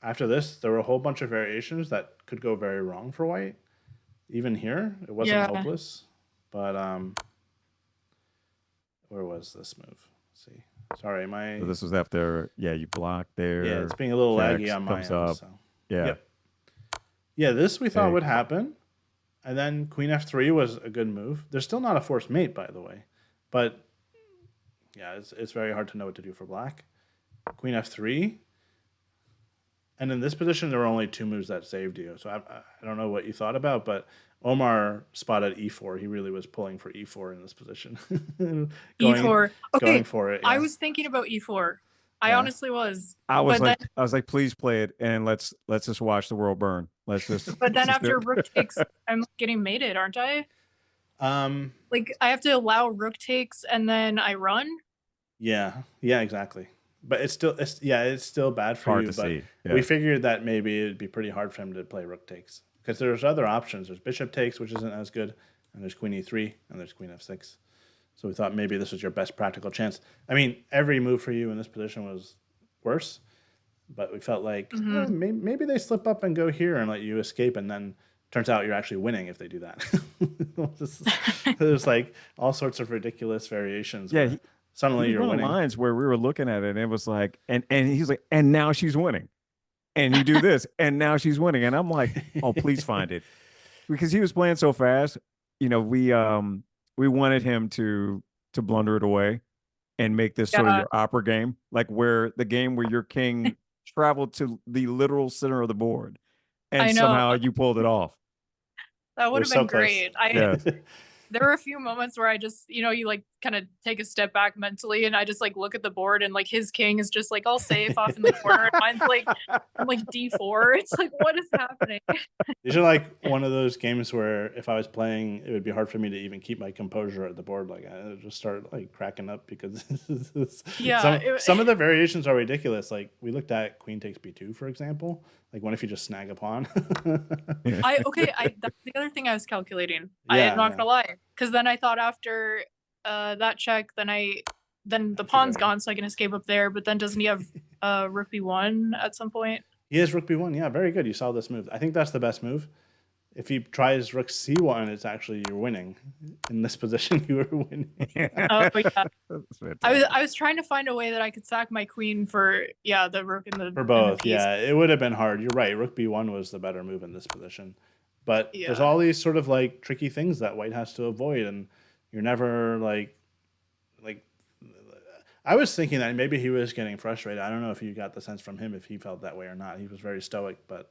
After this, there were a whole bunch of variations that could go very wrong for white. Even here, it wasn't Yeah. hopeless. But where was this move? Let's see. Sorry, my So this was after, yeah, you blocked there. yeah, it's being a little Jax laggy on my comes end. up. So. Yeah. Yep. Yeah, this we thought Hey. would happen. And then queen f3 was a good move. There's still not a forced mate, by the way. But yeah, it's very hard to know what to do for black. Queen f3. And in this position, there were only 2 moves that saved you. So I don't know what you thought about, but Omar spotted e4. He really was pulling for e4 in this position. E4. Okay, going for it. Yeah. I was thinking about E4. I honestly was. I was but like, please play it and let's just watch the world burn. Let's just. But then let's just do after it. rook takes, I'm getting mated, aren't I? Like I have to allow rook takes and then I run. Yeah, exactly. But it's still bad for Hard you. to But see. Yeah. we figured that maybe it'd be pretty hard for him to play rook takes because there's other options. There's bishop takes, which isn't as good, and there's queen e3, and there's queen f6. So we thought maybe this was your best practical chance. I mean, every move for you in this position was worse, but we felt like oh, maybe they slip up and go here and let you escape, and then turns out you're actually winning if they do that. There's like all sorts of ridiculous variations. Yeah. Suddenly you're one winning. Of the lines where we were looking at it and it was like, and he's like, and now she's winning. And you do this, and now she's winning. And I'm like, oh, please find it. Because he was playing so fast. You know, we wanted him to blunder it away and make this sort of your opera game, like where the game where your king traveled to the literal center of the board and somehow you pulled it off. That would have been great. Yeah. There were a few moments where I just, you like kind of take a step back mentally and I just like look at the board and like his king is just like all safe off in the corner. And mine's like, I'm like D4. It's like, what is happening? These are like one of those games where if I was playing, it would be hard for me to even keep my composure at the board. Like I would just start like cracking up because some of the variations are ridiculous. Like we looked at queen takes b2, for example. Like what if you just snag a pawn? That's the other thing I was calculating. I'm not gonna lie. Because then I thought after that check, then the pawn's gone, so I can escape up there. But then doesn't he have rook b1 at some point? He has rook b1. Yeah, very good. You saw this move. I think that's the best move. If he tries rook c1, it's actually you're winning. In this position, you were winning. Oh yeah. I was trying to find a way that I could sack my queen for the rook and the for both. Yeah, it would have been hard. You're right. Rook b1 was the better move in this position. But there's all these sort of like tricky things that white has to avoid, and you're never like I was thinking that maybe he was getting frustrated. I don't know if you got the sense from him if he felt that way or not. He was very stoic, but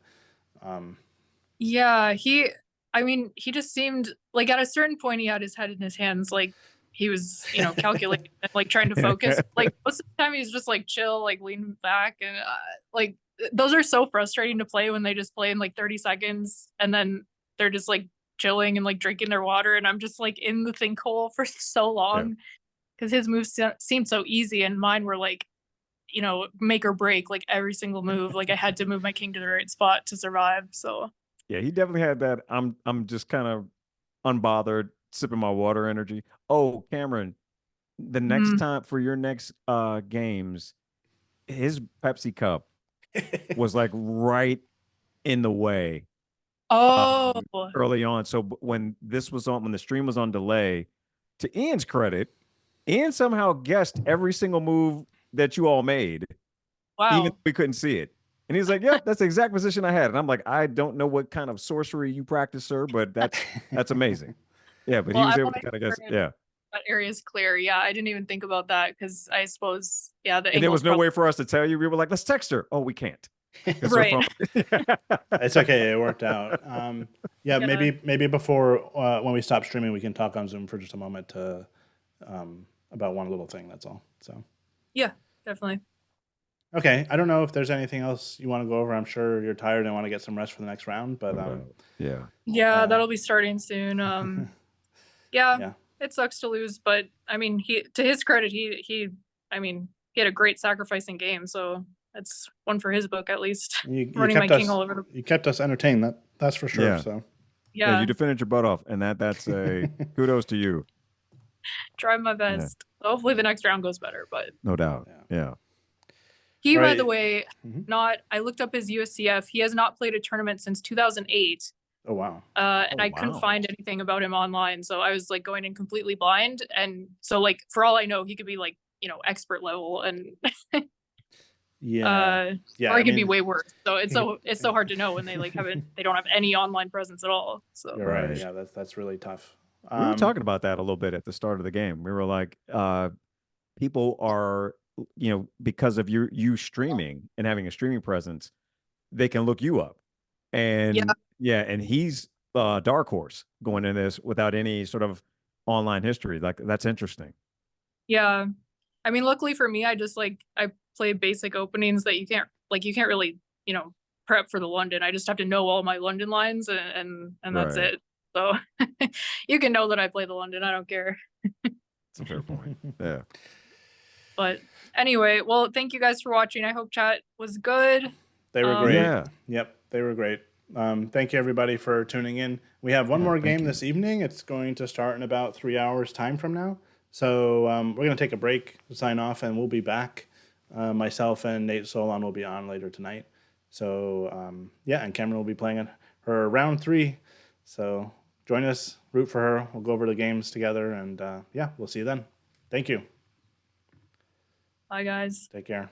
yeah, he just seemed like at a certain point he had his head in his hands, like he was, calculating and like trying to focus. Like most of the time he's just like chill, like lean back, and like those are so frustrating to play when they just play in like 30 seconds and then they're just like chilling and like drinking their water, and I'm just like in the think hole for so long because his moves seemed so easy and mine were like, make or break, like every single move. Like I had to move my king to the right spot to survive. So yeah, he definitely had that. I'm just kind of unbothered, sipping my water energy. Oh, Kamryn, the next time for your next games, his Pepsi cup was like right in the way. Early on. So when this was on, when the stream was on delay, to Ian's credit, Ian somehow guessed every single move that you all made. Wow. Even though we couldn't see it. And he's like, yep, that's the exact position I had. And I'm like, I don't know what kind of sorcery you practice, sir, but that's amazing. Yeah, but he was able to kind of guess. Yeah. That area is clear. Yeah, I didn't even think about that because I suppose, and there was no way for us to tell you. We were like, let's text her. Oh, we can't. Right. It's okay. It worked out. Maybe before when we stop streaming, we can talk on Zoom for just a moment to about one little thing. That's all. So Yeah, definitely. okay, I don't know if there's anything else you want to go over. I'm sure you're tired and want to get some rest for the next round, but Yeah. Yeah, that'll be starting soon. Yeah, yeah, it sucks to lose, but I mean, to his credit, I mean, he had a great sacrificing game, so that's one for his book at least. you Running my kept king us all over the. you kept us entertained. That's for sure. Yeah. So Yeah. Yeah, You defended your butt off, and that's a kudos to you. try my Yeah. best. Hopefully, the next round goes better. But No doubt. Yeah. he, All by right. the way, Mhm. I looked up his USCF. He has not played a tournament since 2008. Oh wow. And Oh, I couldn't wow. find anything about him online, so I was like going in completely blind. And so, like, for all I know, he could be like, expert level, and Yeah. Yeah. or I he could be mean, way worse. So it's so hard to know when they they don't have any online presence at all. So You're right. Right. Yeah, that's really tough. We were talking about that a little bit at the start of the game. We were like, people are, because of you streaming and having a streaming presence, they can look you up. yeah, And he's dark horse going in this without any sort of online history. Like, that's interesting. yeah. I mean, luckily for me, I play basic openings that you can't really prep for the London. I just have to know all my London lines, and that's Right. it. So you can know that I play the London. I don't care. That's a fair point. Yeah. But anyway, well, thank you guys for watching. I hope chat was good. They were great. Yeah. Yep, they were great. Thank you everybody for tuning in. We have one Yeah, more thank game you. this evening. It's going to start in about 3 hours time from now. So we're going to take a break to sign off, and we'll be back. Myself and Nate Solon will be on later tonight. So yeah, and Kamryn will be playing her round 3. So join us, root for her. We'll go over the games together, and yeah, we'll see you then. Thank you. Bye, guys. Take care.